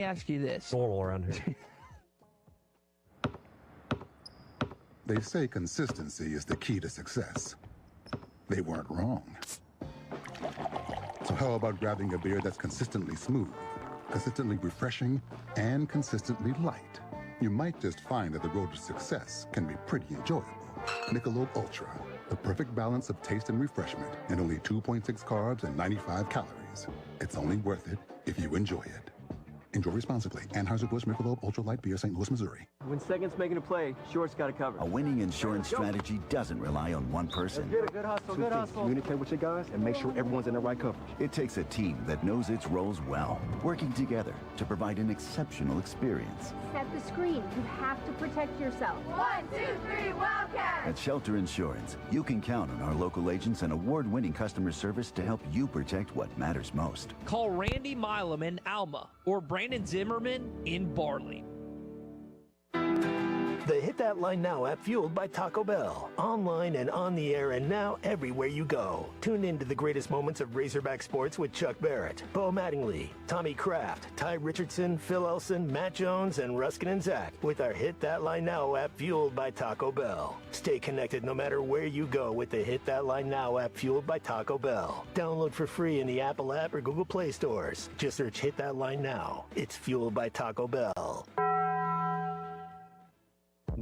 ask you this. Normal around here. They say consistency is the key to success. They weren't wrong. So how about grabbing a beer that's consistently smooth, consistently refreshing, and consistently light? You might just find that the road to success can be pretty enjoyable. Michelob Ultra, the perfect balance of taste and refreshment, and only 2.6 carbs and 95 calories. It's only worth it if you enjoy it. Enjoy responsibly. Anheuser-Busch Michelob Ultra Light Beer, St. Louis, Missouri. When second's making a play, short's got it covered. A winning insurance strategy doesn't rely on one person. Good hustle, good hustle. Communicate with your guys and make sure everyone's in the right coverage. It takes a team that knows its roles well, working together to provide an exceptional experience. Set the screen. You have to protect yourself. 1, 2, 3, Wildcat! At Shelter Insurance, you can count on our local agents and award-winning customer service to help you protect what matters most. Call Randy Milam in Alma or Brandon Zimmerman in Barley. The Hit That Line Now app, fueled by Taco Bell. Online and on the air and now everywhere you go. Tune in to the greatest moments of Razorback sports with Chuck Barrett, Bo Mattingly, Tommy Kraft, Ty Richardson, Phil Elson, Matt Jones, and Ruskin and Zach with our Hit That Line Now app, fueled by Taco Bell. Stay connected no matter where you go with the Hit That Line Now app, fueled by Taco Bell. Download for free in the Apple app or Google Play stores. Just search Hit That Line Now. It's fueled by Taco Bell.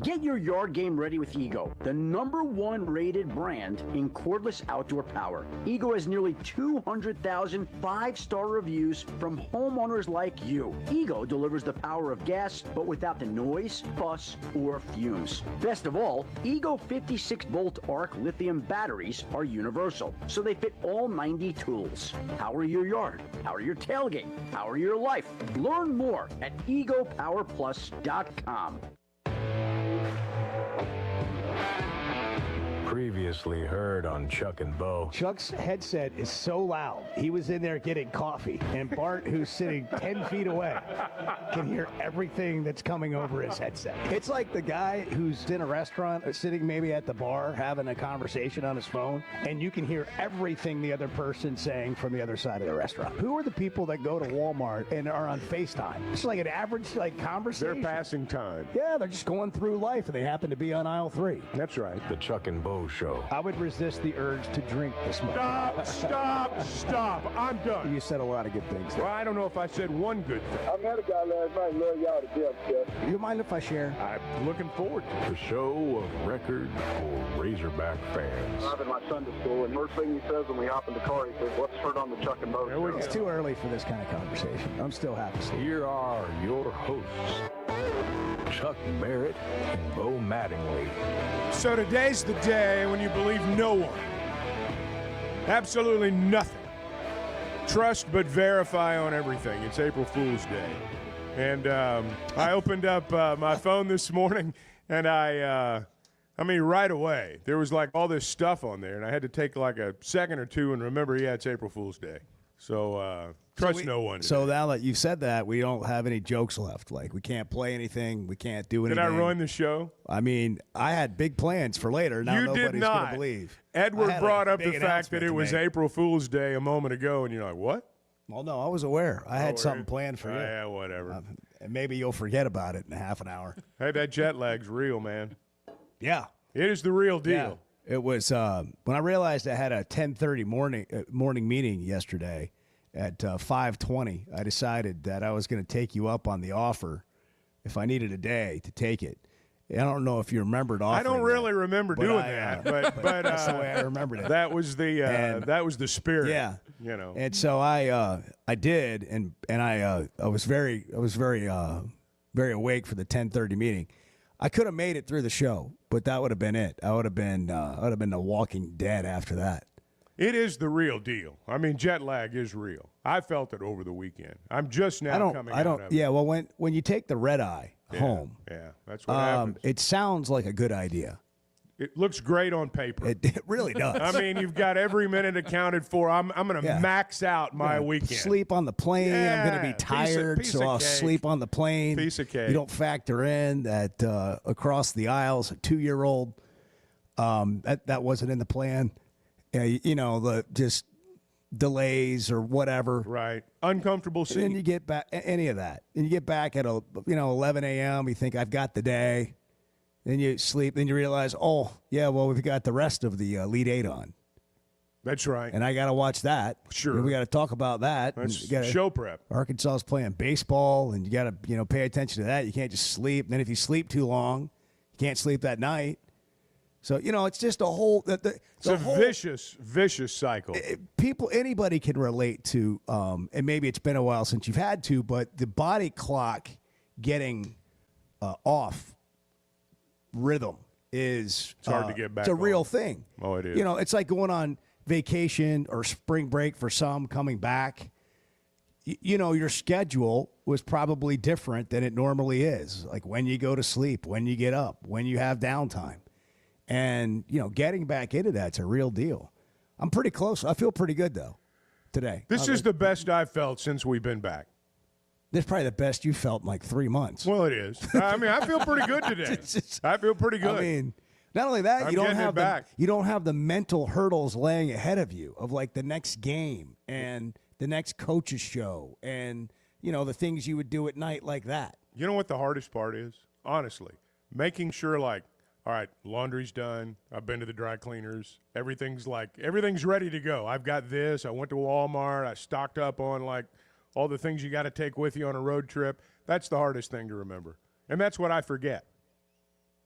Get your yard game ready with Ego, the #1 rated brand in cordless outdoor power. Ego has nearly 200,000 5-star reviews from homeowners like you. Ego delivers the power of gas, but without the noise, fuss, or fumes. Best of all, Ego 56-volt arc lithium batteries are universal, so they fit all 90 tools. Power your yard, power your tailgate, power your life. Learn more at egopowerplus.com. Previously heard on Chuck and Bo. Chuck's headset is so loud. He was in there getting coffee, and Bart, who's sitting 10 feet away, can hear everything that's coming over his headset. It's like the guy who's in a restaurant, sitting maybe at the bar, having a conversation on his phone, and you can hear everything the other person's saying from the other side of the restaurant. Who are the people that go to Walmart and are on FaceTime? It's like an average conversation. They're passing time. Yeah, they're just going through life, and they happen to be on aisle 3. That's right. The Chuck and Bo Show. I would resist the urge to drink this much. Stop. I'm done. You said a lot of good things there. Well, I don't know if I said one good thing. I met a guy last night, love y'all to death, Jeff. You mind if I share? I'm looking forward to it. The show of record for Razorback fans. I'm in my Sunday school, and first thing he says when we hop in the car, he says, "Let's turn on the Chuck and Bo Show." It's too early for this kind of conversation. I'm still half asleep. Here are your hosts, Chuck Barrett and Bo Mattingly. So today's the day when you believe no one. Absolutely nothing. Trust but verify on everything. It's April Fool's Day. And I opened up my phone this morning, and I mean, right away, there was like all this stuff on there, and I had to take like a second or two and remember, yeah, it's April Fool's Day. So trust no one. So now that you've said that, we don't have any jokes left. Like, we can't play anything. We can't do anything. Did I ruin the show? I mean, I had big plans for later. Now nobody's going to believe. Edward brought up the fact that it was April Fool's Day a moment ago, and you're like, what? Well, no, I was aware. I had something planned for you. Yeah, whatever. And maybe you'll forget about it in a half an hour. Hey, that jet lag's real, man. Yeah. It is the real deal. Yeah. It was when I realized I had a 10:30 morning meeting yesterday at 5:20. I decided that I was going to take you up on the offer if I needed a day to take it. I don't know if you remembered offering. I don't really remember doing that, but that's the way I rememred it. That was the spirit. Yeah, you know. And so I did, and I was very very awake for the 10:30 meeting. I could have made it through the show, but that would have been it. I would have been The Walking Dead after that. It is the real deal. I mean, jet lag is real. I felt it over the weekend. I'm just now coming out of it. Yeah, well, when you take the red eye home, yeah, that's what happens. It sounds like a good idea. It looks great on paper. It really does. I mean, you've got every minute accounted for. I'm going to max out my weekend. Sleep on the plane. I'm going to be tired, so I'll sleep on the plane. Piece of cake. You don't factor in that across the aisles, a 2-year-old. That wasn't in the plan. You know, just delays or whatever. Right. Uncomfortable seat. And then you get back any of that. And you get back at 11 a.m. You think I've got the day. Then you sleep. Then you realize, oh yeah, well we've got the rest of the Elite Eight on. That's right. And I got to watch that. Sure. And we got to talk about that. That's gotta, show prep. Arkansas's playing baseball, and you got to pay attention to that. You can't just sleep. And then if you sleep too long, you can't sleep that night. So it's just a whole. It's a vicious cycle. Anybody can relate to, and maybe it's been a while since you've had to, but the body clock getting off rhythm is it's hard to get back. It's a real thing. Oh, it is. It's like going on vacation or spring break for some, coming back. Your schedule was probably different than it normally is. Like when you go to sleep, when you get up, when you have downtime. And, getting back into that's a real deal. I'm pretty close. I feel pretty good, though, today. This is the best I've felt since we've been back. This is probably the best you felt in like 3 months. Well, it is. I mean, I feel pretty good today. I feel pretty good. I mean, not only that, I'm you don't have the mental hurdles laying ahead of you of like the next game and the next coach's show and, the things you would do at night like that. You know what the hardest part is? Honestly, making sure like, all right, laundry's done. I've been to the dry cleaners. Everything's ready to go. I've got this. I went to Walmart. I stocked up on like all the things you got to take with you on a road trip. That's the hardest thing to remember. And that's what I forget.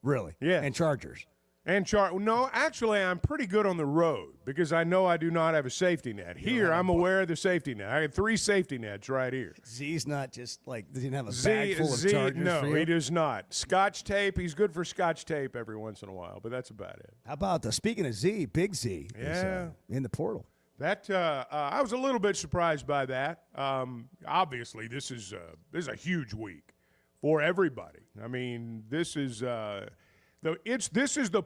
Really? Yeah. And Chargers. No, actually, I'm pretty good on the road because I know I do not have a safety net. Here, I'm aware of the safety net. I had 3 safety nets right here. Z's not just like, does he have a bag full of Chargers no, for you? he does not. Scotch tape, he's good for Scotch tape every once in a while, but that's about it. How about speaking of Z, Big Z is in the portal. That I was a little bit surprised by that. Obviously, this is a huge week for everybody. I mean, this is the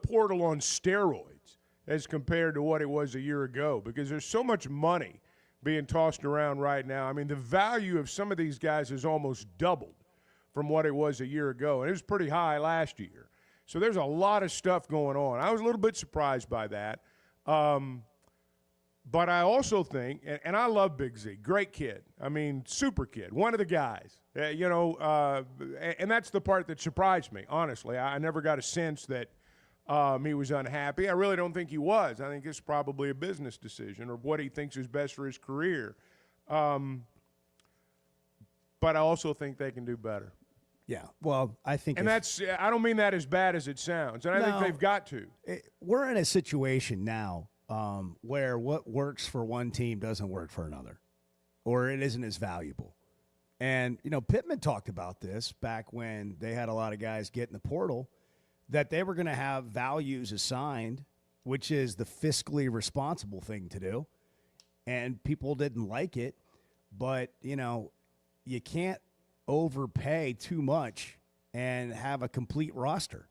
portal on steroids as compared to what it was a year ago because there's so much money being tossed around right now. I mean, the value of some of these guys has almost doubled from what it was a year ago, and it was pretty high last year. So there's a lot of stuff going on. I was a little bit surprised by that. But I also think, and I love Big Z, great kid. I mean, super kid, one of the guys. And that's the part that surprised me, honestly. I never got a sense that he was unhappy. I really don't think he was. I think it's probably a business decision or what he thinks is best for his career. But I also think they can do better. Yeah, well, I think – I don't mean that as bad as it sounds, and I think they've got to. We're in a situation now where what works for one team doesn't work for another, or it isn't as valuable. And, Pittman talked about this back when they had a lot of guys get in the portal, that they were going to have values assigned, which is the fiscally responsible thing to do. And people didn't like it, but, you can't overpay too much and have a complete roster.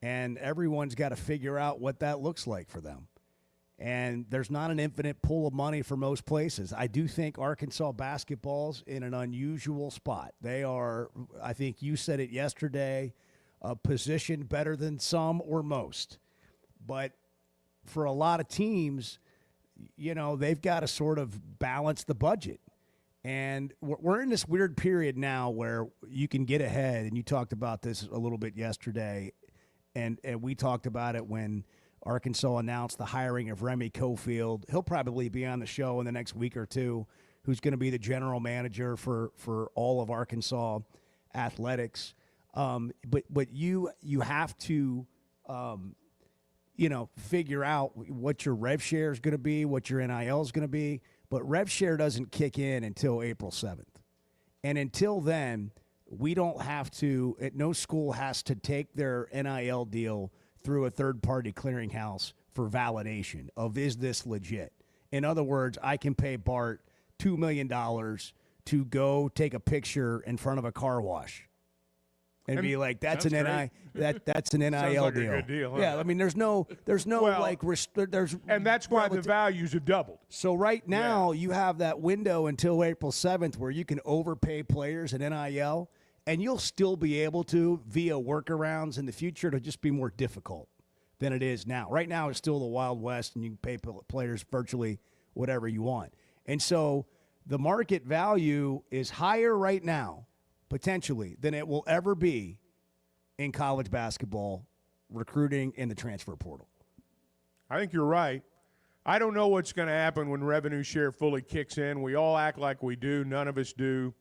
And everyone's got to figure out what that looks like for them. And there's not an infinite pool of money for most places. I do think Arkansas basketball's in an unusual spot. They are, I think you said it yesterday, positioned better than some or most. But for a lot of teams, they've got to sort of balance the budget. And we're in this weird period now where you can get ahead, and you talked about this a little bit yesterday, and we talked about it when Arkansas announced the hiring of Remy Cofield. He'll probably be on the show in the next week or two, who's going to be the general manager for all of Arkansas athletics. But you have to, figure out what your rev share is going to be, what your NIL is going to be. But rev share doesn't kick in until April 7th. And until then, we don't have to, no school has to take their NIL deal through a third-party clearinghouse for validation of, is this legit? In other words, I can pay Bart $2 million to go take a picture in front of a car wash and be like, that's an that's an NIL like deal. A good deal, huh? Yeah, I mean, there's no and that's why the values have doubled. So right now you have that window until April 7th where you can overpay players in NIL. And you'll still be able to via workarounds in the future. It'll just be more difficult than it is now. Right now, it's still the Wild West, and you can pay players virtually whatever you want. And so the market value is higher right now, potentially, than it will ever be in college basketball recruiting in the transfer portal. I think you're right. I don't know what's going to happen when revenue share fully kicks in. We all act like we do. None of us do.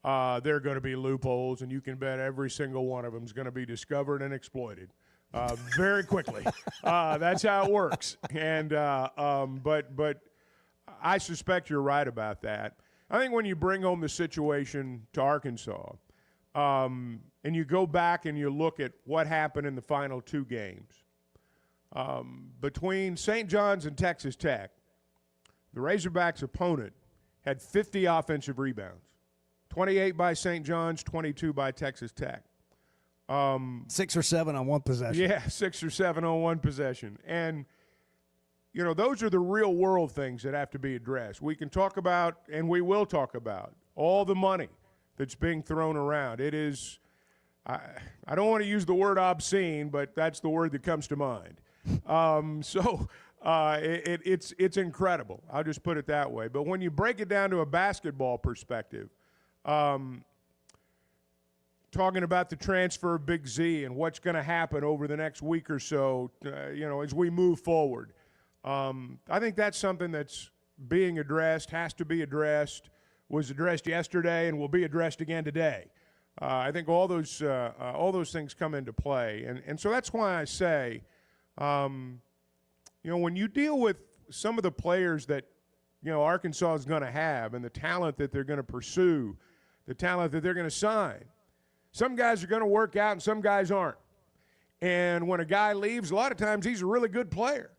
There are going to be loopholes, and you can bet every single one of them is going to be discovered and exploited very quickly. That's how it works. And but I suspect you're right about that. I think when you bring home the situation to Arkansas, and you go back and you look at what happened in the final two games, between St. John's and Texas Tech, the Razorbacks' opponent had 50 offensive rebounds, 28 by St. John's, 22 by Texas Tech. 6 or 7 on one possession. Yeah, 6 or 7 on one possession. And, you know, those are the real world things that have to be addressed. We can talk about, and we will talk about, all the money that's being thrown around. It is, I don't want to use the word obscene, but that's the word that comes to mind. It's incredible. I'll just put it that way. But when you break it down to a basketball perspective, talking about the transfer of Big Z and what's going to happen over the next week or so, as we move forward, I think that's something that's being addressed, has to be addressed, was addressed yesterday, and will be addressed again today. I think all those things come into play, and so that's why I say, when you deal with some of the players that Arkansas is going to have and the talent that they're going to pursue, the talent that they're going to sign, some guys are going to work out and some guys aren't. And when a guy leaves, a lot of times he's a really good player,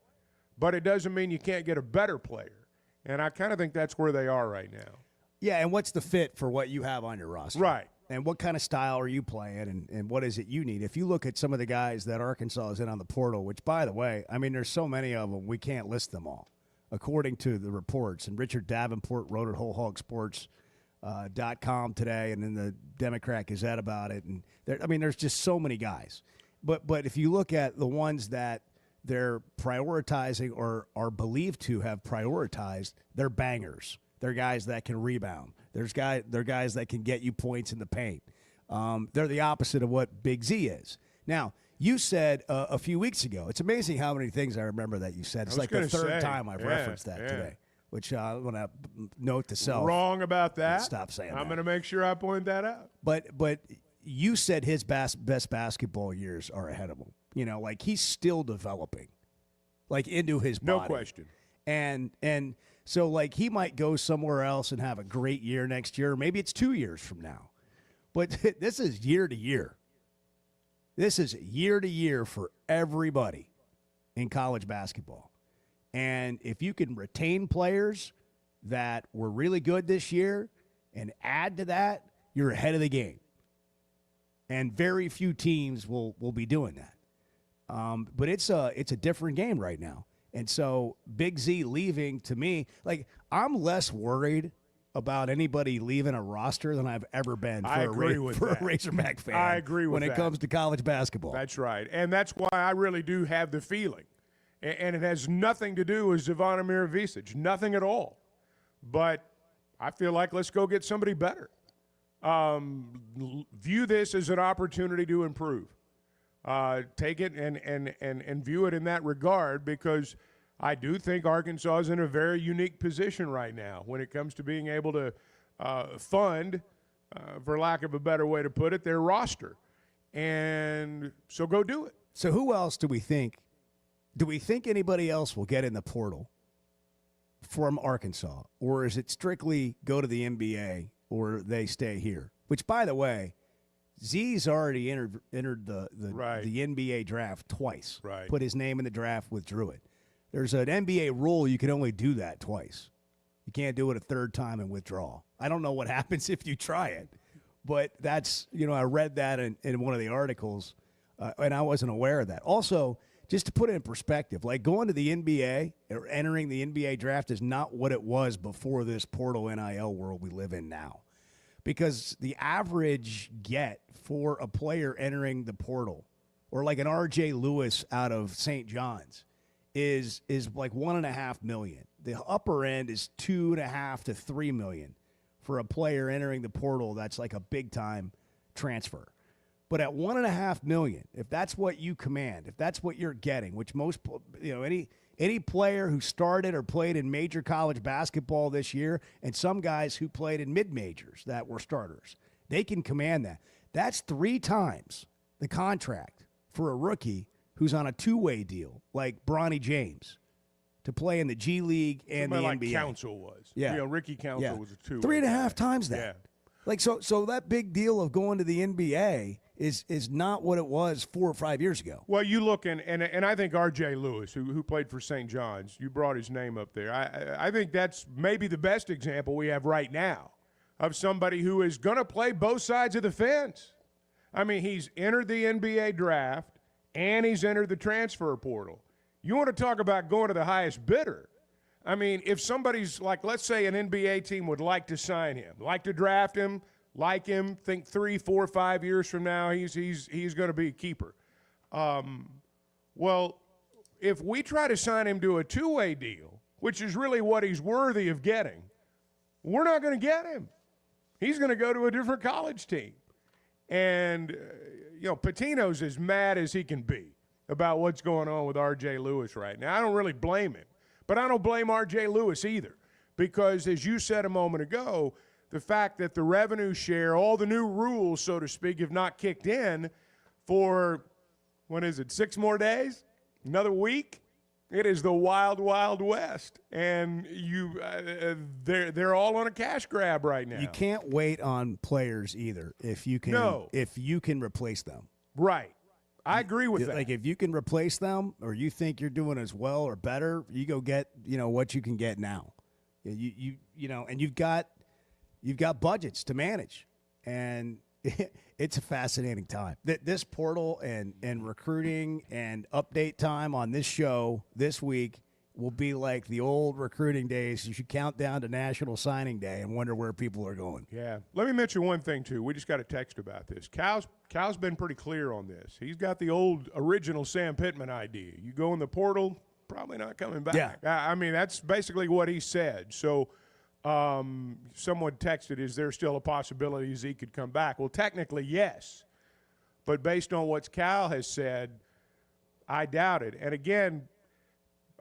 but it doesn't mean you can't get a better player. And I kind of think that's where they are right now. Yeah, and what's the fit for what you have on your roster? Right. And what kind of style are you playing, and what is it you need? If you look at some of the guys that Arkansas is in on the portal, which, by the way, I mean, there's so many of them, we can't list them all, according to the reports. And Richard Davenport wrote at WholeHogSports.com today, and then the Democrat Gazette about it. And there's just so many guys. But if you look at the ones that they're prioritizing or are believed to have prioritized, they're bangers. They're guys that can rebound. They're guys that can get you points in the paint. They're the opposite of what Big Z is. Now, you said a few weeks ago, it's amazing how many things I remember that you said. It's like the third time I've referenced that today, which I want to note to self. Wrong about that. Stop saying that. I'm going to make sure I point that out. But you said his best basketball years are ahead of him. Like he's still developing, like into his body. No question. And so, like, he might go somewhere else and have a great year next year. Maybe it's 2 years from now. But this is year to year. This is year to year for everybody in college basketball. And if you can retain players that were really good this year and add to that, you're ahead of the game. And very few teams will be doing that. But it's a different game right now. And so Big Z leaving, to me, like, I'm less worried about anybody leaving a roster than I've ever been for a Razorback fan. I agree with that. When it comes to college basketball. That's right. And that's why I really do have the feeling. And it has nothing to do with Zvonimir Visic, nothing at all. But I feel like let's go get somebody better. View this as an opportunity to improve. Take it and view it in that regard, because I do think Arkansas is in a very unique position right now when it comes to being able to fund, for lack of a better way to put it, their roster. And so go do it. So who else do we think? Do we think anybody else will get in the portal from Arkansas? Or is it strictly go to the NBA or they stay here? Which, by the way, Z's already entered the NBA draft twice. Right. Put his name in the draft, withdrew it. There's an NBA rule you can only do that twice. You can't do it a third time and withdraw. I don't know what happens if you try it, but that's, I read that in one of the articles, and I wasn't aware of that. Also, just to put it in perspective, like going to the NBA or entering the NBA draft is not what it was before this portal NIL world we live in now. Because the average get for a player entering the portal, or like an R.J. Lewis out of St. John's, is like $1.5 million. The upper end is $2.5 to $3 million for a player entering the portal. That's like a big time transfer. But at $1.5 million, if that's what you command, if that's what you're getting, which most, any player who started or played in major college basketball this year, and some guys who played in mid-majors that were starters, they can command that. That's 3 times the contract for a rookie who's on a two-way deal, like Bronny James, to play in the G League and the like NBA. Council was. Yeah. Ricky Council was a 2. 3.5 times that. Yeah. Like, so that big deal of going to the NBA is not what it was 4 or 5 years ago. Well, you look, and I think R.J. Lewis, who played for St. John's, you brought his name up there. I think that's maybe the best example we have right now of somebody who is going to play both sides of the fence. I mean, he's entered the NBA draft, and he's entered the transfer portal. You want to talk about going to the highest bidder. I mean, if somebody's like, let's say an NBA team would like to sign him, like to draft him, like him, think 3, 4, 5 years from now he's going to be a keeper. Well, if we try to sign him to a two-way deal, which is really what he's worthy of getting, we're not going to get him. He's going to go to a different college team. And, Pitino's as mad as he can be about what's going on with R.J. Lewis right now. I don't really blame him. But I don't blame R.J. Lewis either, because as you said a moment ago, the fact that the revenue share, all the new rules, so to speak, have not kicked in for, 6 more days? Another week? It is the wild, wild west. And they're all on a cash grab right now. You can't wait on players either if you can replace them. Right. I agree with that. Like, if you can replace them or you think you're doing as well or better, you go get, what you can get now. And you've got budgets to manage. And it's a fascinating time. This portal and recruiting and update time on this show this week will be like the old recruiting days. You should count down to National Signing Day and wonder where people are going. Yeah. Let me mention one thing, too. We just got a text about this. Cal's been pretty clear on this. He's got the old original Sam Pittman idea. You go in the portal, probably not coming back. Yeah. I mean, that's basically what he said. So someone texted, is there still a possibility Zeke could come back? Well, technically, yes. But based on what Cal has said, I doubt it. And again,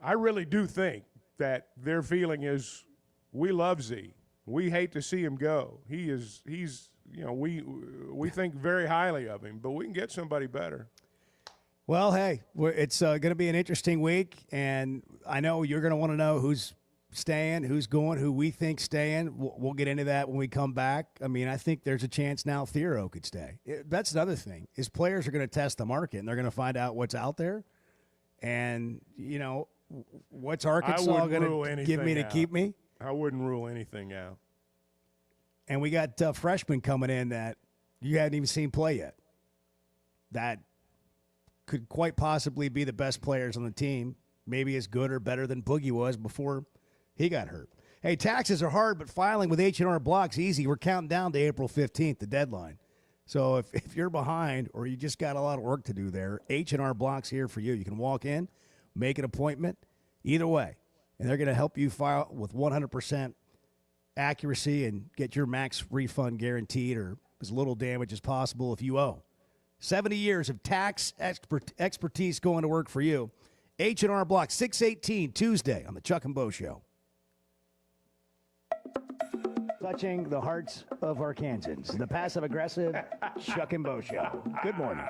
I really do think that their feeling is we love Z. We hate to see him go. He's we think very highly of him, but we can get somebody better. Well, hey, it's going to be an interesting week, and I know you're going to want to know who's staying, who's going, who we think staying. We'll get into that when we come back. I mean, I think there's a chance now Theoro could stay. That's another thing, is players are going to test the market, and they're going to find out what's out there. And, what's Arkansas going to give me to keep me? I wouldn't rule anything out. And we got freshmen coming in that you hadn't even seen play yet. That could quite possibly be the best players on the team, maybe as good or better than Boogie was before he got hurt. Hey, taxes are hard, but filing with H&R Block's easy. We're counting down to April 15th, the deadline. So if you're behind or you just got a lot of work to do there, H&R Block's here for you. You can walk in, make an appointment, either way. And they're going to help you file with 100% accuracy and get your max refund guaranteed or as little damage as possible if you owe. 70 years of tax expertise going to work for you. H&R Block, 618 Tuesday on the Chuck and Bo Show. Touching the hearts of Arkansans, the passive-aggressive Chuck and Bo Show. Good morning.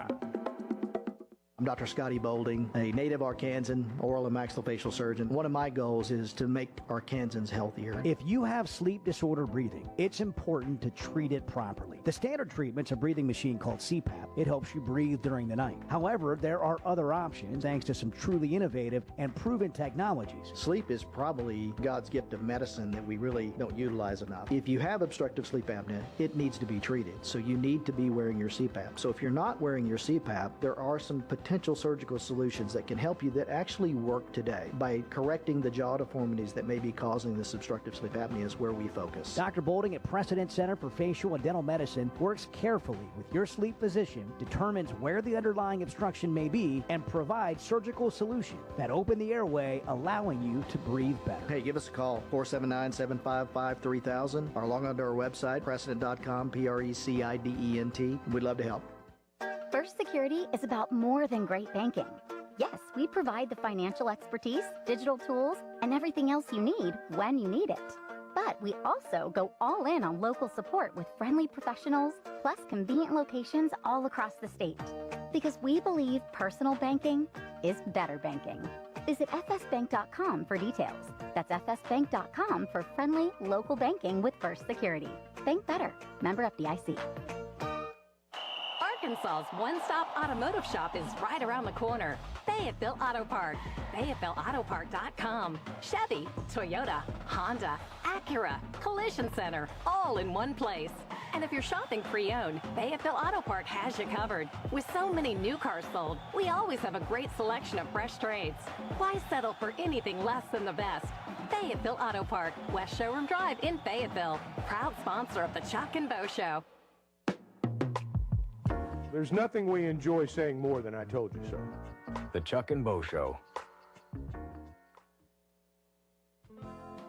I'm Dr. Scotty Bolding, a native Arkansan oral and maxillofacial surgeon. One of my goals is to make Arkansans healthier. If you have sleep disorder breathing, it's important to treat it properly. The standard treatment's a breathing machine called CPAP. It helps you breathe during the night. However, there are other options thanks to some truly innovative and proven technologies. Sleep is probably God's gift of medicine that we really don't utilize enough. If you have obstructive sleep apnea, it needs to be treated. So you need to be wearing your CPAP. So if you're not wearing your CPAP, there are some potential potential surgical solutions that can help you that actually work today. By correcting the jaw deformities that may be causing this obstructive sleep apnea is where we focus. Dr. Bolding at Precedent Center for Facial and Dental Medicine works carefully with your sleep physician, determines where the underlying obstruction may be, and provides surgical solutions that open the airway, allowing you to breathe better. Hey, give us a call, 479-755-3000, or log on to our website, precedent.com, Precedent. We'd love to help. First Security is about more than great banking. Yes, we provide the financial expertise, digital tools, and everything else you need when you need it. But we also go all in on local support with friendly professionals, plus convenient locations all across the state. Because we believe personal banking is better banking. Visit fsbank.com for details. That's fsbank.com for friendly local banking with First Security. Bank better. Member FDIC. Arkansas's one-stop automotive shop is right around the corner. Fayetteville Auto Park. FayettevilleAutoPark.com. Chevy, Toyota, Honda, Acura, Collision Center, all in one place. And if you're shopping pre-owned, Fayetteville Auto Park has you covered. With so many new cars sold, we always have a great selection of fresh trades. Why settle for anything less than the best? Fayetteville Auto Park, West Showroom Drive in Fayetteville. Proud sponsor of the Chuck and Bo Show. There's nothing we enjoy saying more than I told you so. The Chuck and Bo Show.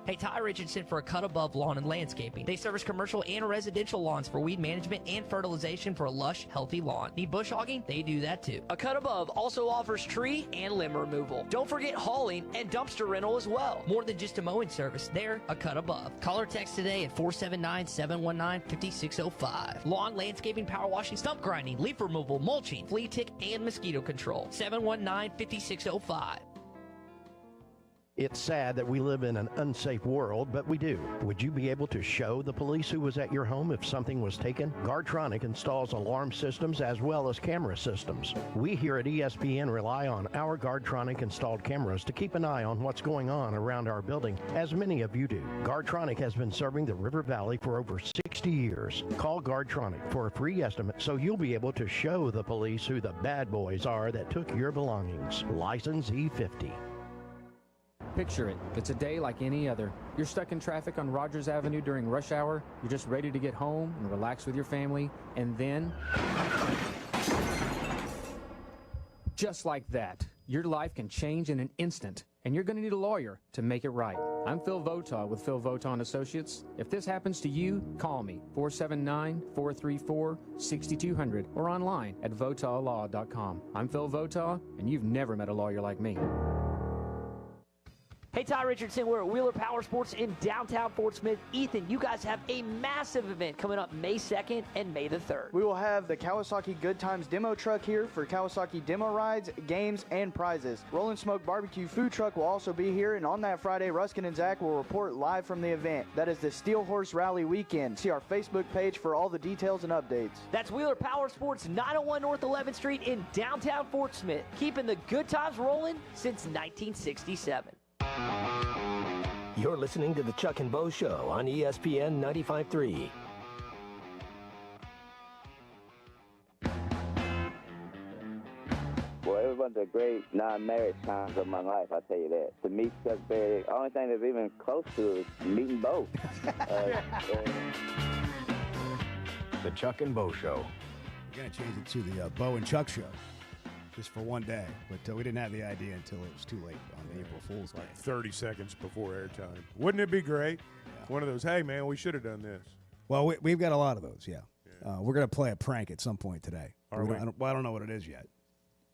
Hey, Ty Richardson for A Cut Above Lawn and Landscaping. They service commercial and residential lawns for weed management and fertilization for a lush, healthy lawn. Need bush hogging? They do that too. A Cut Above also offers tree and limb removal. Don't forget hauling and dumpster rental as well. More than just a mowing service, they're A Cut Above. Call or text today at 479-719-5605. Lawn, landscaping, power washing, stump grinding, leaf removal, mulching, flea tick, and mosquito control. 719-5605. It's sad that we live in an unsafe world, but we do. Would you be able to show the police who was at your home if something was taken? Guardtronic installs alarm systems as well as camera systems. We here at ESPN rely on our Guardtronic installed cameras to keep an eye on what's going on around our building, as many of you do. Guardtronic has been serving the River Valley for over 60 years. Call Guardtronic for a free estimate so you'll be able to show the police who the bad boys are that took your belongings. License E50. Picture it. It's a day like any other. You're stuck in traffic on Rogers Avenue during rush hour. You're just ready to get home and relax with your family. And then, just like that, your life can change in an instant. And you're going to need a lawyer to make it right. I'm Phil Votaw with Phil Votaw & Associates. If this happens to you, call me, 479-434-6200, or online at votawlaw.com. I'm Phil Votaw, and you've never met a lawyer like me. Hey, Ty Richardson, we're at Wheeler Power Sports in downtown Fort Smith. Ethan, you guys have a massive event coming up May 2nd and May the 3rd. We will have the Kawasaki Good Times demo truck here for Kawasaki demo rides, games, and prizes. Rollin' Smoke Barbecue food truck will also be here, and on that Friday, Ruskin and Zach will report live from the event. That is the Steel Horse Rally weekend. See our Facebook page for all the details and updates. That's Wheeler Power Sports, 901 North 11th Street in downtown Fort Smith, keeping the good times rolling since 1967. You're listening to the Chuck and Bo Show on ESPN 95.3. Well, it was one of the great non-marriage times of my life, I'll tell you that. To meet Chuck Berry, the only thing that's even close to is meeting Bo. The Chuck and Bo Show. We're going to change it to the Bo and Chuck Show. Just for one day, but we didn't have the idea until it was too late on April Fool's Day. 30 seconds before airtime. Wouldn't it be great? Yeah. One of those, hey, man, we should have done this. Well, we've got a lot of those, yeah. We're going to play a prank at some point today. I don't know what it is yet,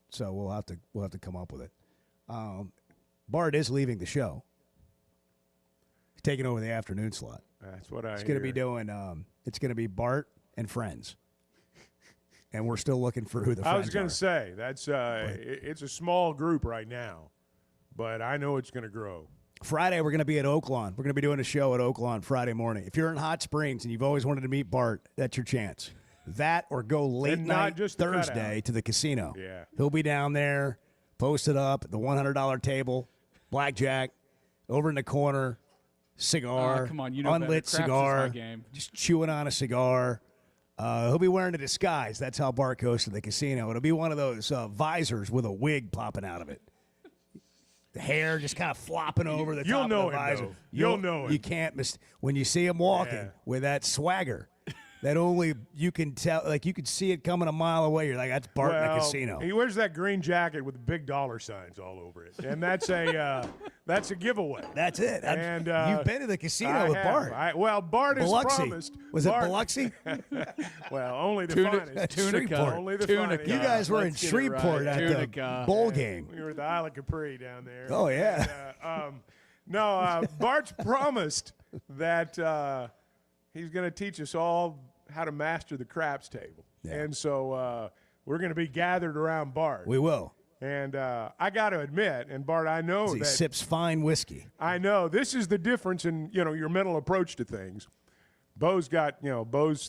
so we'll have to come up with it. Bart is leaving the show. He's taking over the afternoon slot. That's what I It's going to be doing, it's going to be Bart and Friends. And we're still looking for who the friends are. I was going to say, that's it's a small group right now, but I know it's going to grow. Friday, we're going to be at Oaklawn. We're going to be doing a show at Oaklawn Friday morning. If you're in Hot Springs and you've always wanted to meet Bart, that's your chance. That or go late night Thursday to the casino. Yeah. He'll be down there, posted up at the $100 table, blackjack, over in the corner, cigar, come on, you know unlit cigar, just chewing on a cigar. He'll be wearing a disguise. That's how Bart goes to the casino. It'll be one of those visors with a wig popping out of it. The hair just kind of flopping over the top of the visor. You'll know him. You can't when you see him walking with that swagger. That only you can tell, like you could see it coming a mile away. You're like, that's Bart in the casino. He wears that green jacket with big dollar signs all over it, and that's a giveaway. That's it. And you've been to the casino with Bart. Bart has Biloxi. promised. Was it Biloxi? Well, only the finest. Shreveport. Only the finest. You guys were in Shreveport at the bowl game. We were at the Isle of Capri down there. Oh yeah. And, Bart's promised that he's going to teach us all how to master the craps table. Yeah. And so we're going to be gathered around Bart. We will. And I got to admit, and Bart, I know that he sips fine whiskey. I know. This is the difference in, your mental approach to things. Bo's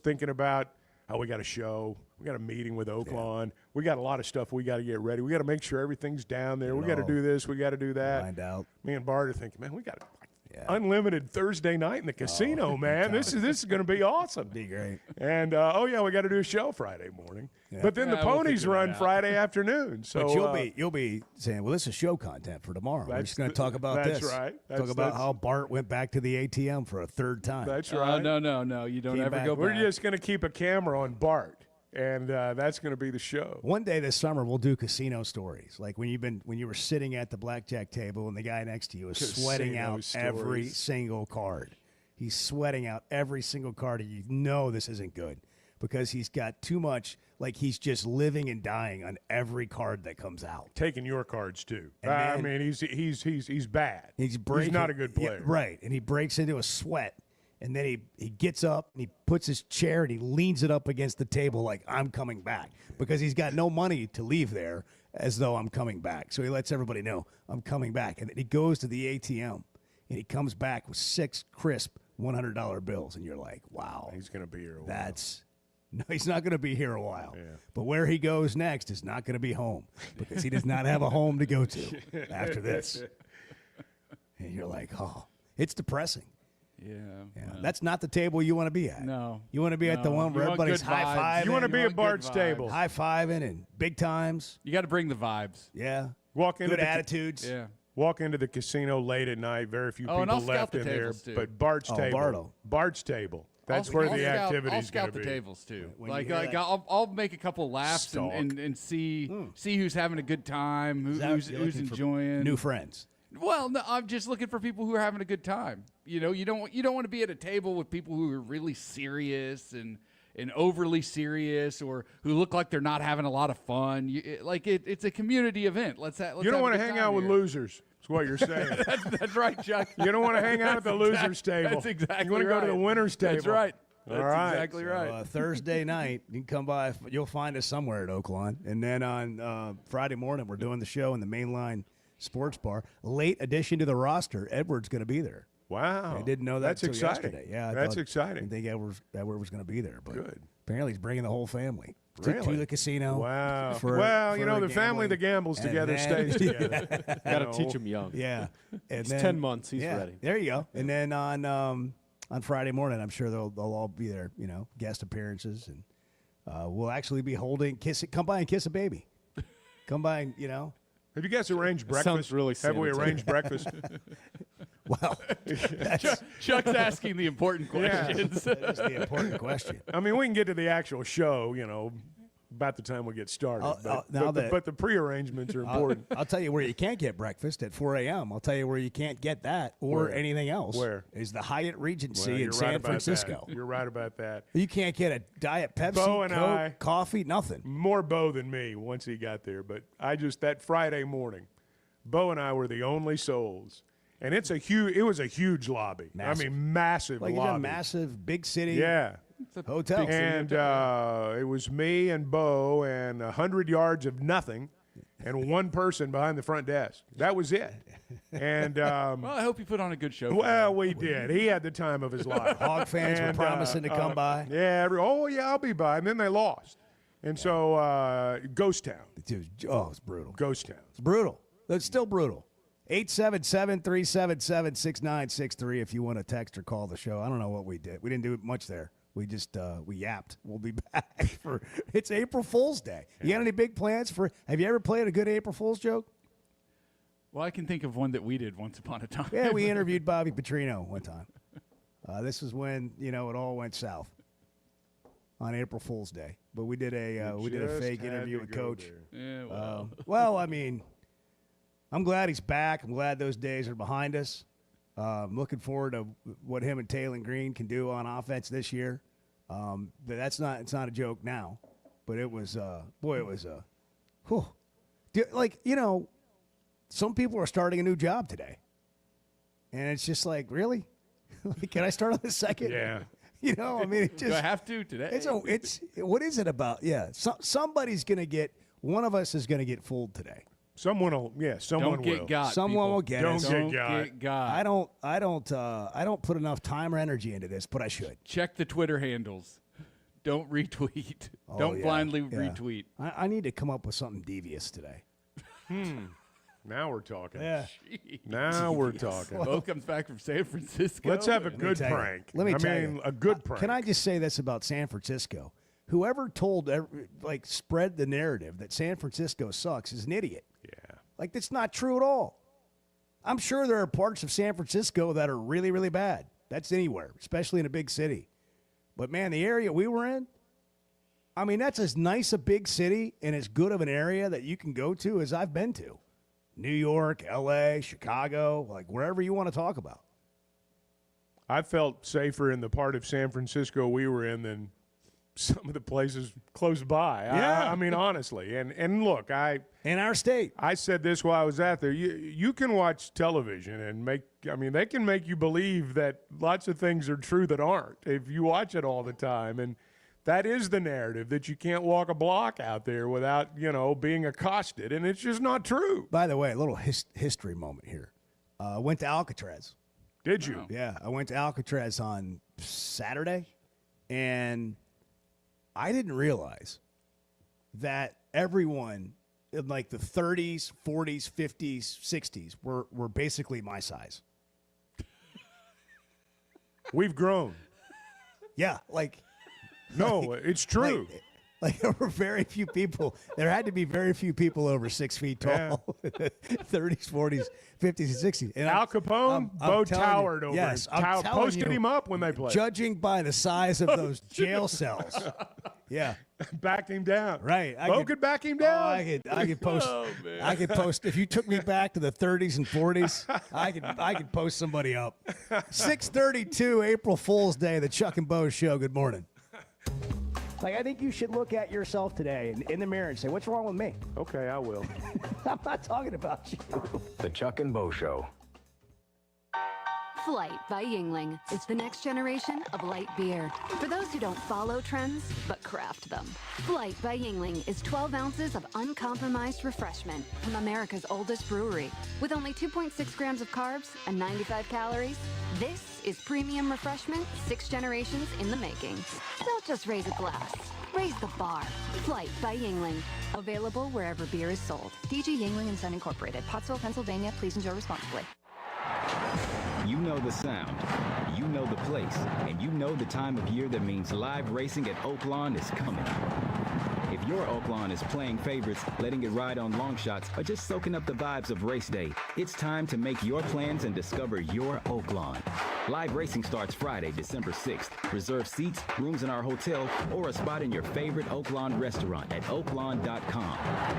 thinking about, we got a show. We got a meeting with Oaklawn. Yeah. We got a lot of stuff we got to get ready. We got to make sure everything's down there. We got to do this. We got to do that. Find out. Me and Bart are thinking, man, we got to unlimited Thursday night in the casino, man. This is going to be awesome. Be great. And we got to do a show Friday morning. Yeah. But then the ponies run Friday afternoon. So but you'll be saying, well, this is show content for tomorrow. We're just going to talk about this. That's right. Talk about how Bart went back to the ATM for a third time. That's right. No. You don't ever go back. We're just going to keep a camera on Bart. And that's going to be the show. One day this summer, we'll do casino stories. Like when you were sitting at the blackjack table and the guy next to you was sweating out every single card. He's sweating out every single card, and you know this isn't good because he's got too much. Like he's just living and dying on every card that comes out. Taking your cards too. I mean, he's bad. He's not a good player. Yeah, right, and he breaks into a sweat. And then he gets up and he puts his chair and he leans it up against the table like, I'm coming back. Because he's got no money to leave there as though I'm coming back. So he lets everybody know, I'm coming back. And then he goes to the ATM and he comes back with 6 crisp $100 bills. And you're like, wow. He's going to be here a while. No, he's not going to be here a while. Yeah. But where he goes next is not going to be home because he does not have a home to go to after this. And you're like, oh, it's depressing. Yeah. That's not the table you want to be at. No. You want to be at the one where everybody's high-fiving. You want to be at Bart's table. High-fiving and big times. You got to bring the vibes. Yeah. Good attitudes. Yeah. Walk into the casino late at night. Very few people left in there. Too. But Bart's table. Bart's table. That's where the activity's going to be. I'll scout the tables too. I'll make a couple laps and see who's having a good time, who's enjoying. New friends. Well, no, I'm just looking for people who are having a good time. You don't want to be at a table with people who are really serious and overly serious, or who look like they're not having a lot of fun. It's a community event. Let's you don't want to hang out with losers. That's what you're saying. That's right, Chuck. You don't want to hang out at the losers table. That's exactly. You want to go to the winners table. That's right. That's all right. exactly right. Thursday night, you can come by. You'll find us somewhere at Oaklawn, and then on Friday morning, we're doing the show in the Mainline Sports Bar. Late addition to the roster. Edward's going to be there. Wow. I didn't know that until yesterday. Yeah, that's exciting. I didn't think Edward was going to be there. But good. Apparently he's bringing the whole family to the casino. Wow. The family that gambles together stays together. Got to teach them young. Yeah. It's 10 months. He's ready. There you go. And then on Friday morning, I'm sure they'll all be there, guest appearances. And we'll actually be come by and kiss a baby. Come by and, Have you guys arranged breakfast? Sounds really Have we arranged breakfast? Well, Chuck's asking the important questions. That is the important question. I mean, we can get to the actual show, about the time we get started. But the pre-arrangements are important. I'll tell you where you can't get breakfast at 4 a.m. I'll tell you where you can't get that or anything else. Where? Is the Hyatt Regency in San Francisco. You're right about that. You can't get a Diet Pepsi, Bo and Coke, coffee, nothing. More Bo than me once he got there. But that Friday morning, Bo and I were the only souls. And it was a huge lobby. Massive. I mean, massive lobby. Like a massive, big city And hotel. it was me and Bo and 100 yards of nothing and one person behind the front desk. That was it. And well, I hope you put on a good show. Well, we did. He had the time of his life. Hog fans were promising to come by. Yeah. I'll be by. And then they lost. And so Ghost Town. It's brutal. Ghost Town. It's brutal. It's still brutal. 877-377-6963 if you want to text or call the show. I don't know what we did. We didn't do much there. We just we yapped. We'll be back for it's April Fool's Day. You got any big plans for? Have you ever played a good April Fool's joke? Well, I can think of one that we did once upon a time. Yeah, we interviewed Bobby Petrino one time. This was when it all went south on April Fool's Day. But we did a fake interview with Coach. Yeah, well. Well, I mean, I'm glad he's back. I'm glad those days are behind us. I'm looking forward to what him and Taylor Green can do on offense this year. But it's not a joke now. But it was, some people are starting a new job today. And it's just like, really? Can I start on the second? Yeah. I mean, it just. Do I have to today? What is it about? Yeah. Somebody's going to get, one of us is going to get fooled today. Someone will, someone Don't get will. got. Someone people. will get Don't it. get got. I don't put enough time or energy into this, but I should. Check the Twitter handles. Don't retweet. Don't blindly retweet. I need to come up with something devious today. Now we're talking. Yeah. Now we're talking. Bo comes back from San Francisco. Let's have a good tell you. prank. Let me tell you. A good prank. Can I just say this about San Francisco? Whoever told, spread the narrative that San Francisco sucks is an idiot. Yeah. That's not true at all. I'm sure there are parts of San Francisco that are really, really bad. That's anywhere, especially in a big city. But, man, the area we were in, I mean, that's as nice a big city and as good of an area that you can go to as I've been to. New York, L.A., Chicago, wherever you want to talk about. I felt safer in the part of San Francisco we were in than some of the places close by. Yeah. I mean, honestly. And look, in our state, I said this while I was out there. You can watch television and they can make you believe that lots of things are true that aren't if you watch it all the time. And that is the narrative, that you can't walk a block out there without, being accosted. And it's just not true. By the way, a little history moment here. Went to Alcatraz. Did you? Yeah, I went to Alcatraz on Saturday, and I didn't realize that everyone in the 30s, 40s, 50s, 60s were basically my size. We've grown. Yeah, No, it's true. There were very few people. There had to be very few people over 6 feet tall. 30s, 40s, 50s, and 60s. And Al Capone, Bo towered over him. Posted him up when they played. Judging by the size of those jail cells. Yeah. Backed him down. Right. Bo could back him down. I could post. I could post. If you took me back to the 30s and 40s, I could post somebody up. 6:32, April Fool's Day, the Chuck and Bo Show. Good morning. I think you should look at yourself today in the mirror and say, what's wrong with me? Okay, I will. I'm not talking about you. The Chuck and Bo Show. Flight by Yingling is the next generation of light beer. For those who don't follow trends, but craft them. Flight by Yingling is 12 ounces of uncompromised refreshment from America's oldest brewery. With only 2.6 grams of carbs and 95 calories, this is premium refreshment 6 generations in the making. Don't just raise a glass. Raise the bar. Flight by Yingling. Available wherever beer is sold. DG Yingling and Son Incorporated. Pottsville, Pennsylvania. Please enjoy responsibly. You know the sound, you know the place, and you know the time of year that means live racing at Oaklawn is coming. If your Oaklawn is playing favorites, letting it ride on long shots, or just soaking up the vibes of race day, it's time to make your plans and discover your Oaklawn. Live racing starts Friday, December 6th. Reserve seats, rooms in our hotel, or a spot in your favorite Oaklawn restaurant at oaklawn.com.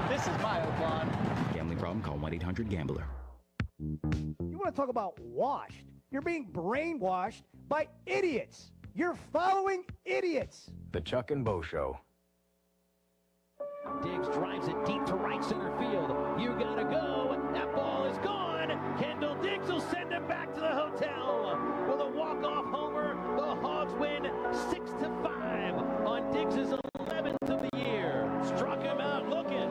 This is my Oaklawn. Gambling problem? Call 1-800-GAMBLER. You want to talk about washed? You're being brainwashed by idiots. You're following idiots. The Chuck and Bo Show. Diggs drives it deep to right center field. You gotta go. That ball is gone. Kendall Diggs will send him back to the hotel. With a walk-off homer, the Hogs win 6-5 on Diggs' 11th of the year. Struck him out looking.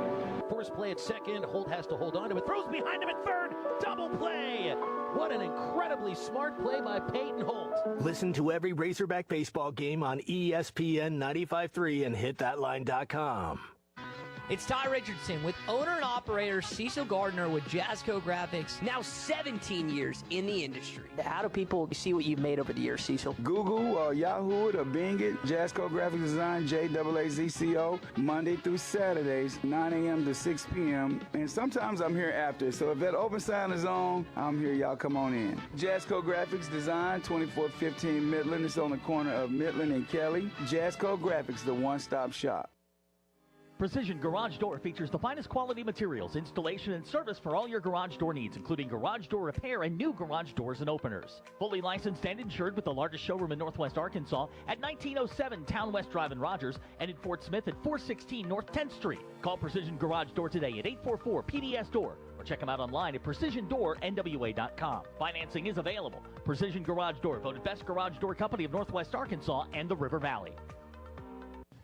First play at second. Holt has to hold on to it. Throws behind him at third. Double play. What an incredibly smart play by Peyton Holt. Listen to every Razorback baseball game on ESPN 95.3 and hitthatline.com. It's Ty Richardson with owner and operator Cecil Gardner with Jasco Graphics, now 17 years in the industry. How do people see what you've made over the years, Cecil? Google, Yahoo it, or Bing it. Jasco Graphic Design, JAAZCO, Monday through Saturdays, 9 a.m. to 6 p.m. And sometimes I'm here after. So if that open sign is on, I'm here. Y'all come on in. Jasco Graphics Design, 2415 Midland. It's on the corner of Midland and Kelly. Jasco Graphics, the one-stop shop. Precision Garage Door features the finest quality materials, installation, and service for all your garage door needs, including garage door repair and new garage doors and openers. Fully licensed and insured with the largest showroom in Northwest Arkansas at 1907 Town West Drive in Rogers and in Fort Smith at 416 North 10th Street. Call Precision Garage Door today at 844-PDS-DOOR or check them out online at PrecisionDoorNWA.com. Financing is available. Precision Garage Door, voted best garage door company of Northwest Arkansas and the River Valley.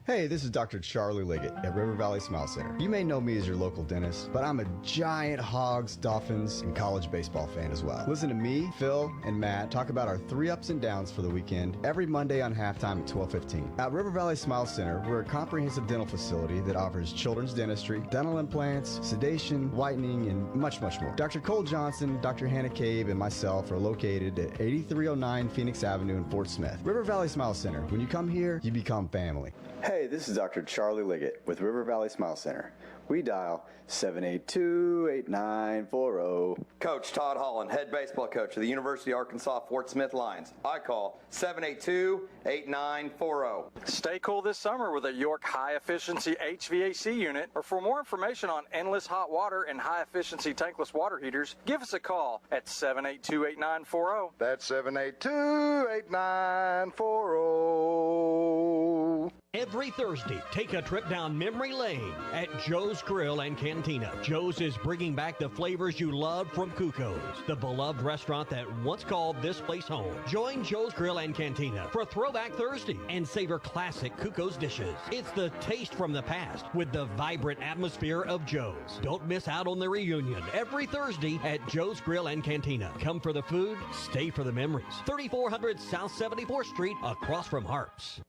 Hey, this is Dr. Charlie Liggett at River Valley Smile Center. You may know me as your local dentist, but I'm a giant Hogs, Dolphins, and college baseball fan as well. Listen to me, Phil, and Matt talk about our 3 ups and downs for the weekend every Monday on halftime at 12:15. At River Valley Smile Center, we're a comprehensive dental facility that offers children's dentistry, dental implants, sedation, whitening, and much, much more. Dr. Cole Johnson, Dr. Hannah Cabe, and myself are located at 8309 Phoenix Avenue in Fort Smith. River Valley Smile Center. When you come here, you become family. Hey, this is Dr. Charlie Liggett with River Valley Smile Center. We dial 782-8940. Coach Todd Holland, head baseball coach of the University of Arkansas Fort Smith Lions. I call 782-8940. Stay cool this summer with a York high-efficiency HVAC unit. Or for more information on endless hot water and high-efficiency tankless water heaters, give us a call at 782-8940. That's 782-8940. Every Thursday, take a trip down memory lane at Joe's Grill and Cantina. Joe's is bringing back the flavors you loved from Cuco's, the beloved restaurant that once called this place home. Join Joe's Grill and Cantina for Throwback Thursday and savor classic Cuco's dishes. It's the taste from the past with the vibrant atmosphere of Joe's. Don't miss out on the reunion every Thursday at Joe's Grill and Cantina. Come for the food, stay for the memories. 3400 South 74th Street, across from Harps.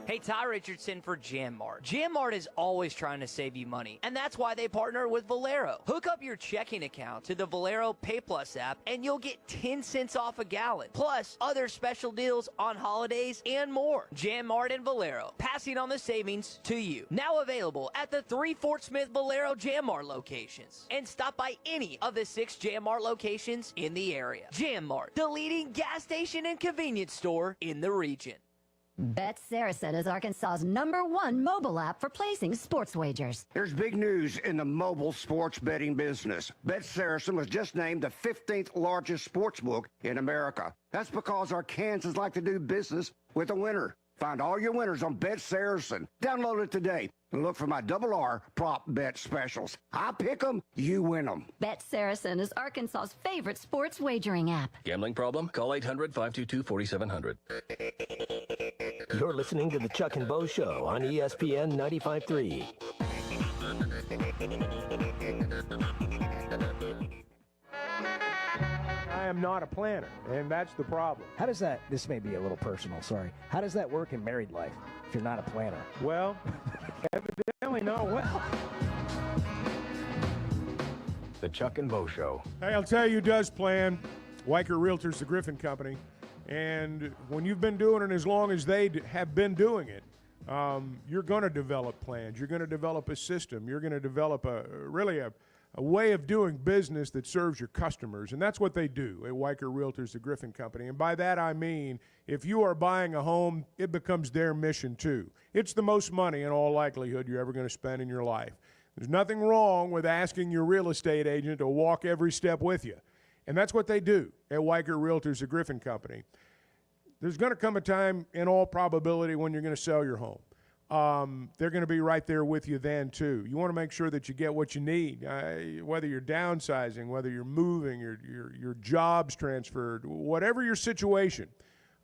Hey, Ty Richardson for Jam Mart. Jam Mart is always trying to save you money, and that's why they partner with Valero. Hook up your checking account to the Valero Pay Plus app, and you'll get 10 cents off a gallon, plus other special deals on holidays and more. Jam Mart and Valero, passing on the savings to you. Now available at the 3 Fort Smith Valero Jam Mart locations. And stop by any of the 6 Jam Mart locations in the area. Jam Mart, the leading gas station and convenience store in the region. Bet Saracen is Arkansas's #1 mobile app for placing sports wagers. There's big news in the mobile sports betting business. Bet Saracen was just named the 15th largest sports book in America. That's because Arkansans like to do business with a winner. Find all your winners on Bet Saracen. Download it today and look for my RR prop bet specials. I pick them, you win them. Bet Saracen is Arkansas's favorite sports wagering app. Gambling problem? Call 800-522-4700. You're listening to the Chuck and Bo Show on ESPN 95.3. I am not a planner, and that's the problem. How does that, this may be a little personal, sorry. How does that work in married life if you're not a planner? Well, evidently not well. The Chuck and Bo Show. Hey, I'll tell you who does plan. Weicker Realtors, the Griffin Company. And when you've been doing it as long as they have been doing it, you're going to develop plans. You're going to develop a system. You're going to develop a way of doing business that serves your customers. And that's what they do at Weicker Realtors, the Griffin Company. And by that I mean, if you are buying a home, it becomes their mission too. It's the most money in all likelihood you're ever going to spend in your life. There's nothing wrong with asking your real estate agent to walk every step with you. And that's what they do at Weicker Realtors, the Griffin Company. There's going to come a time, in all probability, when you're going to sell your home. They're going to be right there with you then, too. You want to make sure that you get what you need, whether you're downsizing, whether you're moving, your job's transferred, whatever your situation.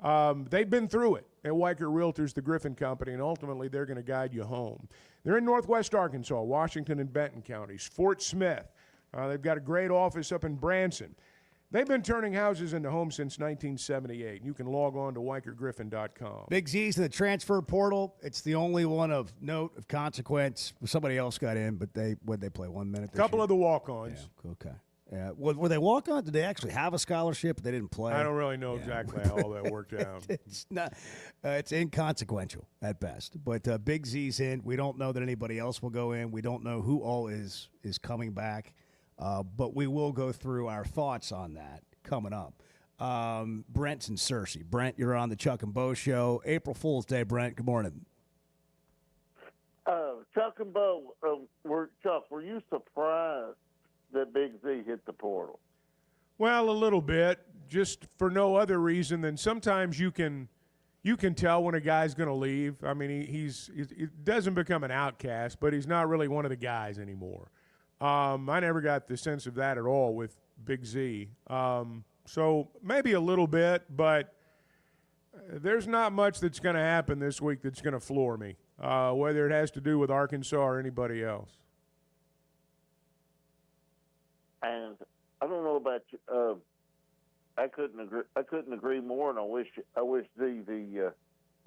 They've been through it at Weicker Realtors, the Griffin Company, and ultimately they're going to guide you home. They're in Northwest Arkansas, Washington and Benton counties, Fort Smith. They've got a great office up in Branson. They've been turning houses into homes since 1978. You can log on to WeicherGriffin.com. Big Z's in the transfer portal. It's the only one of note, of consequence. Somebody else got in, but they play 1 minute? A couple of the walk-ons. Yeah, okay. Were they walk-on? Did they actually have a scholarship, but they didn't play? I don't really know exactly how all that worked out. It's not. It's inconsequential at best. But Big Z's in. We don't know that anybody else will go in. We don't know who all is coming back. But we will go through our thoughts on that coming up. Brent's in Searcy. Brent, you're on the Chuck and Bo Show. April Fool's Day, Brent. Good morning. Chuck and Bo, were you surprised that Big Z hit the portal? Well, a little bit, just for no other reason than sometimes you can tell when a guy's going to leave. I mean, he doesn't become an outcast, but he's not really one of the guys anymore. I never got the sense of that at all with Big Z. So maybe a little bit, but there's not much that's going to happen this week that's going to floor me, whether it has to do with Arkansas or anybody else. And I don't know about you. I couldn't agree more, and I wish Z the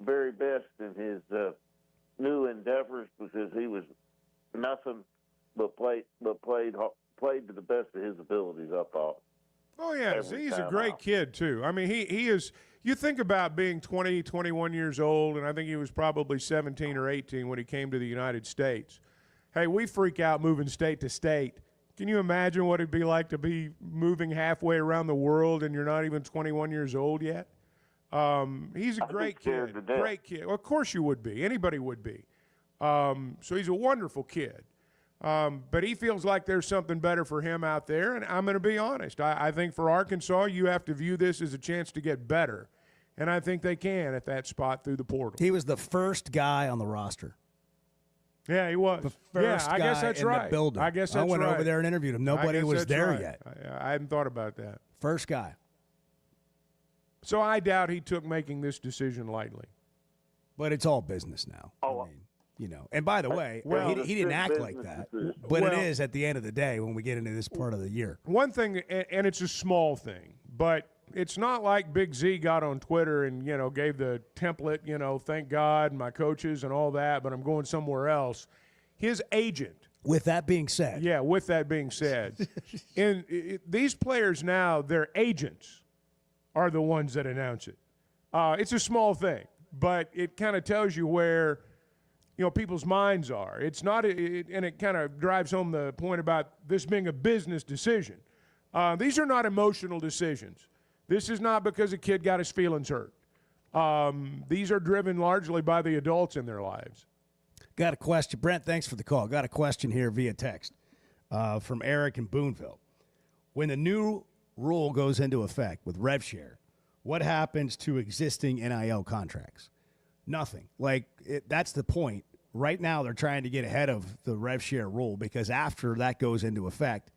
very best in his new endeavors, because he was nothing but played to the best of his abilities, I thought. Oh, yeah, Z's a great kid, too. I mean, he is – you think about being 20, 21 years old, and I think he was probably 17 or 18 when he came to the United States. Hey, we freak out moving state to state. Can you imagine what it'd be like to be moving halfway around the world and you're not even 21 years old yet? He's a great kid. Great kid. Well, of course you would be. Anybody would be. So he's a wonderful kid. But he feels like there's something better for him out there, and I'm going to be honest. I think for Arkansas, you have to view this as a chance to get better, and I think they can at that spot through the portal. He was the first guy on the roster. Yeah, he was. The first I guess that's guy in right. the building. I guess that's I went right. over there and interviewed him. Nobody was there right. yet. I hadn't thought about that. First guy. So I doubt he took making this decision lightly. But it's all business now. I mean, you know. And by the way, he didn't act like that. But it is at the end of the day when we get into this part of the year. One thing, and it's a small thing, but it's not like Big Z got on Twitter and, gave the template, thank God, my coaches and all that, but I'm going somewhere else. His agent. With that being said. Yeah, with that being said. These players now, their agents are the ones that announce it. It's a small thing, but it kind of tells you where people's minds are. It's not, and it kind of drives home the point about this being a business decision. These are not emotional decisions. This is not because a kid got his feelings hurt. These are driven largely by the adults in their lives. Got a question. Brent, thanks for the call. Got a question here via text from Eric in Boonville. When the new rule goes into effect with rev share, what happens to existing NIL contracts? Nothing. That's the point. Right now, they're trying to get ahead of the rev share rule because after that goes into effect,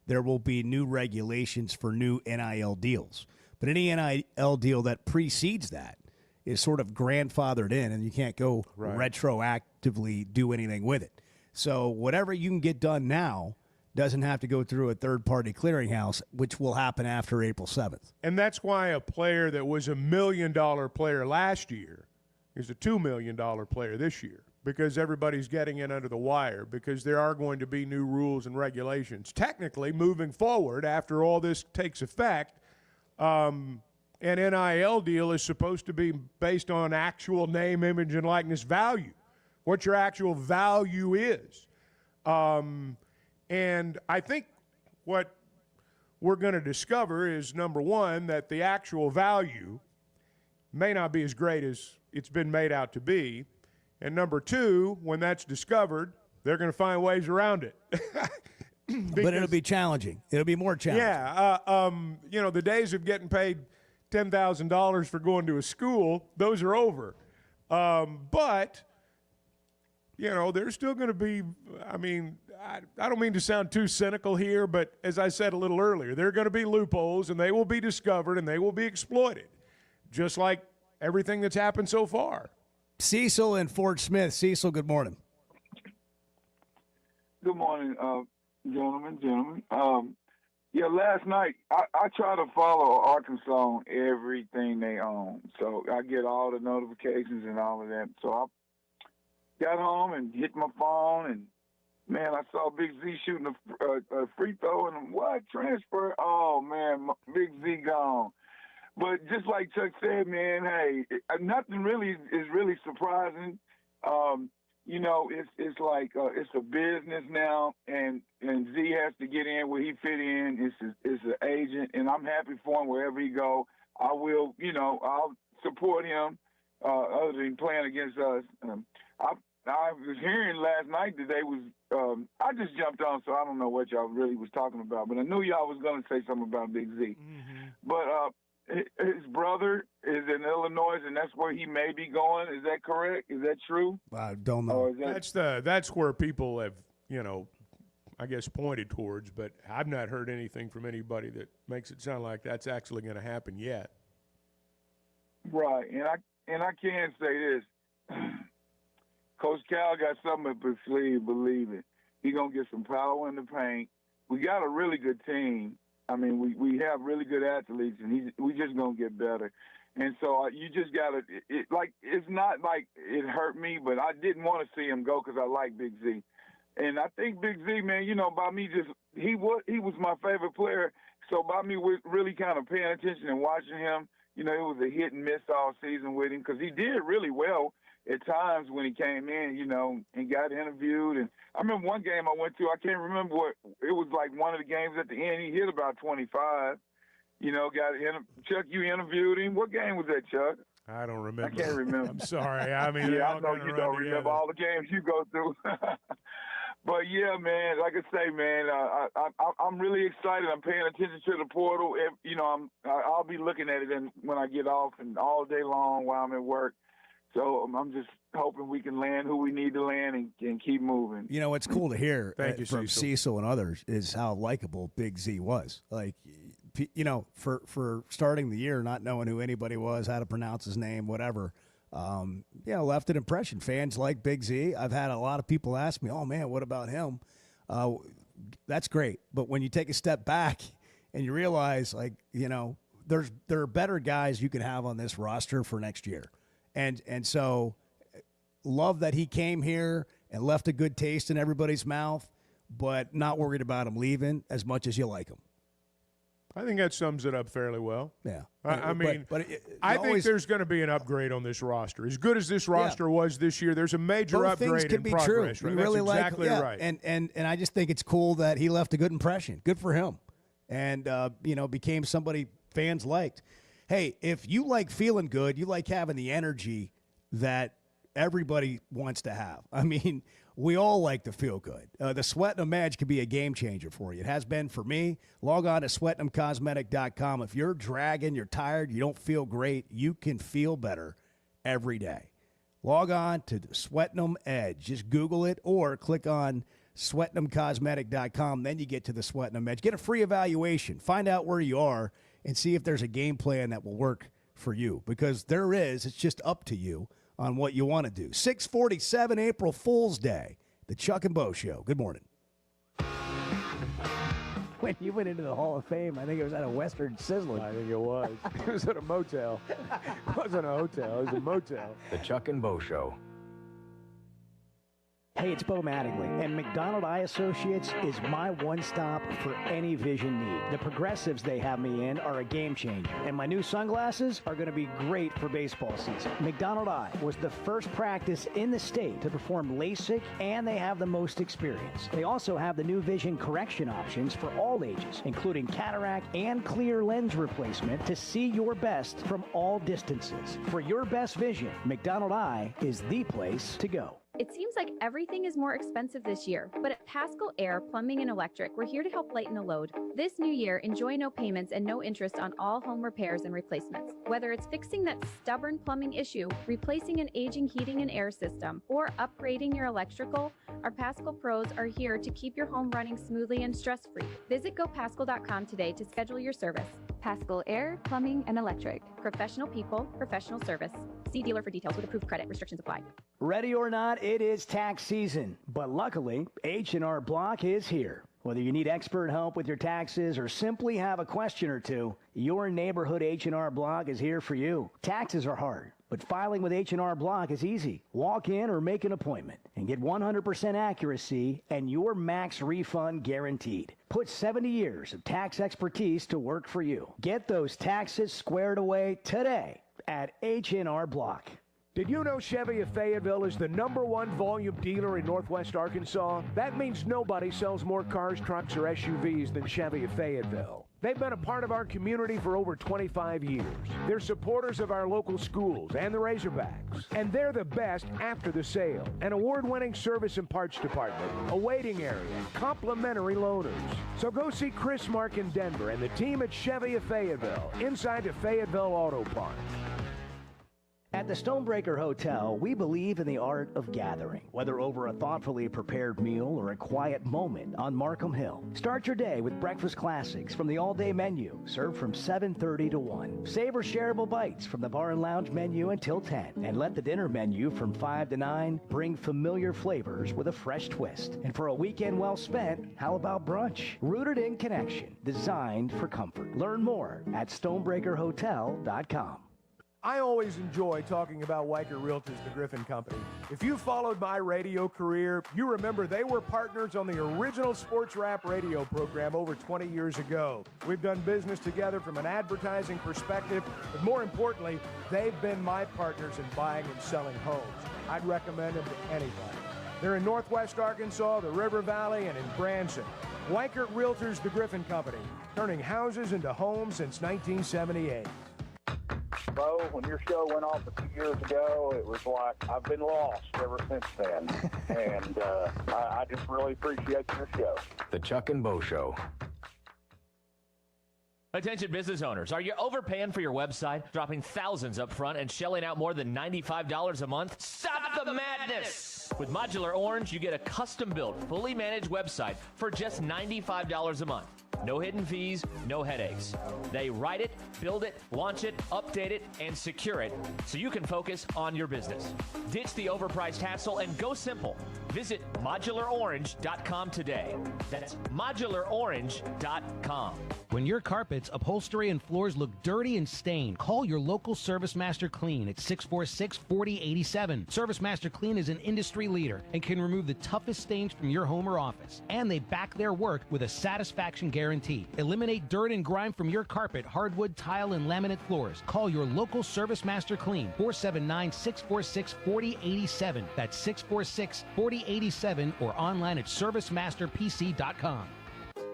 there will be new regulations for new NIL deals. But any NIL deal that precedes that is sort of grandfathered in, and you can't go retroactively do anything with it. So whatever you can get done now doesn't have to go through a third-party clearinghouse, which will happen after April 7th. And that's why a player that was $1 million player last year is a $2 million player this year, because everybody's getting in under the wire, because there are going to be new rules and regulations. Technically, moving forward, after all this takes effect, an NIL deal is supposed to be based on actual name, image, and likeness value, what your actual value is. And I think what we're going to discover is, number one, that the actual value may not be as great as it's been made out to be. And number two, when that's discovered, they're going to find ways around it. But it'll be challenging. It'll be more challenging. Yeah. The days of getting paid $10,000 for going to a school, those are over. But, there's still going to be, I don't mean to sound too cynical here, but as I said a little earlier, there are going to be loopholes, and they will be discovered, and they will be exploited, just like everything that's happened so far. Cecil in Fort Smith. Cecil, good morning. Good morning, gentlemen. Yeah, last night I try to follow Arkansas on everything they own, so I get all the notifications and all of that. So I got home and hit my phone, and man, I saw Big Z shooting a free throw, and what transfer? Oh man, Big Z gone. But just like Chuck said, man, hey, nothing really is really surprising. You know, it's like it's a business now, and Z has to get in where he fit in. It's an agent, and I'm happy for him wherever he go. I will, you know, I'll support him. Other than playing against us, I was hearing last night that they was. I just jumped on, so I don't know what y'all really was talking about, but I knew y'all was going to say something about Big Z. Mm-hmm. But his brother is in Illinois, and that's where he may be going. Is that correct? Is that true? I don't know. That's where people have, you know, I guess pointed towards, but I've not heard anything from anybody that makes it sound like that's actually going to happen yet. Right, and I can say this. Coach Cal got something up his sleeve, believe it. He's going to get some power in the paint. We got a really good team. I mean, we have really good athletes, and we just going to get better. And so you just got to it's not like it hurt me, but I didn't want to see him go because I like Big Z. And I think Big Z, man, you know, by me he was my favorite player. So by me really kind of paying attention and watching him, you know, it was a hit and miss all season with him because he did really well at times when he came in, you know, and got interviewed. And I remember one game I went to, I can't remember what, it was like one of the games at the end, he hit about 25, you know, Chuck, you interviewed him. What game was that, Chuck? I don't remember. I can't remember. I'm sorry. I mean, yeah, I know you don't remember all the games you go through. But yeah, man, like I say, man, I'm really excited. I'm paying attention to the portal. You know, I'll be looking at it when I get off and all day long while I'm at work. So I'm just hoping we can land who we need to land and keep moving. You know, what's cool to hear from Cecil. Cecil and others is how likable Big Z was. Like, you know, for starting the year, not knowing who anybody was, how to pronounce his name, whatever, you know, left an impression. Fans like Big Z. I've had a lot of people ask me, oh, man, what about him? That's great. But when you take a step back and you realize, like, you know, there are better guys you can have on this roster for next year. And so love that he came here and left a good taste in everybody's mouth, but not worried about him leaving as much as you like him. I think that sums it up fairly well. Yeah. I mean, I think there's going to be an upgrade on this roster. As good as this roster was this year, there's a major both upgrade things can in be progress. true. Right? That's really exactly right. And I just think it's cool that he left a good impression. Good for him. And, you know, became somebody fans liked. Hey, if you like feeling good, you like having the energy that everybody wants to have. I mean, we all like to feel good. The Sweatin'em Edge can be a game changer for you. It has been for me. Log on to Sweatin'emCosmetic.com. If you're dragging, you're tired, you don't feel great, you can feel better every day. Log on to the Sweatin'em Edge. Just Google it or click on Sweatin'emCosmetic.com. Then you get to the Sweatin'em Edge. Get a free evaluation. Find out where you are and see if there's a game plan that will work for you. Because there is. It's just up to you on what you want to do. 6:47, April Fool's Day. The Chuck and Bo Show. Good morning. When you went into the Hall of Fame, I think it was at a Western Sizzling. I think it was. It was at a motel. It wasn't a hotel. It was a motel. The Chuck and Bo Show. Hey, it's Bo Mattingly, and McDonald Eye Associates is my one-stop for any vision need. The progressives they have me in are a game changer, and my new sunglasses are going to be great for baseball season. McDonald Eye was the first practice in the state to perform LASIK, and they have the most experience. They also have the new vision correction options for all ages, including cataract and clear lens replacement to see your best from all distances. For your best vision, McDonald Eye is the place to go. It seems like everything is more expensive this year, but at Paschal Air Plumbing and Electric, we're here to help lighten the load. This new year, enjoy no payments and no interest on all home repairs and replacements. Whether it's fixing that stubborn plumbing issue, replacing an aging heating and air system, or upgrading your electrical, our Paschal pros are here to keep your home running smoothly and stress-free. Visit GoPaschal.com today to schedule your service. Paschal Air Plumbing and Electric. Professional people, professional service. See dealer for details with approved credit. Restrictions apply. Ready or not, it is tax season. But luckily, H&R Block is here. Whether you need expert help with your taxes or simply have a question or two, your neighborhood H&R Block is here for you. Taxes are hard, but filing with H&R Block is easy. Walk in or make an appointment and get 100% accuracy and your max refund guaranteed. Put 70 years of tax expertise to work for you. Get those taxes squared away today at H&R Block. Did you know Chevy of Fayetteville is the #1 volume dealer in Northwest Arkansas? That means nobody sells more cars, trucks, or SUVs than Chevy of Fayetteville. They've been a part of our community for over 25 years. They're supporters of our local schools and the Razorbacks. And they're the best after the sale. An award-winning service and parts department, a waiting area, complimentary loaners. So go see Chris Mark in Denver and the team at Chevy of Fayetteville, inside the Fayetteville Auto Park. At the Stonebreaker Hotel, we believe in the art of gathering, whether over a thoughtfully prepared meal or a quiet moment on Markham Hill. Start your day with breakfast classics from the all-day menu, served from 7:30 to 1. Savor shareable bites from the bar and lounge menu until 10. And let the dinner menu from 5 to 9 bring familiar flavors with a fresh twist. And for a weekend well spent, how about brunch? Rooted in connection, designed for comfort. Learn more at stonebreakerhotel.com. I always enjoy talking about Weichert Realtors, the Griffin Company. If you followed my radio career, you remember they were partners on the original sports rap radio program over 20 years ago. We've done business together from an advertising perspective, but more importantly, they've been my partners in buying and selling homes. I'd recommend them to anybody. They're in Northwest Arkansas, the River Valley, and in Branson. Weichert Realtors, the Griffin Company, turning houses into homes since 1978. Bo, when your show went off a few years ago, it was like I've been lost ever since then. And I just really appreciate your show. The Chuck and Bo Show. Attention business owners, are you overpaying for your website, dropping thousands up front and shelling out more than $95 a month? Stop the madness! With Modular Orange, you get a custom-built, fully managed website for just $95 a month. No hidden fees, no headaches. They write it, build it, launch it, update it, and secure it so you can focus on your business. Ditch the overpriced hassle and go simple. Visit modularorange.com today. That's modularorange.com. When your carpets, upholstery, and floors look dirty and stained, call your local Service Master Clean at 646-4087. Service Master Clean is an industry leader and can remove the toughest stains from your home or office. And they back their work with a satisfaction guarantee. Eliminate dirt and grime from your carpet, hardwood, tile, and laminate floors. Call your local Service Master Clean, 479-646-4087. That's 646-4087 or online at servicemasterpc.com.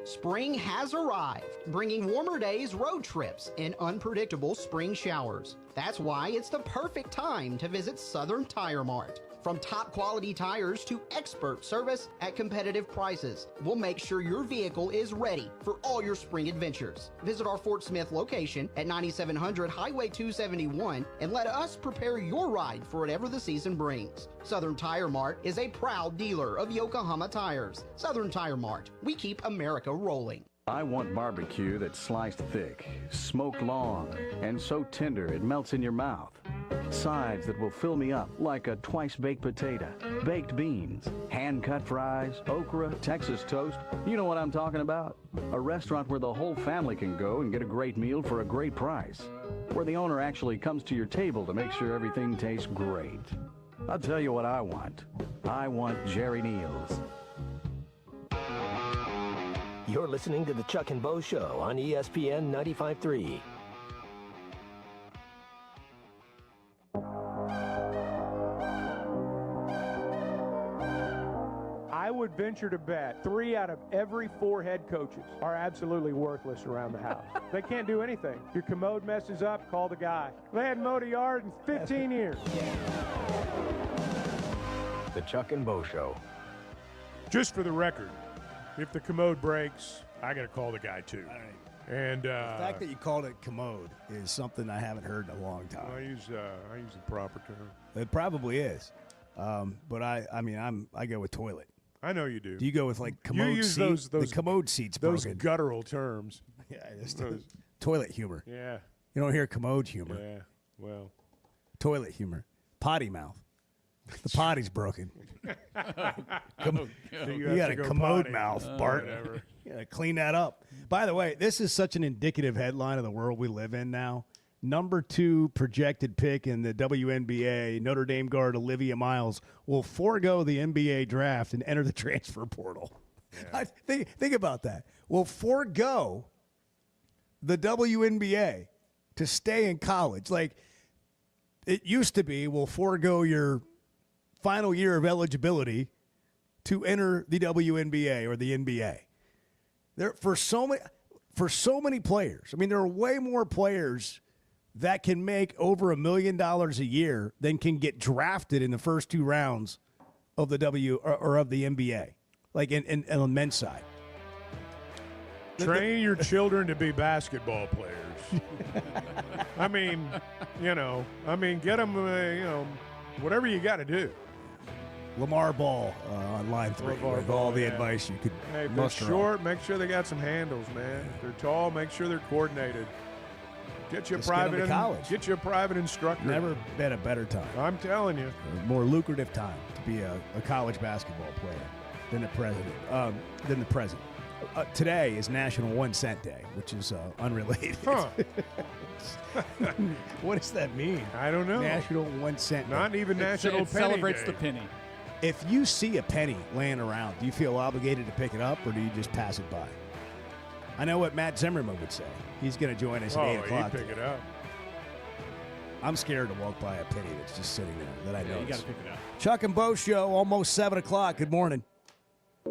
Spring has arrived, bringing warmer days, road trips, and unpredictable spring showers. That's why it's the perfect time to visit Southern Tire Mart. From top quality tires to expert service at competitive prices, we'll make sure your vehicle is ready for all your spring adventures. Visit our Fort Smith location at 9700 Highway 271 and let us prepare your ride for whatever the season brings. Southern Tire Mart is a proud dealer of Yokohama tires. Southern Tire Mart, we keep America rolling. I want barbecue that's sliced thick, smoked long, and so tender it melts in your mouth. Sides that will fill me up like a twice-baked potato, baked beans, hand-cut fries, okra, Texas toast. You know what I'm talking about? A restaurant where the whole family can go and get a great meal for a great price. Where the owner actually comes to your table to make sure everything tastes great. I'll tell you what I want. I want Jerry Neal's. You're listening to the Chuck and Bo Show on ESPN 95.3. I would venture to bet 3 out of every 4 head coaches are absolutely worthless around the house. They can't do anything. Your commode messes up, call the guy. They hadn't mowed a yard in 15 years. The Chuck and Bo Show. Just for the record, if the commode breaks, I got to call the guy too. And the fact that you called it commode is something I haven't heard in a long time. I use the proper term. It probably is, but I go with toilet. I know you do. Do you go with like commode you use seat? Those the commode seats. Those broken. guttural terms. Yeah, just toilet humor. Yeah. You don't hear commode humor. Yeah. Well. Toilet humor. Potty mouth. The potty's broken. You got a commode mouth, Bart. You got to clean that up. By the way, this is such an indicative headline of the world we live in now. Number 2 projected pick in the WNBA, Notre Dame guard Olivia Miles, will forego the NBA draft and enter the transfer portal. Yeah. Think about that. Will forego the WNBA to stay in college. Like, it used to be, will forego your final year of eligibility to enter the WNBA or the NBA. There for so many players. I mean, there are way more players that can make over $1 million a year than can get drafted in the first 2 rounds of the of the NBA, like in on the men's side. Train your children to be basketball players. I mean, get them, whatever you got to do. Lamar Ball on line 3 with all the advice you could muster. If they're short, make sure they got some handles, man. If they're tall, make sure they're coordinated. Get you a private instructor. Never been a better time. I'm telling you. A more lucrative time to be a college basketball player than the present. Today is National 1 Cent Day, which is unrelated. Huh. What does that mean? I don't know. National 1 Cent Day. Not even National it Penny celebrates Day. the penny. If you see a penny laying around, do you feel obligated to pick it up, or do you just pass it by? I know what Matt Zimmerman would say. He's going to join us at 8 o'clock. He'd pick it up. I'm scared to walk by a penny that's just sitting there that I know. You got to pick it up. Chuck and Bo Show, almost 7 o'clock. Good morning.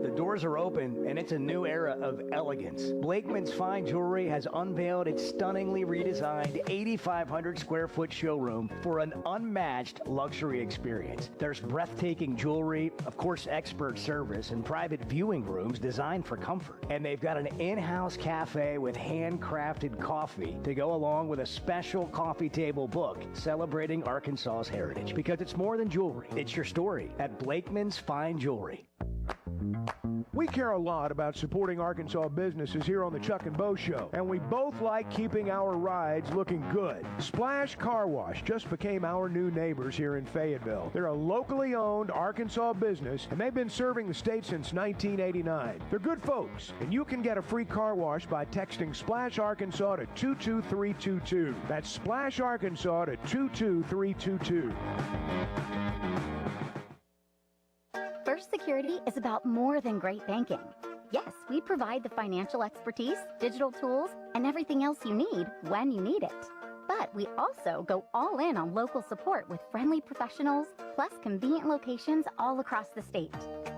The doors are open, and it's a new era of elegance. Blakeman's Fine Jewelry has unveiled its stunningly redesigned 8,500 square foot showroom for an unmatched luxury experience. There's breathtaking jewelry, of course, expert service, and private viewing rooms designed for comfort. And they've got an in-house cafe with handcrafted coffee to go along with a special coffee table book celebrating Arkansas's heritage. Because it's more than jewelry, it's your story at Blakeman's Fine Jewelry. We care a lot about supporting Arkansas businesses here on the Chuck and Bo Show, and we both like keeping our rides looking good. Splash Car Wash just became our new neighbors here in Fayetteville. They're a locally owned Arkansas business, and they've been serving the state since 1989. They're good folks, and you can get a free car wash by texting Splash Arkansas to 22322. That's Splash Arkansas to 22322. First Security is about more than great banking. Yes, we provide the financial expertise, digital tools, and everything else you need when you need it. But we also go all in on local support with friendly professionals, plus convenient locations all across the state.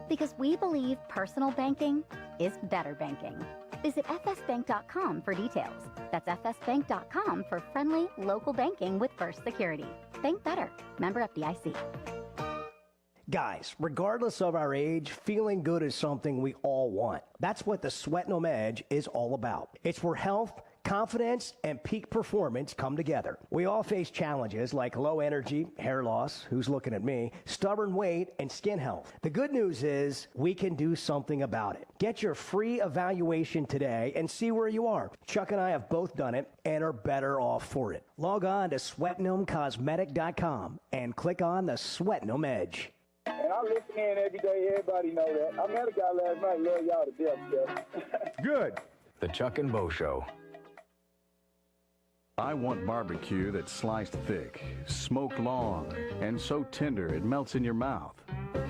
Because we believe personal banking is better banking. Visit fsbank.com for details. That's fsbank.com for friendly, local banking with First Security. Bank better. Member FDIC. Guys, regardless of our age, feeling good is something we all want. That's what the Sweatnum Edge is all about. It's where health, confidence, and peak performance come together. We all face challenges like low energy, hair loss, who's looking at me, stubborn weight, and skin health. The good news is we can do something about it. Get your free evaluation today and see where you are. Chuck and I have both done it and are better off for it. Log on to SweatnumCosmetic.com and click on the Sweatnum Edge. And I listen in every day. Everybody know that. I met a guy last night. Love y'all to death, Jeff. Good. The Chuck and Bo Show. I want barbecue that's sliced thick, smoked long, and so tender it melts in your mouth.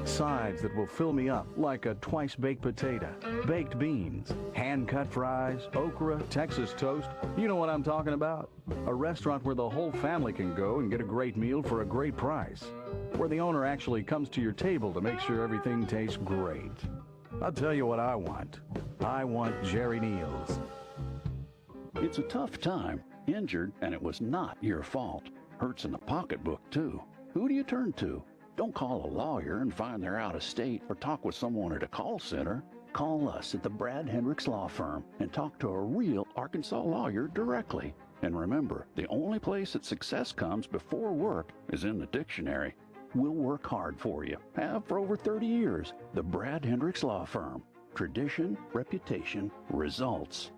Sides that will fill me up like a twice-baked potato, baked beans, hand-cut fries, okra, Texas toast. You know what I'm talking about? A restaurant where the whole family can go and get a great meal for a great price. Where the owner actually comes to your table to make sure everything tastes great. I'll tell you what I want. I want Jerry Neal's. It's a tough time. Injured, and it was not your fault. Hurts in the pocketbook, too. Who do you turn to? Don't call a lawyer and find they're out of state or talk with someone at a call center. Call us at the Brad Hendricks Law Firm and talk to a real Arkansas lawyer directly. And remember, the only place that success comes before work is in the dictionary. We'll work hard for you. Have for over 30 years. The Brad Hendricks Law Firm. Tradition, reputation, results.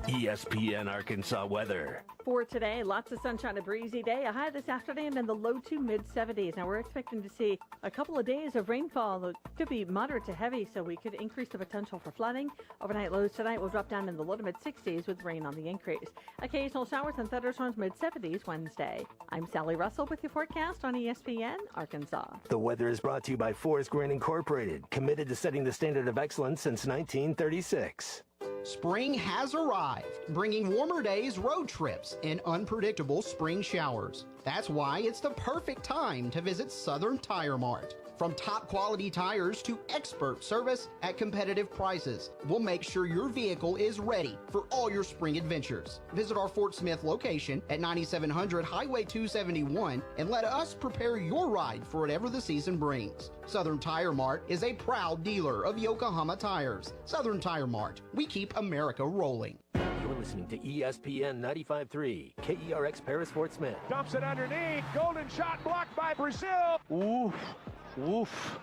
ESPN Arkansas weather. For today, lots of sunshine, a breezy day, a high this afternoon in the low to mid-70s. Now, we're expecting to see a couple of days of rainfall that could be moderate to heavy, so we could increase the potential for flooding. Overnight lows tonight will drop down in the low to mid-60s with rain on the increase. Occasional showers and thunderstorms mid-70s Wednesday. I'm Sally Russell with your forecast on ESPN Arkansas. The weather is brought to you by Forest Grain Incorporated, committed to setting the standard of excellence since 1936. Spring has arrived, bringing warmer days, road trips, and unpredictable spring showers. That's why it's the perfect time to visit Southern Tire Mart. From top quality tires to expert service at competitive prices, we'll make sure your vehicle is ready for all your spring adventures. Visit our Fort Smith location at 9700 Highway 271 and let us prepare your ride for whatever the season brings. Southern Tire Mart is a proud dealer of Yokohama tires. Southern Tire Mart, we keep America rolling. You're listening to ESPN 95.3, KERX Paris Fort Smith. Dumps it underneath. Golden shot blocked by Brazil. Oof. Oof.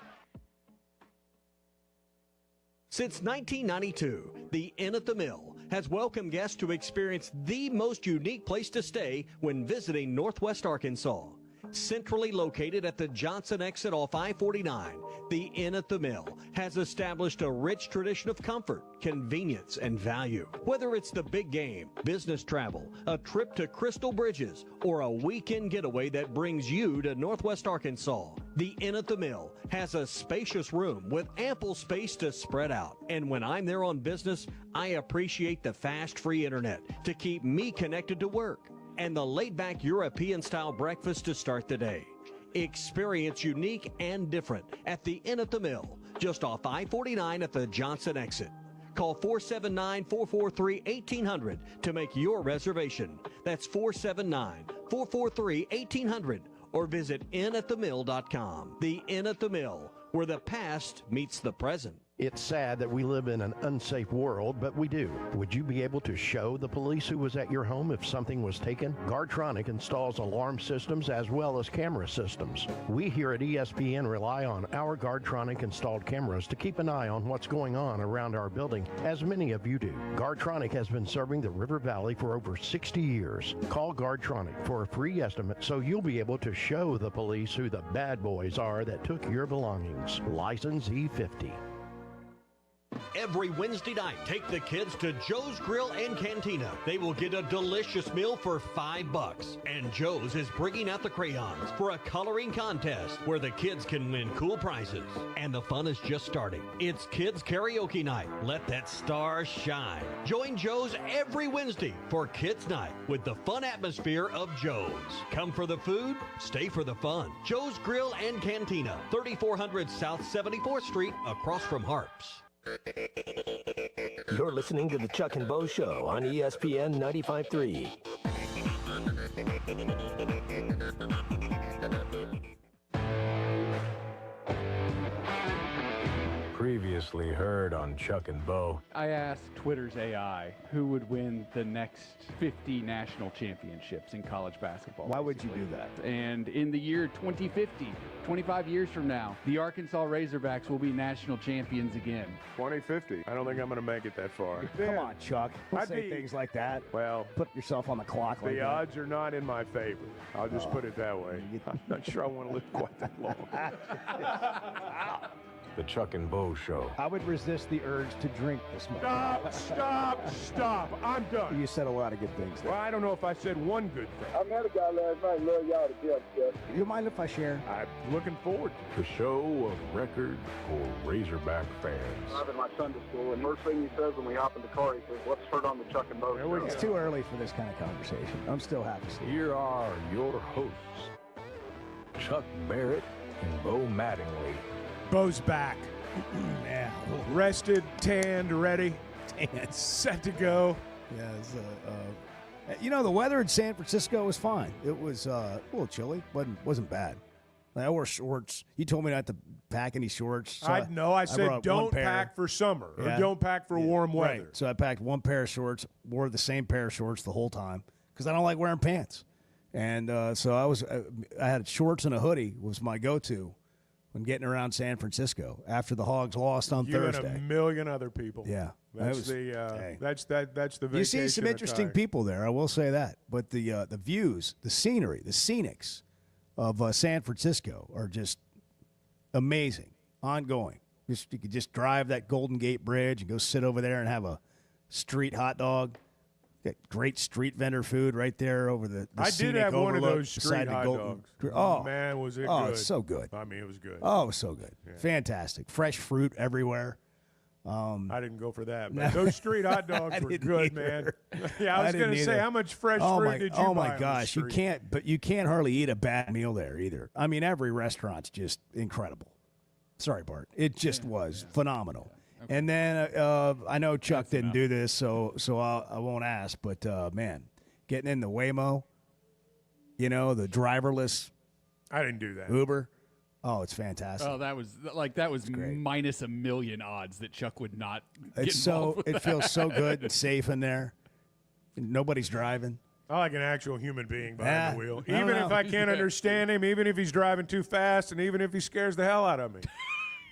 Since 1992, the Inn at the Mill has welcomed guests to experience the most unique place to stay when visiting Northwest Arkansas. Centrally located at the Johnson exit off I-49, the Inn at the Mill has established a rich tradition of comfort, convenience, and value. Whether it's the big game, business travel, a trip to Crystal Bridges, or a weekend getaway that brings you to Northwest Arkansas, the Inn at the Mill has a spacious room with ample space to spread out. And when I'm there on business, I appreciate the fast, free internet to keep me connected to work, and the laid-back European-style breakfast to start the day. Experience unique and different at the Inn at the Mill, just off I-49 at the Johnson exit. Call 479-443-1800 to make your reservation. That's 479-443-1800, or visit innatthemill.com. The Inn at the Mill, where the past meets the present. It's sad that we live in an unsafe world, but we do. Would you be able to show the police who was at your home if something was taken? Guardtronic installs alarm systems as well as camera systems. We here at ESPN rely on our Guardtronic installed cameras to keep an eye on what's going on around our building, as many of you do. Guardtronic has been serving the River Valley for over 60 years. Call Guardtronic for a free estimate so you'll be able to show the police who the bad boys are that took your belongings. License E50. Every Wednesday night, take the kids to Joe's Grill and Cantina. They will get a delicious meal for $5. And Joe's is bringing out the crayons for a coloring contest where the kids can win cool prizes. And the fun is just starting. It's Kids Karaoke Night. Let that star shine. Join Joe's every Wednesday for Kids Night with the fun atmosphere of Joe's. Come for the food, stay for the fun. Joe's Grill and Cantina, 3400 South 74th Street, across from Harps. You're listening to the Chuck and Bo Show on ESPN 95.3. Previously heard on Chuck and Bo. I asked Twitter's AI who would win the next 50 national championships in college basketball. Why would you do that? And in the year 2050, 25 years from now, the Arkansas Razorbacks will be national champions again. 2050. I don't think I'm going to make it that far. Come on, Chuck. Don't I'd say be- things like that. Well, Put yourself on the clock like the that. odds are not in my favor. I'll just put it that way. I'm not sure I want to live quite that long. The Chuck and Bo Show. I would resist the urge to drink this morning. Stop. I'm done. You said a lot of good things there. Well, I don't know if I said one good thing. I met a guy last night. Love y'all to death, Jeff. You mind if I share? I'm looking forward to The show of record for Razorback fans. I'm in my Sunday school, and first thing he says when we hop in the car, he says, "Let's heard on the Chuck and Bo Show." It's too early for this kind of conversation. I'm still happy. Here are your hosts, Chuck Barrett and Bo Mattingly. Bo's back. Yeah. Rested, tanned, ready, And set to go. yeah, the weather in San Francisco was fine. It was a little chilly, wasn't bad. I wore shorts. You told me not to pack any shorts. So I said brought one don't pair. pack for summer or Yeah. don't pack for warm weather. Right. So I packed one pair of shorts, wore the same pair of shorts the whole time because I don't like wearing pants. And so I had shorts and a hoodie was my go-to when getting around San Francisco after the Hogs lost on You Thursday. and a million other people. Yeah. That's that's the vacation. You see some interesting people there. I will say that. But the views, the scenery, the scenics of San Francisco are just amazing, ongoing. You could just drive that Golden Gate Bridge and go sit over there and have a street hot dog. Got great street vendor food right there over the I did have one of those street hot dogs. Oh, man, was it good. Oh, it's so good. I mean, it was good. Oh, it was so good. Yeah. Fantastic. Fresh fruit everywhere. I didn't go for that, but those street hot dogs were good, man. Yeah, I was going to say, how much fresh fruit did you buy? Oh, my gosh. You can't hardly eat a bad meal there either. I mean, every restaurant's just incredible. Sorry, Bart. It just was phenomenal. Yeah. Okay. And then I know Chuck didn't do this, so I won't ask. But, man, getting in the Waymo, the driverless I didn't do that. Uber. Oh, it's fantastic. Oh, that was minus a million odds that Chuck would not get involved with that. It feels so good and safe in there. Nobody's driving. I like an actual human being behind the wheel. Even if I can't Yeah. understand him, even if he's driving too fast, and even if he scares the hell out of me.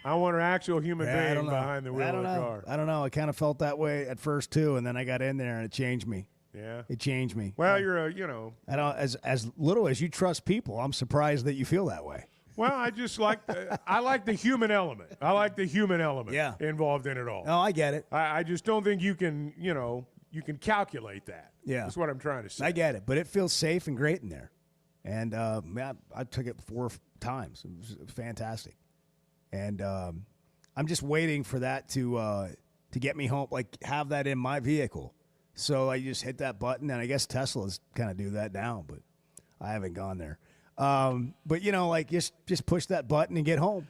I want an actual human being behind the wheel of the car. I don't know. I kind of felt that way at first, too, and then I got in there, and it changed me. Yeah. It changed me. Well, you're I don't, as little as you trust people, I'm surprised that you feel that way. Well, I just like the human element. I like the human element involved in it all. Oh, I get it. I just don't think you can, you can calculate that. Yeah. That's what I'm trying to say. I get it, but it feels safe and great in there. And man, I took it 4 times. It was fantastic. And I'm just waiting for that to get me home, like have that in my vehicle. So I just hit that button, and I guess Teslas kind of do that now, but I haven't gone there. But like just push that button and get home.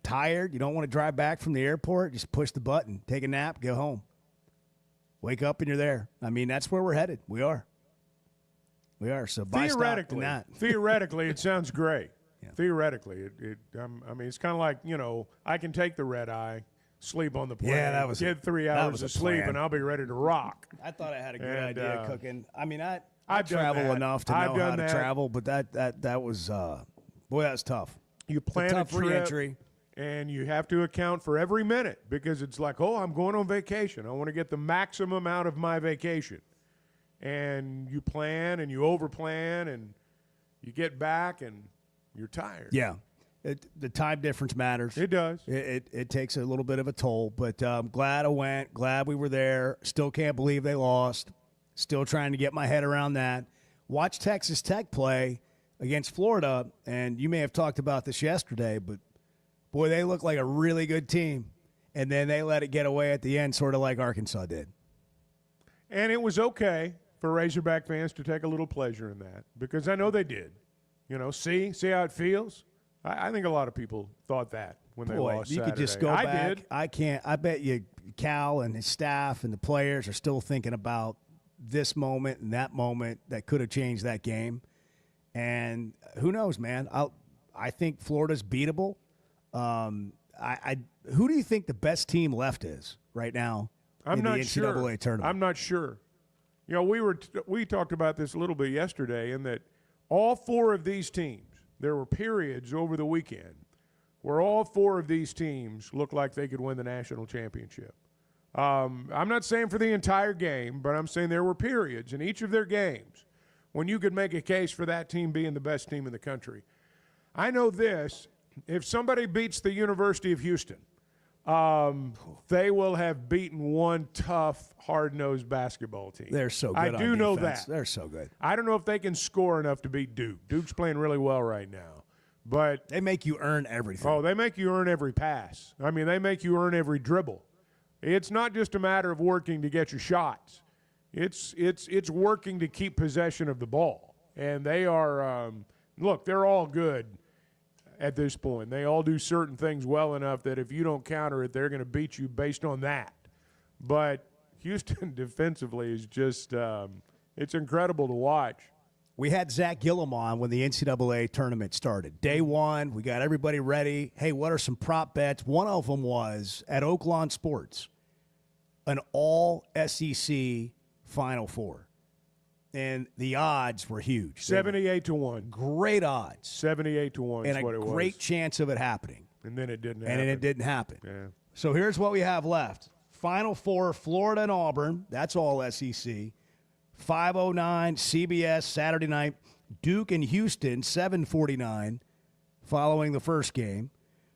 Tired, you don't want to drive back from the airport, just push the button, take a nap, go home. Wake up and you're there. I mean, that's where we're headed. We are. So buy stock in that. Theoretically, it sounds great. Yeah. Theoretically, I mean, it's kind of like, I can take the red eye, sleep on the plane, get 3 hours of sleep, and I'll be ready to rock. I thought I had a good idea cooking. I mean, I travel enough to know how to travel, but that was boy, that's tough. You plan a trip, re-entry, and you have to account for every minute because it's like, I'm going on vacation. I want to get the maximum out of my vacation, and you plan and you overplan, and you get back and you're tired. Yeah. The time difference matters. It does. It takes a little bit of a toll, but I'm glad I went. Glad we were there. Still can't believe they lost. Still trying to get my head around that. Watch Texas Tech play against Florida, and you may have talked about this yesterday, but, boy, they look like a really good team, and then they let it get away at the end, sort of like Arkansas did. And it was okay for Razorback fans to take a little pleasure in that because I know they did. See how it feels? I think a lot of people thought that when they lost Saturday. You could just go back. I did. I can't. I bet you Cal and his staff and the players are still thinking about this moment and that moment that could have changed that game. And who knows, man? I think Florida's beatable. Who do you think the best team left is right now in the NCAA tournament? I'm not sure. We talked about this a little bit yesterday in that all 4 of these teams, there were periods over the weekend where all 4 of these teams looked like they could win the national championship. I'm not saying for the entire game, but I'm saying there were periods in each of their games when you could make a case for that team being the best team in the country. I know this. If somebody beats the University of Houston, they will have beaten one tough, hard-nosed basketball team. They're so good. I do know that. They're so good. I don't know if they can score enough to beat Duke. Duke's playing really well right now. But they make you earn everything. Oh, they make you earn every pass. I mean, they make you earn every dribble. It's not just a matter of working to get your shots. It's working to keep possession of the ball. And they are look, they're all good at this point. They all do certain things well enough that if you don't counter it, they're going to beat you based on that. But Houston defensively is just it's incredible to watch. We had Zach Gillum on when the NCAA tournament started. Day one, we got everybody ready. Hey, what are some prop bets? One of them was at Oaklawn Sports, an all-SEC Final Four. And the odds were huge. 78-1. Great odds. 78-1 is what it was. And a great chance of it happening. And then it didn't happen. And it didn't happen. Yeah. So here's what we have left. Final Four, Florida and Auburn. That's all SEC. 5:09 CBS Saturday night. Duke and Houston, 7:49 following the first game.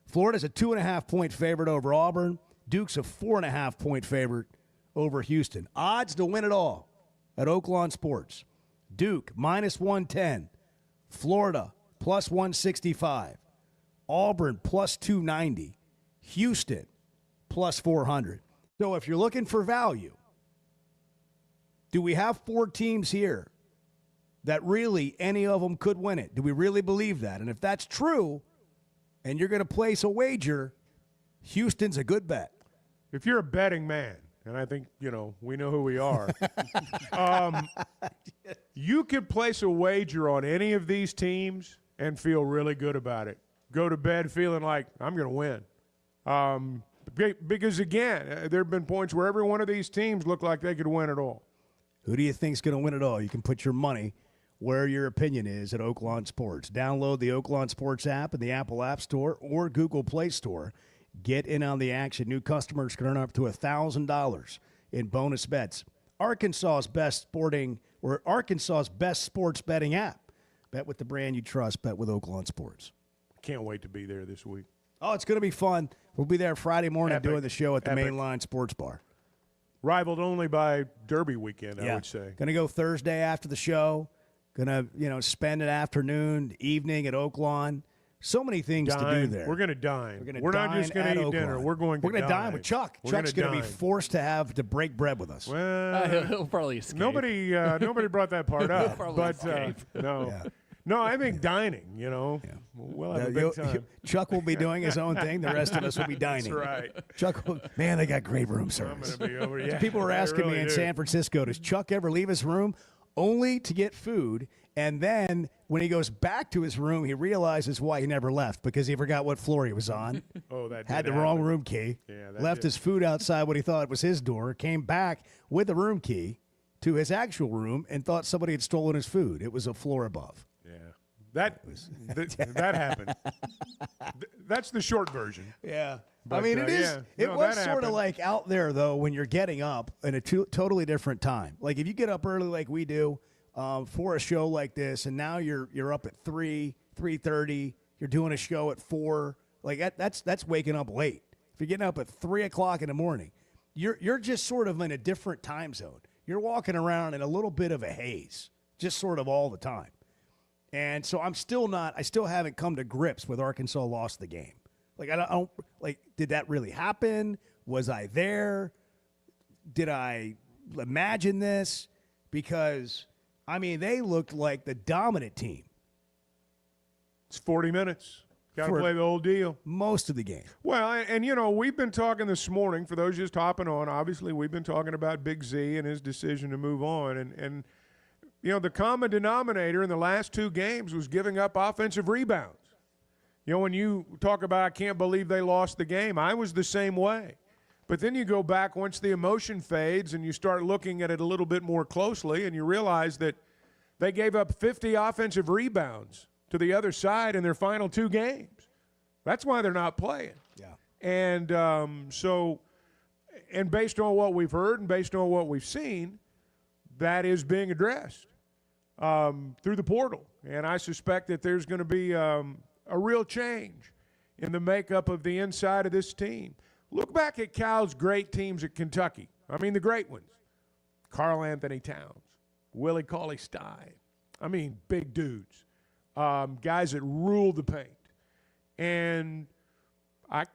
Florida's a 2.5-point favorite over Auburn. Duke's a 4.5-point favorite over Houston. Odds to win it all at Oaklawn Sports. Duke, -110. Florida, +165. Auburn, +290. Houston, +400. So if you're looking for value, do we have 4 teams here that really any of them could win it? Do we really believe that? And if that's true, and you're going to place a wager, Houston's a good bet. If you're a betting man, and I think, we know who we are, you could place a wager on any of these teams and feel really good about it. Go to bed feeling like, I'm going to win. Because, again, there have been points where every one of these teams looked like they could win it all. Who do you think's going to win it all? You can put your money where your opinion is at Oaklawn Sports. Download the Oaklawn Sports app in the Apple App Store or Google Play Store. Get in on the action. New customers can earn up to $1,000 in bonus bets. Arkansas's best sports betting app. Bet with the brand you trust. Bet with Oaklawn Sports. Can't wait to be there this week. Oh, it's going to be fun. We'll be there Friday morning Epic. doing the show at the Epic. Mainline Sports Bar. Rivaled only by Derby weekend, Yeah. I would say. Going to go Thursday after the show. Going to, spend an afternoon, evening at Oaklawn. So many things to do there. We're going to dine. We're not dine just going to at eat dinner. Oaklawn. We're going to dine with Chuck. Chuck's going to be forced to break bread with us. Well, He'll probably escape. Nobody brought that part up. Probably but escape. no. Yeah. No, I think dining, we'll have a big time. Chuck will be doing his own thing. The rest of us will be dining. That's right. Chuck will, man, they got great room service. I'm going to be over. Yeah, People were asking they me in really San Francisco, does Chuck ever leave his room only to get food? And then when he goes back to his room, he realizes why he never left, because he forgot what floor he was on. Oh, that had did the wrong happen. room key. Yeah, that left did. his food outside what he thought was his door, came back with the room key to his actual room and thought somebody had stolen his food. It was a floor above. Yeah. That happened. That's the short version. Yeah. But, I mean, it is. yeah. It No, was that sort of happened. like out there, though, when you're getting up in a totally different time. Like if you get up early like we do for a show like this, and now you're up at 3:30, you're doing a show at 4. Like that's waking up late. If you're getting up at 3 o'clock in the morning, you're just sort of in a different time zone. You're walking around in a little bit of a haze, just sort of all the time. And so I still haven't come to grips with Arkansas lost the game. Like, I don't did that really happen? Was I there? Did I imagine this? Because, I mean, they looked like the dominant team. It's 40 minutes. Got to For play the whole deal. Most of the game. Well, and we've been talking this morning, for those just hopping on, obviously we've been talking about Big Z and his decision to move on. And the common denominator in the last 2 games was giving up offensive rebounds. When you talk about, I can't believe they lost the game, I was the same way. But then you go back once the emotion fades and you start looking at it a little bit more closely, and you realize that they gave up 50 offensive rebounds to the other side in their final 2 games. That's why they're not playing. Yeah. And and based on what we've heard and based on what we've seen, that is being addressed through the portal. And I suspect that there's going to be a real change in the makeup of the inside of this team. Look back at Cal's great teams at Kentucky. I mean, the great ones. Karl Anthony Towns, Willie Cauley-Stein. I mean, big dudes. Guys that rule the paint. And I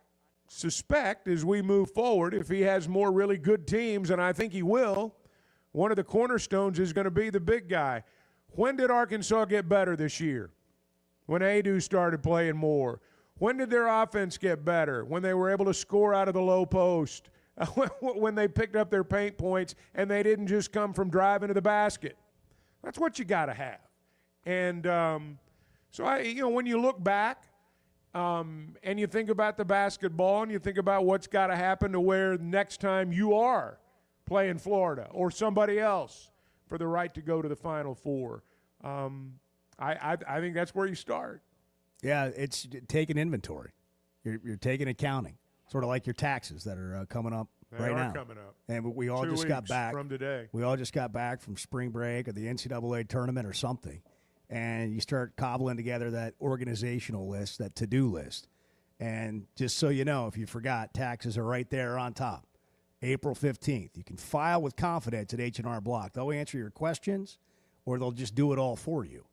suspect as we move forward, if he has more really good teams, and I think he will, one of the cornerstones is going to be the big guy. When did Arkansas get better this year? When Adu started playing more. When did their offense get better? When they were able to score out of the low post. When they picked up their paint points and they didn't just come from driving to the basket. That's what you got to have. And so when you look back and you think about the basketball and you think about what's got to happen to where next time you are playing Florida or somebody else for the right to go to the Final Four, I think that's where you start. Yeah, it's taking inventory. You're taking accounting, sort of like your taxes that are coming up They right are now. coming up. And we all 2 just got weeks back. from today. We all just got back from spring break or the NCAA tournament or something. And you start cobbling together that organizational list, that to-do list. And just so you know, if you forgot, taxes are right there on top. April 15th. You can file with confidence at H&R Block. They'll answer your questions or they'll just do it all for you.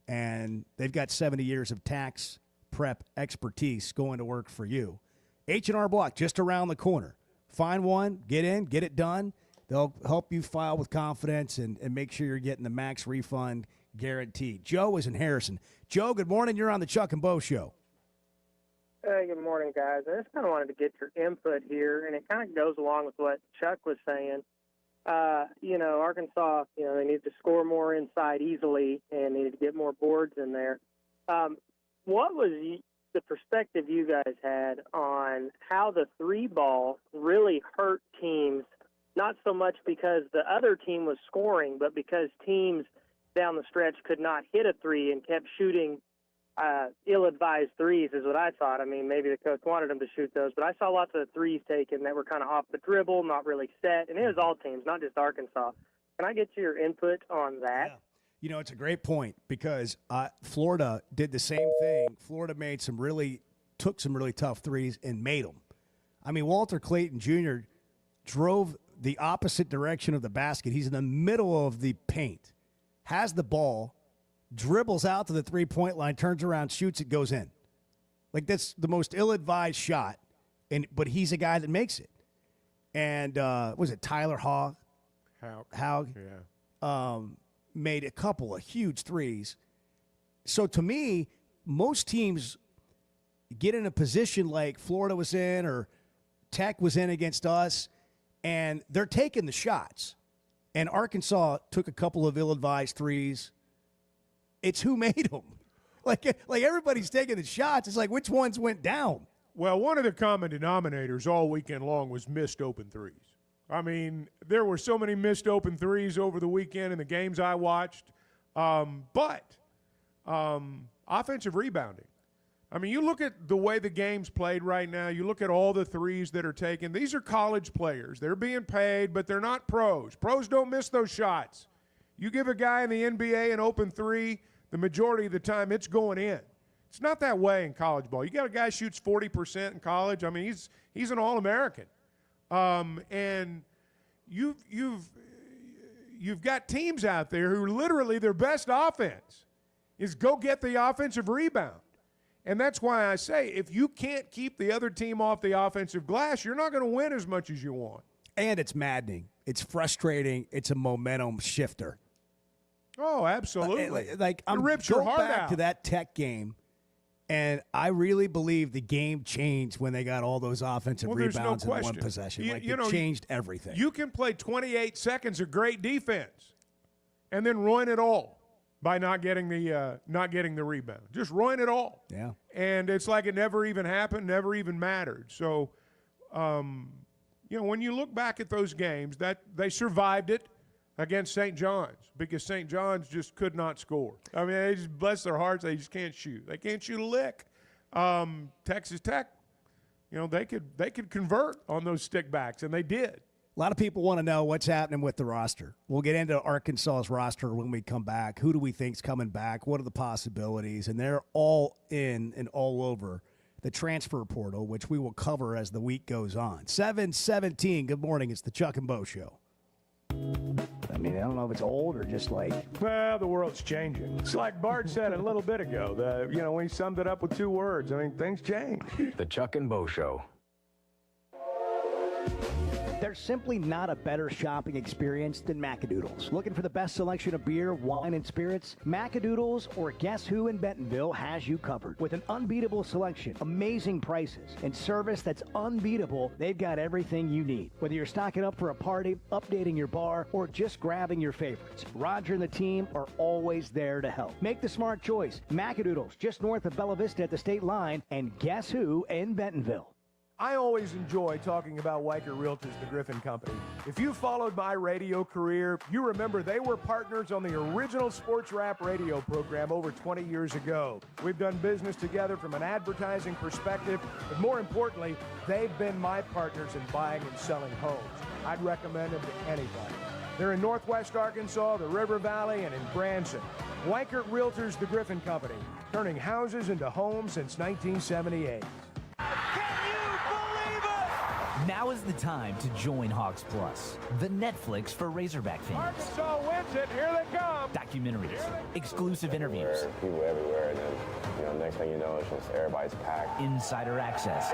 And they've got 70 years of tax prep expertise going to work for you. H&R Block, just around the corner. Find one, get in, get it done. They'll help you file with confidence and make sure you're getting the max refund guaranteed. Joe is in Harrison. Joe, good morning. You're on the Chuck and Bo Show. Hey, good morning, guys. I just kind of wanted to get your input here, and it kind of goes along with what Chuck was saying. Arkansas, they need to score more inside easily and needed to get more boards in there. What was the perspective you guys had on how the three ball really hurt teams, not so much because the other team was scoring, but because teams down the stretch could not hit a three and kept shooting ill-advised threes is what I thought. I mean, maybe the coach wanted them to shoot those, but I saw lots of threes taken that were kind of off the dribble, not really set, and it was all teams, not just Arkansas. Can I get your input on that? Yeah. It's a great point because Florida did the same thing. Florida took some really tough threes and made them. I mean, Walter Clayton Jr. drove the opposite direction of the basket. He's in the middle of the paint, has the ball, dribbles out to the three-point line, turns around, shoots it, goes in. Like, that's the most ill-advised shot, but he's a guy that makes it. And was it Tyler Haug? Haug? Yeah. Made a couple of huge threes. So to me, most teams get in a position like Florida was in or Tech was in against us, and they're taking the shots. And Arkansas took a couple of ill-advised threes. It's who made them. Like everybody's taking the shots. It's like which ones went down? Well, one of the common denominators all weekend long was missed open threes. I mean, there were so many missed open threes over the weekend in the games I watched. But offensive rebounding. I mean, you look at the way the game's played right now. You look at all the threes that are taken. These are college players. They're being paid, but they're not pros. Pros don't miss those shots. You give a guy in the NBA an open three, the majority of the time it's going in. It's not that way in college ball. You got a guy who shoots 40% in college. I mean, he's an All-American. And you've got teams out there who literally their best offense is go get the offensive rebound. And that's why I say if you can't keep the other team off the offensive glass, you're not going to win as much as you want. And it's maddening. It's frustrating. It's a momentum shifter. Oh, absolutely. I'm rips your going heart back out. to that Tech game, and I really believe the game changed when they got all those offensive rebounds in one possession. It changed everything. You can play 28 seconds of great defense and then ruin it all by not getting the rebound. Just ruin it all. Yeah. And it's like it never even happened, never even mattered. So, when you look back at those games, that they survived it against St. John's because St. John's just could not score. I mean, they just, bless their hearts, they just can't shoot. They can't shoot a lick. Texas Tech, they could convert on those stickbacks, and they did. A lot of people want to know what's happening with the roster. We'll get into Arkansas's roster when we come back. Who do we think's coming back? What are the possibilities? And they're all in and all over the transfer portal, which we will cover as the week goes on. 7:17. Good morning. It's the Chuck and Bo Show. I mean, I don't know if it's old or just like. Well, the world's changing. It's like Bart said a little bit ago. When he summed it up with 2 words. I mean, things change. The Chuck and Bo Show. There's simply not a better shopping experience than Macadoodles. Looking for the best selection of beer, wine, and spirits? Macadoodles or Guess Who in Bentonville has you covered. With an unbeatable selection, amazing prices, and service that's unbeatable, they've got everything you need. Whether you're stocking up for a party, updating your bar, or just grabbing your favorites, Roger and the team are always there to help. Make the smart choice. Macadoodles, just north of Bella Vista at the state line, and Guess Who in Bentonville. I always enjoy talking about Weicker Realtors, the Griffin Company. If you followed my radio career, you remember they were partners on the original sports rap radio program over 20 years ago. We've done business together from an advertising perspective, but more importantly, they've been my partners in buying and selling homes. I'd recommend them to anybody. They're in Northwest Arkansas, the River Valley, and in Branson. Weicker Realtors, the Griffin Company, turning houses into homes since 1978. Now is the time to join Hogs Plus, the Netflix for Razorback fans. Arkansas wins it. Here they come. Documentaries, exclusive interviews, people everywhere, and then next thing you know, it's just everybody's packed. Insider access,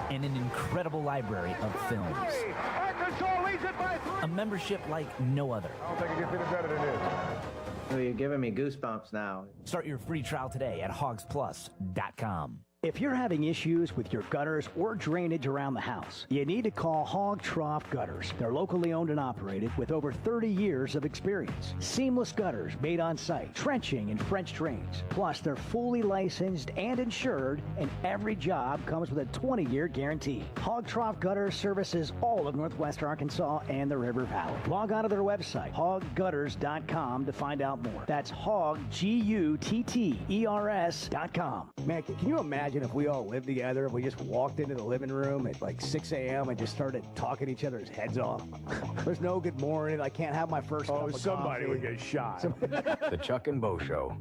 and an incredible library of films. Arkansas leads it by 3. A membership like no other. I don't think it gets any better than this. Oh, you're giving me goosebumps now. Start your free trial today at hogsplus.com. If you're having issues with your gutters or drainage around the house, you need to call Hog Trough Gutters. They're locally owned and operated with over 30 years of experience. Seamless gutters made on site, trenching and French drains. Plus, they're fully licensed and insured, and every job comes with a 20-year guarantee. Hog Trough Gutters services all of Northwest Arkansas and the River Valley. Log on to their website, hoggutters.com, to find out more. That's hog, Gutters.com. Man, can you imagine if we all lived together, if we just walked into the living room at like 6 a.m. and just started talking each other's heads off? There's no good morning. I can't have my first cup of somebody coffee. would get shot. The Chuck and Bo Show.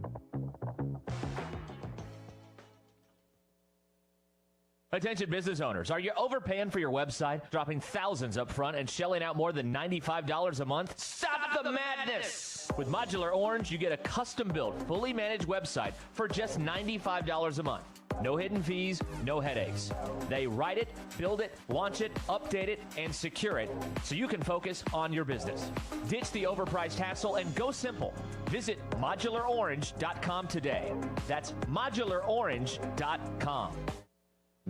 Attention business owners, are you overpaying for your website, dropping thousands up front and shelling out more than $95 a month? Stop the madness! With Modular Orange, you get a custom-built, fully managed website for just $95 a month. No hidden fees, no headaches. They write it, build it, launch it, update it, and secure it so you can focus on your business. Ditch the overpriced hassle and go simple. Visit modularorange.com today. That's modularorange.com.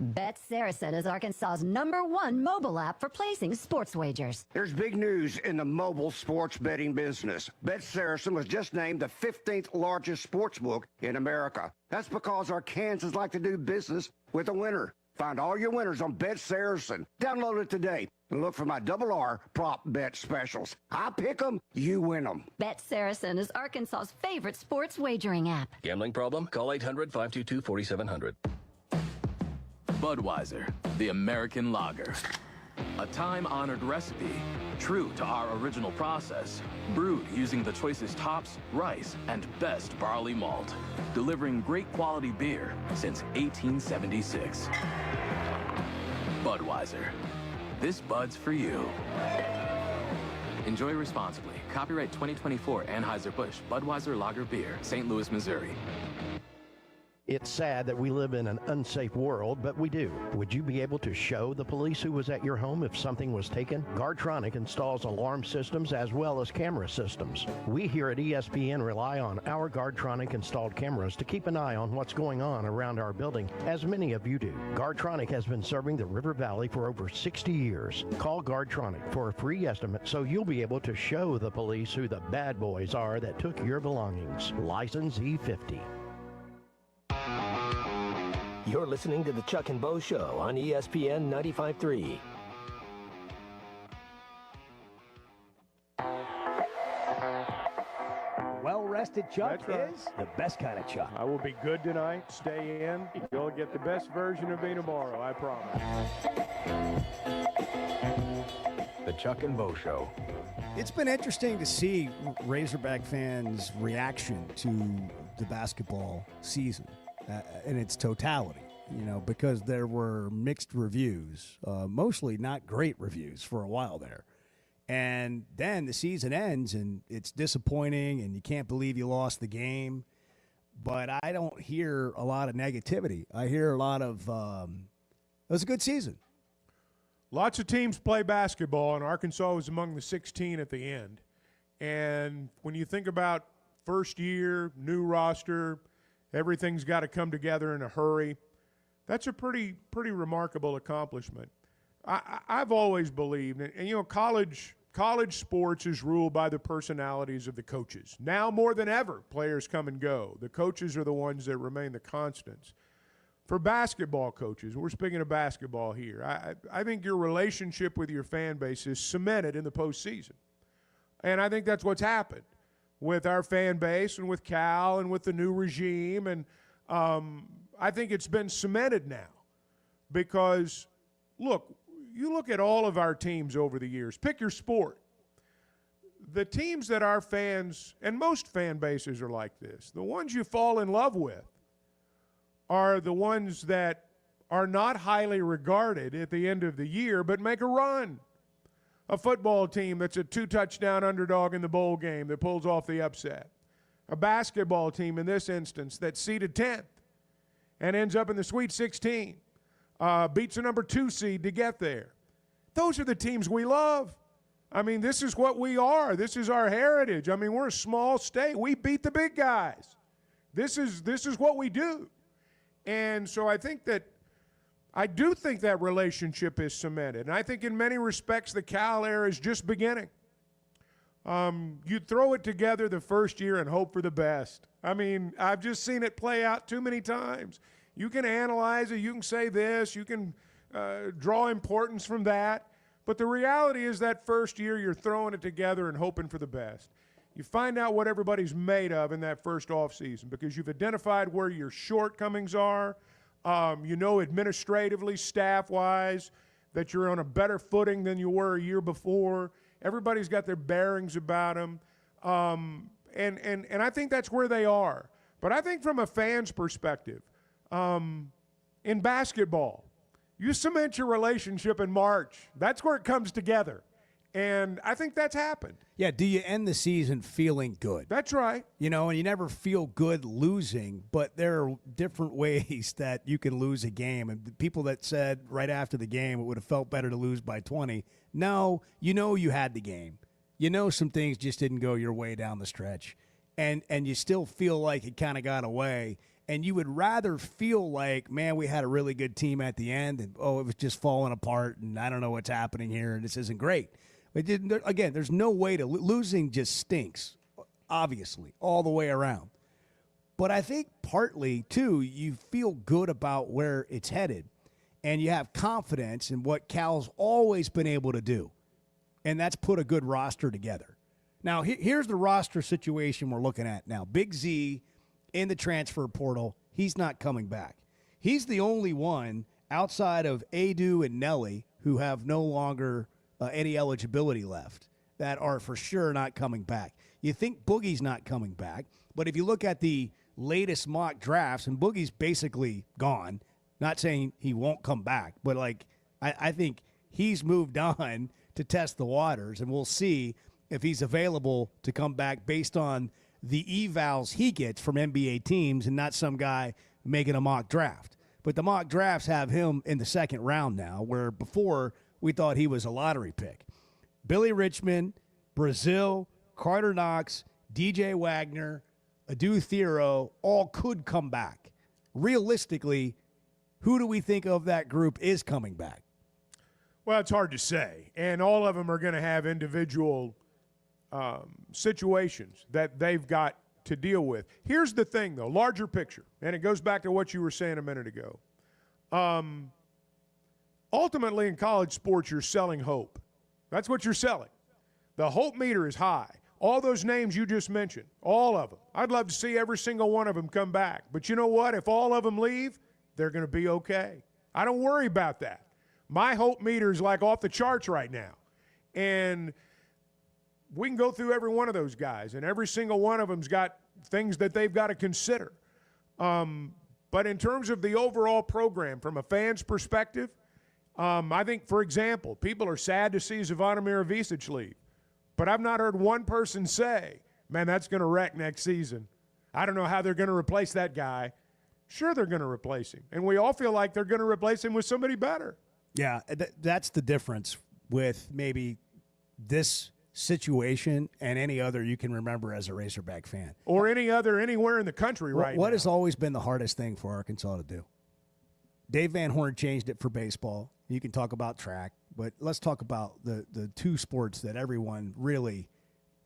Bet Saracen is Arkansas's #1 mobile app for placing sports wagers. There's big news in the mobile sports betting business. Bet Saracen was just named the 15th largest sports book in America. That's because Arkansans like to do business with a winner. Find all your winners on Bet Saracen. Download it today and look for my RR prop bet specials. I pick them, you win them. Bet Saracen is Arkansas's favorite sports wagering app. Gambling problem? Call 800-522-4700. Budweiser, the American lager. A time-honored recipe, true to our original process, brewed using the choicest hops, rice, and best barley malt, delivering great quality beer since 1876. Budweiser. This Bud's for you. Enjoy responsibly. Copyright 2024 Anheuser-Busch Budweiser Lager Beer, St. Louis, Missouri. It's sad that we live in an unsafe world, but we do. Would you be able to show the police who was at your home if something was taken? Guardtronic installs alarm systems as well as camera systems. We here at ESPN rely on our Guardtronic installed cameras to keep an eye on what's going on around our building, as many of you do. Guardtronic has been serving the River Valley for over 60 years. Call Guardtronic for a free estimate so you'll be able to show the police who the bad boys are that took your belongings. License E50. You're listening to the Chuck and Bo Show on ESPN 95.3. Well-rested Chuck That's is the best kind of Chuck. I will be good tonight. Stay in. You'll get the best version of me tomorrow, I promise. The Chuck and Bo Show. It's been interesting to see Razorback fans' reaction to the basketball season in its totality, because there were mixed reviews, mostly not great reviews for a while there. And then the season ends, and it's disappointing, and you can't believe you lost the game. But I don't hear a lot of negativity. I hear a lot of, it was a good season. Lots of teams play basketball, and Arkansas was among the 16 at the end. And when you think about first year, new roster, everything's got to come together in a hurry. That's a pretty remarkable accomplishment. I've always believed, and college sports is ruled by the personalities of the coaches. Now more than ever, players come and go. The coaches are the ones that remain the constants. for basketball coaches, we're speaking of basketball here, I think your relationship with your fan base is cemented in the postseason. And I think that's what's happened with our fan base and with Cal and with the new regime. And I think it's been cemented now because, look, you look at all of our teams over the years. Pick your sport. The teams that our fans, and most fan bases are like this, the ones you fall in love with are the ones that are not highly regarded at the end of the year but make a run. A football team that's a 2-touchdown underdog in the bowl game that pulls off the upset. A basketball team in this instance that's seeded 10th and ends up in the Sweet 16, beats a number 2 seed to get there. Those are the teams we love. I mean, this is what we are. This is our heritage. I mean, we're a small state. We beat the big guys. This is what we do. And so I do think that relationship is cemented. And I think in many respects the Cal era is just beginning. You throw it together the first year and hope for the best. I mean, I've just seen it play out too many times. You can analyze it. You can say this. You can draw importance from that. But the reality is that first year you're throwing it together and hoping for the best. You find out what everybody's made of in that first offseason because you've identified where your shortcomings are. You know administratively, staff-wise, that you're on a better footing than you were a year before. Everybody's got their bearings about them. And I think that's where they are. But I think from a fan's perspective, in basketball, you cement your relationship in March. That's where it comes together. And I think that's happened. Yeah, do you end the season feeling good? That's right. You know, and you never feel good losing, but there are different ways that you can lose a game. And the people that said right after the game it would have felt better to lose by 20, no, you know you had the game. You know some things just didn't go your way down the stretch. And you still feel like it kind of got away. And you would rather feel like, man, we had a really good team at the end, and, oh, it was just falling apart, and I don't know what's happening here, and this isn't great. But again, there's no way to – losing just stinks, obviously, all the way around. But I think partly, too, you feel good about where it's headed, and you have confidence in what Cal's always been able to do, and that's put a good roster together. Now, here's the roster situation we're looking at now. Big Z – in the transfer portal, he's not coming back. He's the only one outside of Adu and Nelly who have no longer any eligibility left that are for sure not coming back. You think Boogie's not coming back, but if you look at the latest mock drafts, and Boogie's basically gone, not saying he won't come back, but like I think he's moved on to test the waters, and we'll see if he's available to come back based on the evals he gets from NBA teams and not some guy making a mock draft. But the mock drafts have him in the second round now, where before we thought he was a lottery pick. Billy Richmond, Brazil, Carter Knox, DJ Wagner, Adu Thero, all could come back. Realistically, who do we think of that group is coming back? Well, it's hard to say. And all of them are going to have individual situations that they've got to deal with. Here's the thing, though, larger picture, and it goes back to what you were saying a minute ago. Ultimately, in college sports, you're selling hope. That's what you're selling. The hope meter is high. All those names you just mentioned, all of them. I'd love to see every single one of them come back. But you know what? If all of them leave, they're going to be okay. I don't worry about that. My hope meter is like off the charts right now. And we can go through every one of those guys, and every single one of them's got things that they've got to consider. But in terms of the overall program, from a fan's perspective, I think, for example, people are sad to see Zvonimir Ivisic leave. But I've not heard one person say, man, that's going to wreck next season. I don't know how they're going to replace that guy. Sure, they're going to replace him. And we all feel like they're going to replace him with somebody better. Yeah, that's the difference with maybe this situation and any other you can remember as a Razorback fan. Or any other anywhere in the country right now. What has always been the hardest thing for Arkansas to do? Dave Van Horn changed it for baseball. You can talk about track, but let's talk about the two sports that everyone really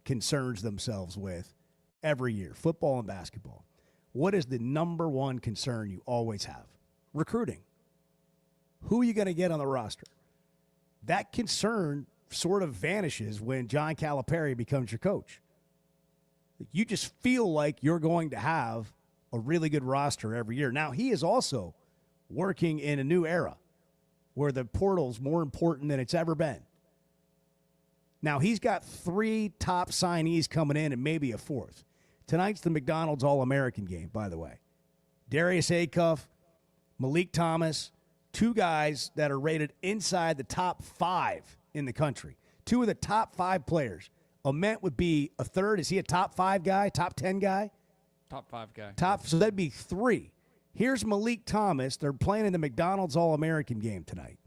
concerns themselves with every year, football and basketball. What is the number one concern you always have? recruiting. Who are you going to get on the roster? That concern sort of vanishes when John Calipari becomes your coach. You just feel like you're going to have a really good roster every year. Now, he is also working in a new era where the portal's more important than it's ever been. Now, he's got 3 top signees coming in and maybe a 4th. Tonight's the McDonald's All-American game, by the way. Darius Acuff, Malik Thomas, 2 guys that are rated inside the top 5 in the country. 2 of the top 5 players. Ament would be a 3rd. Is he a top 5 guy, top 10 guy? Top 5 guy. So that'd be 3. Here's Malik Thomas. They're playing in the McDonald's All-American game tonight.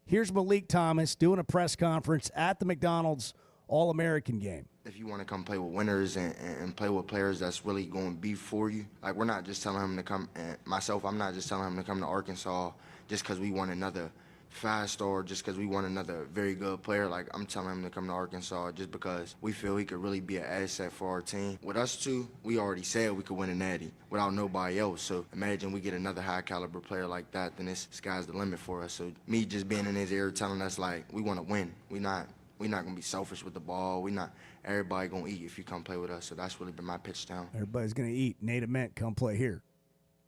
Here's Malik Thomas doing a press conference at the McDonald's All-American game. If you want to come play with winners and play with players that's really going to be for you, like we're not just telling him to come, and myself, I'm not just telling him to come to Arkansas just because we want another fast or just because we want another very good player. Like, I'm telling him to come to Arkansas just because we feel he could really be an asset for our team. With us two, we already said we could win a natty without nobody else. So imagine we get another high caliber player like that, then this sky's the limit for us. So me just being in his ear telling us like we want to win. We're not gonna be selfish with the ball. Everybody gonna eat if you come play with us. So that's really been my pitch down. Everybody's gonna eat. Nate Ament, come play here.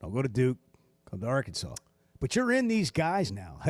Don't go to Duke. Come to Arkansas. But you're in these guys now.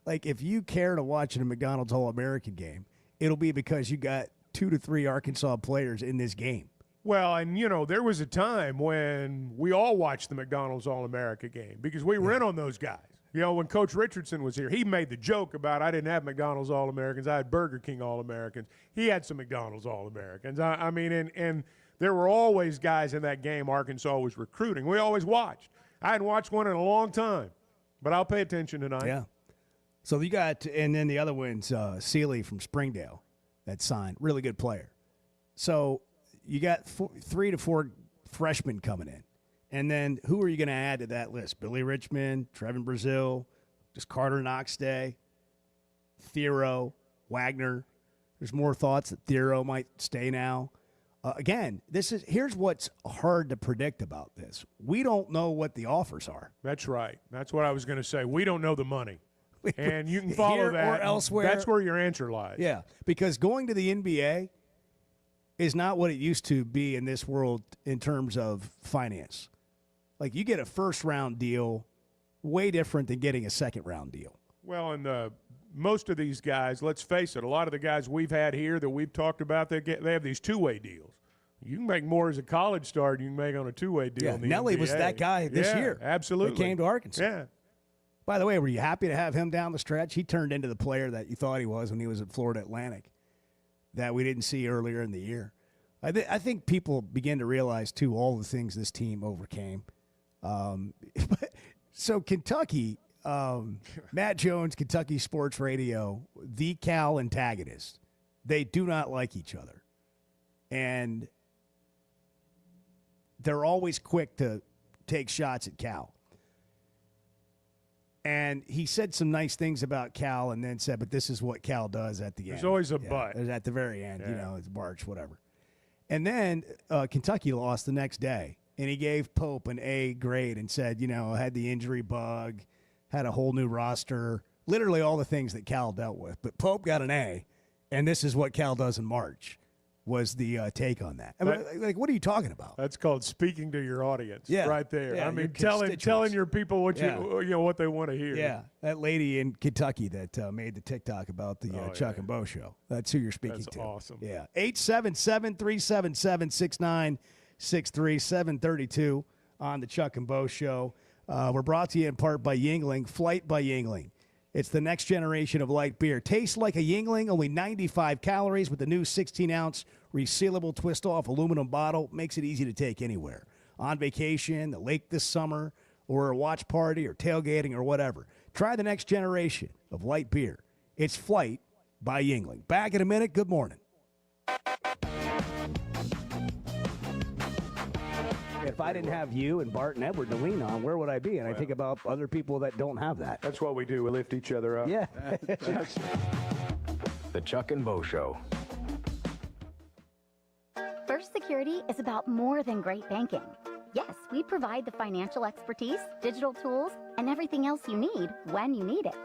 If you care to watch a McDonald's All-American game, it'll be because you got 2 to 3 Arkansas players in this game. Well, and, there was a time when we all watched the McDonald's All-America game because we were in on those guys. When Coach Richardson was here, he made the joke about I didn't have McDonald's All-Americans. I had Burger King All-Americans. He had some McDonald's All-Americans. And there were always guys in that game Arkansas was recruiting. We always watched. I hadn't watched one in a long time. But I'll pay attention tonight. Yeah. So you got, and then the other one's Seeley from Springdale that signed. Really good player. So you got 3 to 4 freshmen coming in. And then who are you going to add to that list? Billy Richmond, Trevin Brazil, just Carter Knoxday, Thero, Wagner. There's more thoughts that Thero might stay now. Again, here's what's hard to predict about this. We don't know what the offers are. That's right. That's what I was going to say. We don't know the money. And you can follow that. Or elsewhere. That's where your answer lies. Yeah, because going to the NBA is not what it used to be in this world in terms of finance. Like, you get a first-round deal, way different than getting a second-round deal. Well, and most of these guys, let's face it, a lot of the guys we've had here that we've talked about, they have these two-way deals. You can make more as a college star than you can make on a two-way deal in the Nelly NBA. was that guy this year. Absolutely. He came to Arkansas. Yeah. By the way, were you happy to have him down the stretch? He turned into the player that you thought he was when he was at Florida Atlantic that we didn't see earlier in the year. I think people begin to realize, too, all the things this team overcame. So Kentucky, Matt Jones, Kentucky Sports Radio, the Cal antagonist. They do not like each other. And they're always quick to take shots at Cal. And he said some nice things about Cal and then said, but this is what Cal does at the end. There's always a but. At the very end, it's March, whatever. And then Kentucky lost the next day. And he gave Pope an A grade and said, had the injury bug, had a whole new roster, literally all the things that Cal dealt with. But Pope got an A, and this is what Cal does in March, was the take on that. What are you talking about? That's called speaking to your audience right there. Yeah, telling your people what what they want to hear. Yeah, that lady in Kentucky that made the TikTok about the Chuck and Bo show. That's who you're speaking to. That's awesome. Yeah, 877-377-6963, 732 on the Chuck and Bo show. We're brought to you in part by Yingling, Flight by Yingling. It's the next generation of light beer. Tastes like a Yingling, only 95 calories with the new 16-ounce resealable twist-off aluminum bottle. Makes it easy to take anywhere. On vacation, the lake this summer, or a watch party, or tailgating, or whatever. Try the next generation of light beer. It's Flight by Yingling. Back in a minute. Good morning. If I didn't have you and Bart and Edward to lean on, where would I be? And I think about other people that don't have that. That's what we do. We lift each other up. Yeah. The Chuck and Bo Show. First Security is about more than great banking. Yes, we provide the financial expertise, digital tools, and everything else you need when you need it.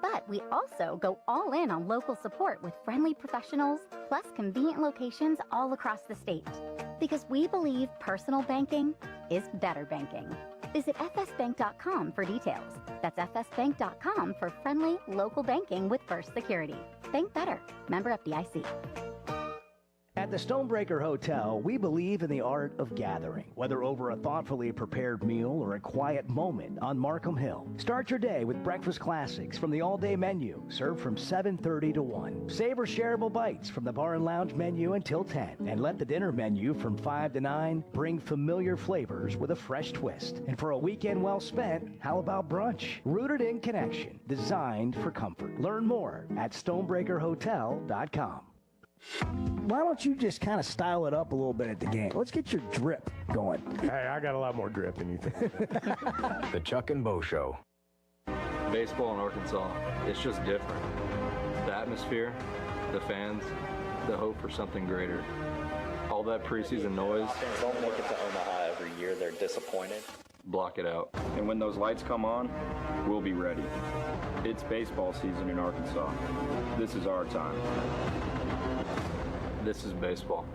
But we also go all in on local support with friendly professionals, plus convenient locations all across the state. Because we believe personal banking is better banking. Visit fsbank.com for details. That's fsbank.com for friendly, local banking with First Security. Bank better. Member FDIC. At the Stonebreaker Hotel, we believe in the art of gathering, whether over a thoughtfully prepared meal or a quiet moment on Markham Hill. Start your day with breakfast classics from the all-day menu, served from 7:30 to 1. Savor shareable bites from the bar and lounge menu until 10. And let the dinner menu from 5 to 9 bring familiar flavors with a fresh twist. And for a weekend well spent, how about brunch? Rooted in connection, designed for comfort. Learn more at stonebreakerhotel.com. Why don't you just kind of style it up a little bit at the game? Let's get your drip going. Hey, I got a lot more drip than you think. The Chuck and Bo Show. Baseball in Arkansas, it's just different. The atmosphere, the fans, the hope for something greater. All that preseason noise. Fans don't make it to Omaha every year. They're disappointed. Block it out. And when those lights come on, we'll be ready. It's baseball season in Arkansas. This is our time. This is baseball.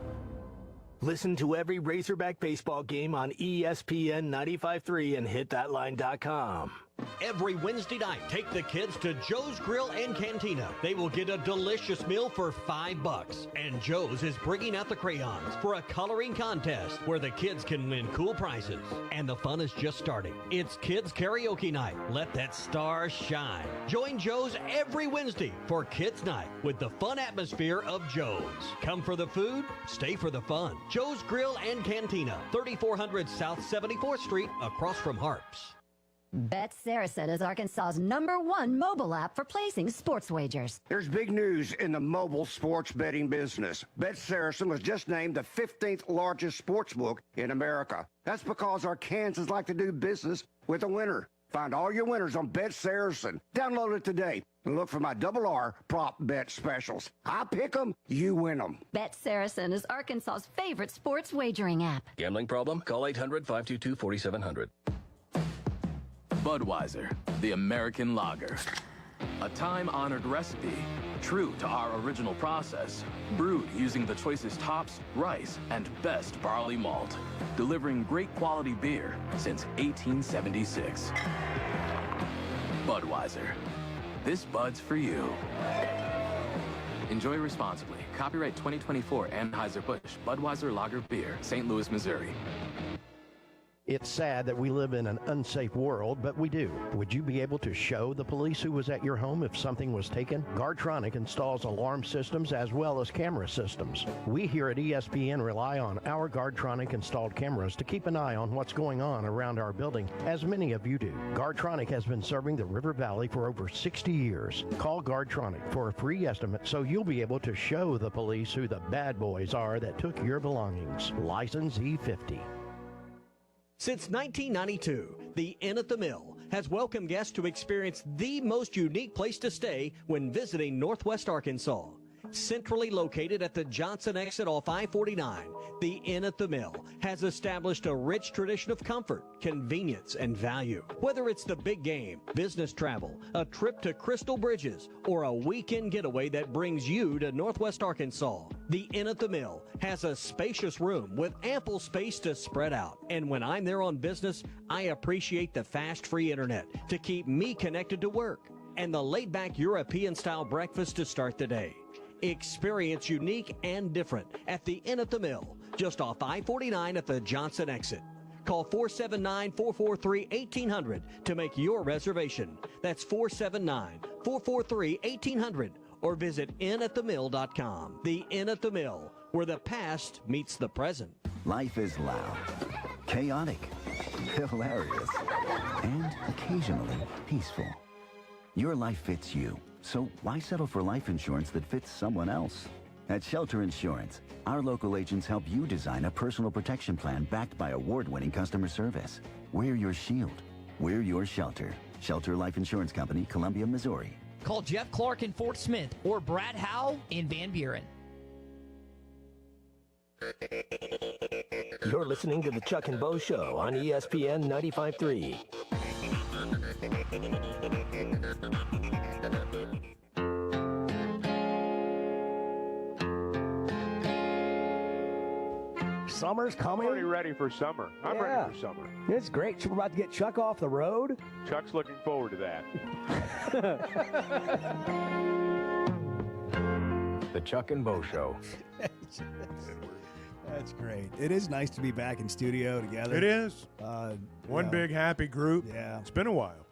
Listen to every Razorback baseball game on ESPN 95.3 and hitthatline.com. Every Wednesday night, take the kids to Joe's Grill and Cantina. They will get a delicious meal for $5. And Joe's is bringing out the crayons for a coloring contest where the kids can win cool prizes. And the fun is just starting. It's Kids Karaoke Night. Let that star shine. Join Joe's every Wednesday for Kids Night with the fun atmosphere of Joe's. Come for the food, stay for the fun. Joe's Grill and Cantina, 3400 South 74th Street, across from Harps. Bet Saracen is Arkansas's #1 mobile app for placing sports wagers. There's big news in the mobile sports betting business. Bet Saracen was just named the 15th largest sports book in America. That's because our Kansans like to do business with a winner. Find all your winners on Bet Saracen. Download it today and look for my R prop bet specials. I pick them, you win them. Bet Saracen is Arkansas's favorite sports wagering app. Gambling problem? Call 800-522-4700. Budweiser, the American lager. A time-honored recipe, true to our original process, brewed using the choicest hops, rice, and best barley malt, delivering great quality beer since 1876. Budweiser. This Bud's for you. Enjoy responsibly. Copyright 2024 Anheuser-Busch Budweiser Lager Beer, St. Louis, Missouri. It's sad that we live in an unsafe world, but we do. Would you be able to show the police who was at your home if something was taken? Guardtronic installs alarm systems as well as camera systems. We here at ESPN rely on our Guardtronic installed cameras to keep an eye on what's going on around our building, as many of you do. Guardtronic has been serving the River Valley for over 60 years. Call Guardtronic for a free estimate so you'll be able to show the police who the bad boys are that took your belongings. License E50. Since 1992, the Inn at the Mill has welcomed guests to experience the most unique place to stay when visiting Northwest Arkansas. Centrally located at the Johnson exit off I-49, the Inn at the Mill has established a rich tradition of comfort, convenience, and value. Whether it's the big game, business travel, a trip to Crystal Bridges, or a weekend getaway that brings you to Northwest Arkansas, the Inn at the Mill has a spacious room with ample space to spread out. And when I'm there on business, I appreciate the fast free internet to keep me connected to work and the laid-back European-style breakfast to start the day. Experience unique and different at the Inn at the Mill, just off I-49 at the Johnson exit. Call 479-443-1800 to make your reservation. That's 479-443-1800 or visit innatthemill.com. The Inn at the Mill, where the past meets the present. Life is loud, chaotic, hilarious, and occasionally peaceful. Your life fits you. So why settle for life insurance that fits someone else? At Shelter Insurance, our local agents help you design a personal protection plan backed by award-winning customer service. We're your shield. We're your shelter. Shelter Life Insurance Company, Columbia, Missouri. Call Jeff Clark in Fort Smith or Brad Howe in Van Buren. You're listening to the Chuck and Bo Show on ESPN 95.3. Summer's coming. I'm already ready for summer. I'm ready for summer. It's great. We're about to get Chuck off the road. Chuck's looking forward to that. The Chuck and Bo Show. That's great. It is nice to be back in studio together. It is. One big happy group. Yeah. It's been a while.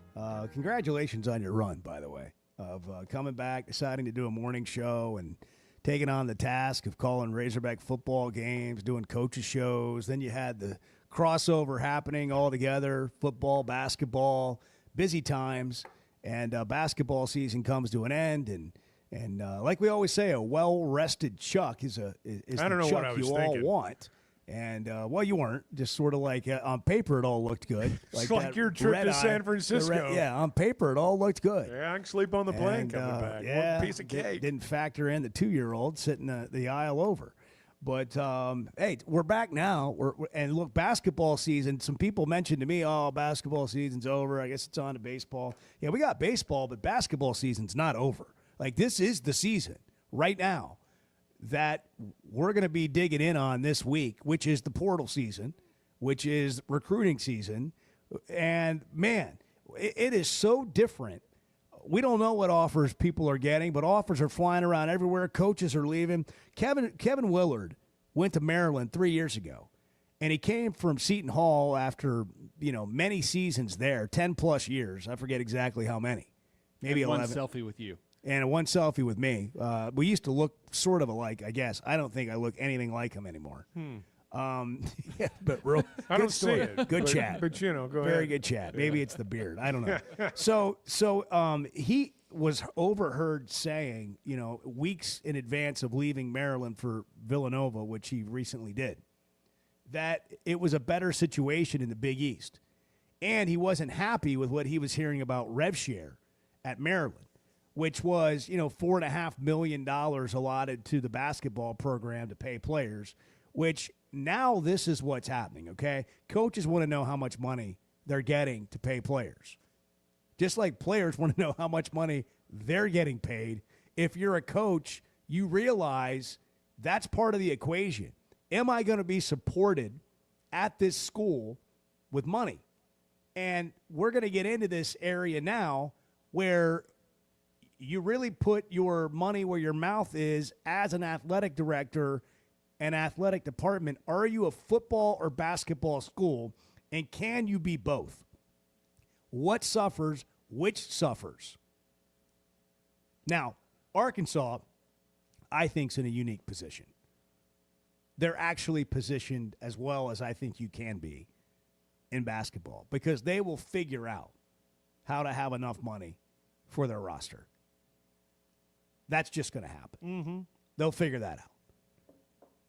Congratulations on your run, by the way, of coming back, deciding to do a morning show and taking on the task of calling Razorback football games, doing coaches shows. Then you had the crossover happening all together, football, basketball, busy times, and basketball season comes to an end. And like we always say, a well-rested Chuck is the Chuck you all want. And, well, you weren't. Just sort of like on paper it all looked good. It's like your trip to San Francisco. On paper it all looked good. Yeah, I can sleep on the plane coming back. Yeah, one piece of cake. Didn't factor in the 2-year-old sitting the aisle over. But, hey, we're back now. And look, basketball season, some people mentioned to me, basketball season's over. I guess it's on to baseball. Yeah, we got baseball, but basketball season's not over. Like, this is the season right now that we're going to be digging in on this week, which is the portal season, which is recruiting season. And, man, it is so different. We don't know what offers people are getting, but offers are flying around everywhere. Coaches are leaving. Kevin Willard went to Maryland 3 years ago, and he came from Seton Hall after, many seasons there, 10-plus years. I forget exactly how many. Maybe and 11. One selfie with you. And one selfie with me. We used to look sort of alike, I guess. I don't think I look anything like him anymore. Yeah, but real. I don't good story. see it. Good chat. But go ahead. Very good chat. Maybe it's the beard. I don't know. So he was overheard saying, weeks in advance of leaving Maryland for Villanova, which he recently did, that it was a better situation in the Big East. And he wasn't happy with what he was hearing about rev share at Maryland, which was, $4.5 million allotted to the basketball program to pay players, which now this is what's happening, okay? Coaches want to know how much money they're getting to pay players. Just like players want to know how much money they're getting paid. If you're a coach, you realize that's part of the equation. Am I going to be supported at this school with money? And we're going to get into this area now where you really put your money where your mouth is as an athletic director and athletic department. Are you a football or basketball school, and can you be both? What suffers? Which suffers? Now, Arkansas, I think, is in a unique position. They're actually positioned as well as I think you can be in basketball because they will figure out how to have enough money for their roster. That's just going to happen. Mm-hmm. They'll figure that out.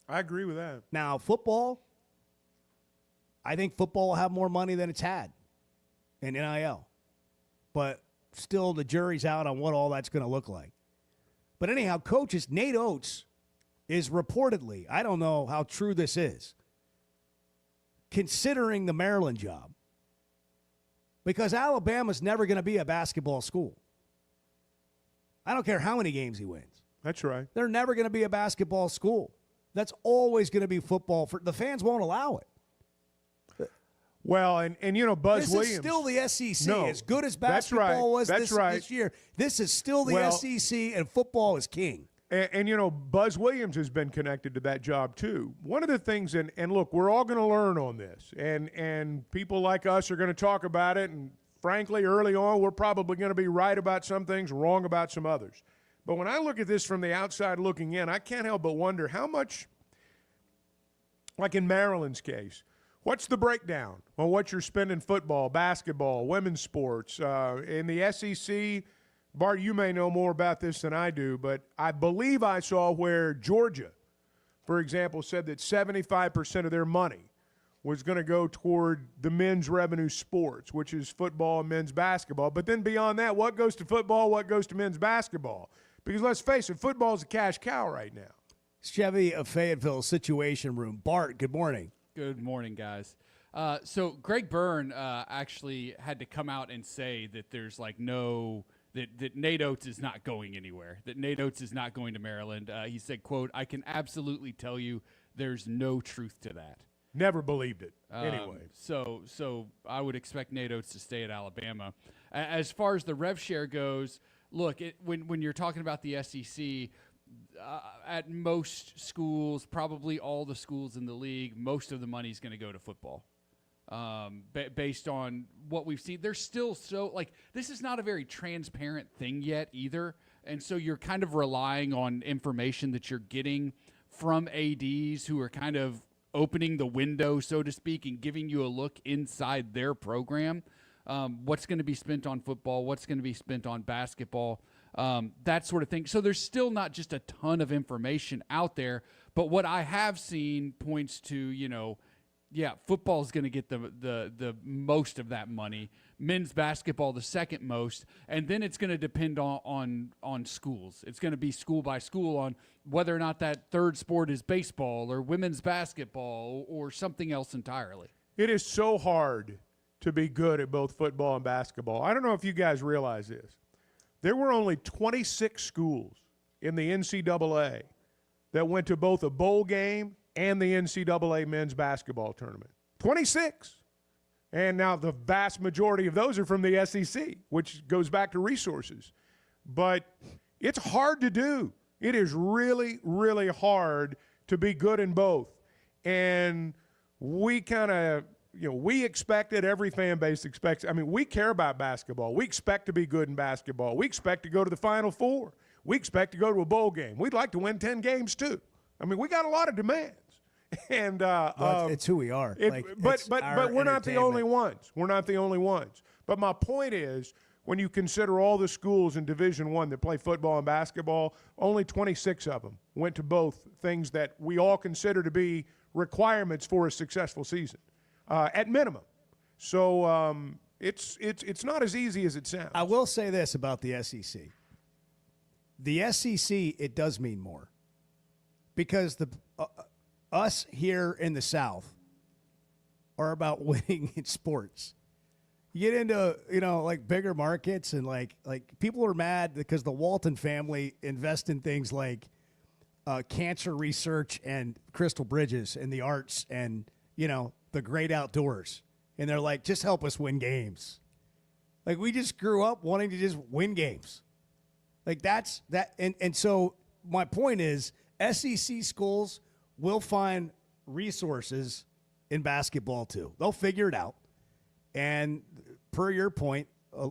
I agree with that. Now, football, I think football will have more money than it's had in NIL. But still, the jury's out on what all that's going to look like. But anyhow, coaches, Nate Oates is reportedly, I don't know how true this is, considering the Maryland job. Because Alabama's never going to be a basketball school. I don't care how many games he wins. That's right. They're never going to be a basketball school. That's always going to be football. The fans won't allow it. Well, and Buzz this Williams. Is still the SEC. No, as good as basketball was this year, this is still the SEC, and football is king. And Buzz Williams has been connected to that job too. One of the things, and look, we're all going to learn on this, and people like us are going to talk about it, and frankly, early on, we're probably going to be right about some things, wrong about some others. But when I look at this from the outside looking in, I can't help but wonder how much, like in Maryland's case, what's the breakdown on what you're spending football, basketball, women's sports? In the SEC, Bart, you may know more about this than I do, but I believe I saw where Georgia, for example, said that 75% of their money was going to go toward the men's revenue sports, which is football and men's basketball. But then beyond that, what goes to football, what goes to men's basketball? Because let's face it, football is a cash cow right now. Chevy of Fayetteville Situation Room. Bart, good morning. Good morning, guys. So Greg Byrne actually had to come out and say that there's that Nate Oates is not going anywhere, that Nate Oates is not going to Maryland. He said, quote, "I can absolutely tell you there's no truth to that." Never believed it. Anyway. So I would expect Nate Oates to stay at Alabama. As far as the rev share goes, look, when you're talking about the SEC, at most schools, probably all the schools in the league, most of the money is going to go to football. Based on what we've seen, there's still this is not a very transparent thing yet either. And so you're kind of relying on information that you're getting from ADs who are kind of opening the window, so to speak, and giving you a look inside their program. What's going to be spent on football, what's going to be spent on basketball, that sort of thing. So there's still not just a ton of information out there, but what I have seen points to, football is going to get the most of that money, men's basketball the second most, and then it's going to depend on schools. It's going to be school by school on whether or not that third sport is baseball or women's basketball or something else entirely. It is so hard to be good at both football and basketball. I don't know if you guys realize this. There were only 26 schools in the NCAA that went to both a bowl game and the NCAA men's basketball tournament. 26. And now the vast majority of those are from the SEC, which goes back to resources. But it's hard to do. It is really, really hard to be good in both. And we kind of, we expect it. Every fan base expects. I mean, we care about basketball. We expect to be good in basketball. We expect to go to the Final Four. We expect to go to a bowl game. We'd like to win 10 games too. I mean, we got a lot of demands. And it's who we are. But we're not the only ones. We're not the only ones. But my point is, when you consider all the schools in Division I that play football and basketball, only 26 of them went to both things that we all consider to be requirements for a successful season, at minimum. So it's not as easy as it sounds. I will say this about the SEC. The SEC, it does mean more. Because us here in the South are about winning in sports. You get into, bigger markets and like people are mad because the Walton family invest in things like cancer research and crystal bridges and the arts and, the great outdoors. And they're like, just help us win games. Like, we just grew up wanting to just win games. Like, that's that. And so my point is, SEC schools will find resources in basketball too. They'll figure it out. And per your point, a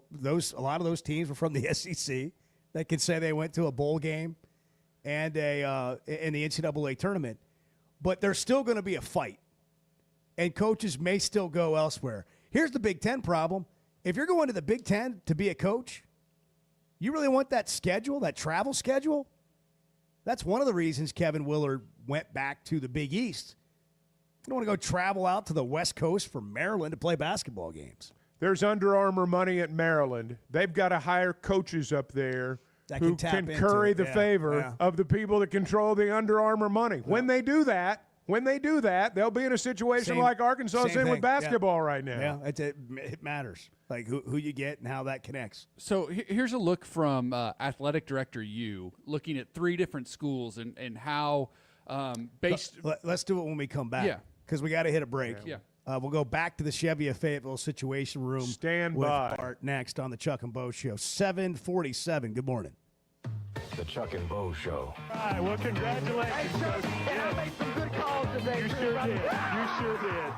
lot of those teams were from the SEC that can say they went to a bowl game and in the NCAA tournament. But there's still going to be a fight. And coaches may still go elsewhere. Here's the Big Ten problem. If you're going to the Big Ten to be a coach, you really want that schedule, that travel schedule? That's one of the reasons Kevin Willard went back to the Big East. You don't want to go travel out to the West Coast from Maryland to play basketball games. There's Under Armour money at Maryland. They've got to hire coaches up there who can curry the favor of the people that control the Under Armour money. Yeah. When they do that, they'll be in a situation like Arkansas is in with basketball right now. Yeah, it matters, like who you get and how that connects. So here's a look from Athletic Director Yu, looking at 3 different schools and how based. Let's do it when we come back. Yeah, because we got to hit a break. Yeah. We'll go back to the Chevy of Fayetteville Situation Room. Stand with by. Bart next on the Chuck and Bo Show. 7:47. Good morning. The Chuck and Bo Show. All right, well, congratulations. Hey, Chuck, I made some good calls today. You sure did. You sure did.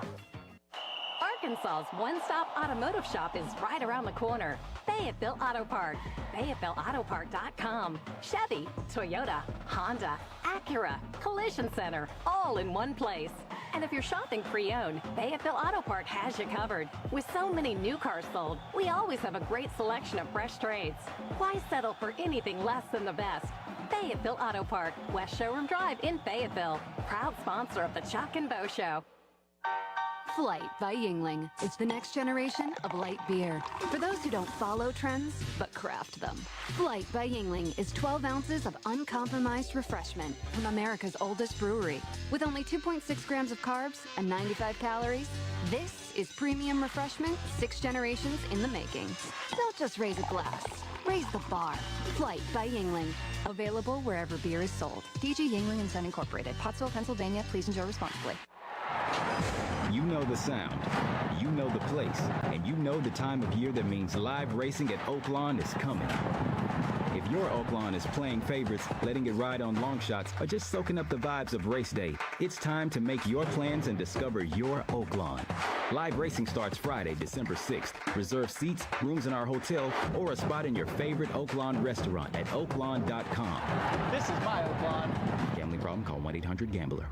Arkansas's one-stop automotive shop is right around the corner. Fayetteville Auto Park. FayettevilleAutoPark.com. Chevy, Toyota, Honda, Acura, Collision Center, all in one place. And if you're shopping pre-owned, Fayetteville Auto Park has you covered. With so many new cars sold, we always have a great selection of fresh trades. Why settle for anything less than the best? Fayetteville Auto Park, West Showroom Drive in Fayetteville. Proud sponsor of the Chuck and Bo Show. Flight by Yingling. It's the next generation of light beer. For those who don't follow trends, but craft them. Flight by Yingling is 12 ounces of uncompromised refreshment from America's oldest brewery. With only 2.6 grams of carbs and 95 calories, this is premium refreshment 6 generations in the making. Don't just raise a glass. Raise the bar. Flight by Yingling. Available wherever beer is sold. DG Yingling & Son Incorporated. Pottsville, Pennsylvania. Please enjoy responsibly. You know the sound, you know the place, and you know the time of year that means live racing at Oaklawn is coming. If your Oaklawn is playing favorites, letting it ride on long shots, or just soaking up the vibes of race day, it's time to make your plans and discover your Oaklawn. Live racing starts Friday, December 6th. Reserve seats, rooms in our hotel, or a spot in your favorite Oaklawn restaurant at oaklawn.com. This is my Oaklawn. Gambling problem? Call 1-800-GAMBLER.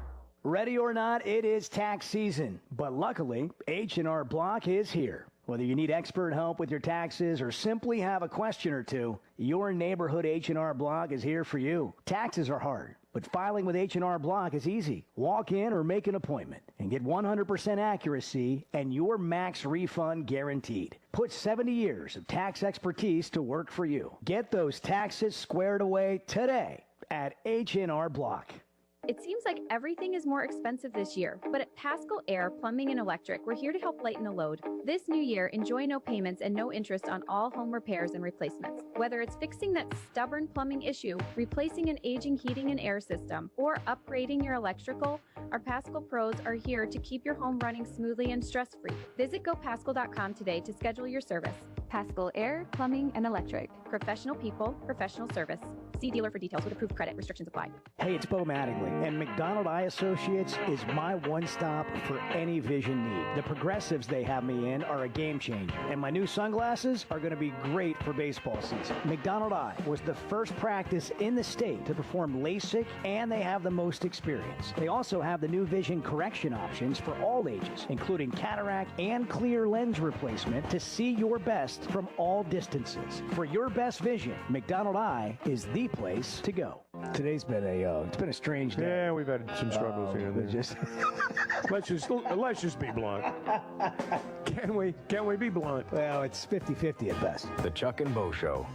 Ready or not, it is tax season. But luckily, H&R Block is here. Whether you need expert help with your taxes or simply have a question or two, your neighborhood H&R Block is here for you. Taxes are hard, but filing with H&R Block is easy. Walk in or make an appointment and get 100% accuracy and your max refund guaranteed. Put 70 years of tax expertise to work for you. Get those taxes squared away today at H&R Block. It seems like everything is more expensive this year, but at Paschal Air Plumbing and Electric, we're here to help lighten the load. This new year, enjoy no payments and no interest on all home repairs and replacements. Whether it's fixing that stubborn plumbing issue, replacing an aging heating and air system, or upgrading your electrical, our Paschal pros are here to keep your home running smoothly and stress-free. Visit gopaschal.com today to schedule your service. Paschal Air Plumbing and Electric. Professional people, professional service. See dealer for details with approved credit. Restrictions apply. Hey, it's Bo Mattingly, and McDonald Eye Associates is my one-stop for any vision need. The progressives they have me in are a game changer, and my new sunglasses are going to be great for baseball season. McDonald Eye was the first practice in the state to perform LASIK, and they have the most experience. They also have the new vision correction options for all ages, including cataract and clear lens replacement to see your best from all distances. For your best vision, McDonald Eye is the place to go. Today's been a strange day. Yeah, we've had some struggles here and there. Let's just be blunt. Can we be blunt? Well, it's 50-50 at best. The Chuck and Bo Show.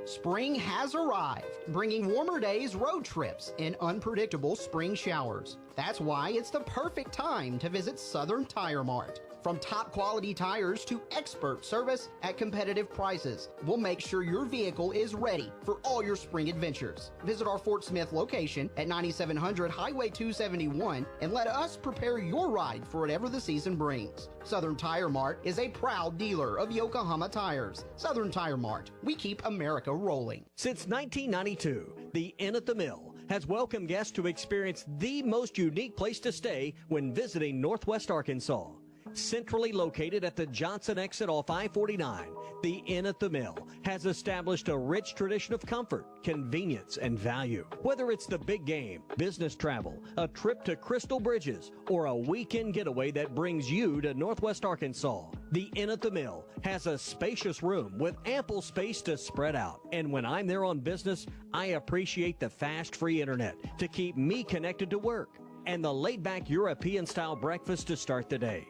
Spring has arrived, bringing warmer days, road trips, and unpredictable spring showers. That's why it's the perfect time to visit Southern Tire Mart. From top quality tires to expert service at competitive prices, we'll make sure your vehicle is ready for all your spring adventures. Visit our Fort Smith location at 9700 Highway 271 and let us prepare your ride for whatever the season brings. Southern Tire Mart is a proud dealer of Yokohama tires. Southern Tire Mart, we keep America rolling. Since 1992, the Inn at the Mill has welcomed guests to experience the most unique place to stay when visiting Northwest Arkansas. Centrally located at the Johnson exit off I-49, the Inn at the Mill has established a rich tradition of comfort, convenience, and value. Whether it's the big game, business travel, a trip to Crystal Bridges, or a weekend getaway that brings you to Northwest Arkansas, the Inn at the Mill has a spacious room with ample space to spread out. And when I'm there on business, I appreciate the fast, free internet to keep me connected to work and the laid-back European-style breakfast to start the day.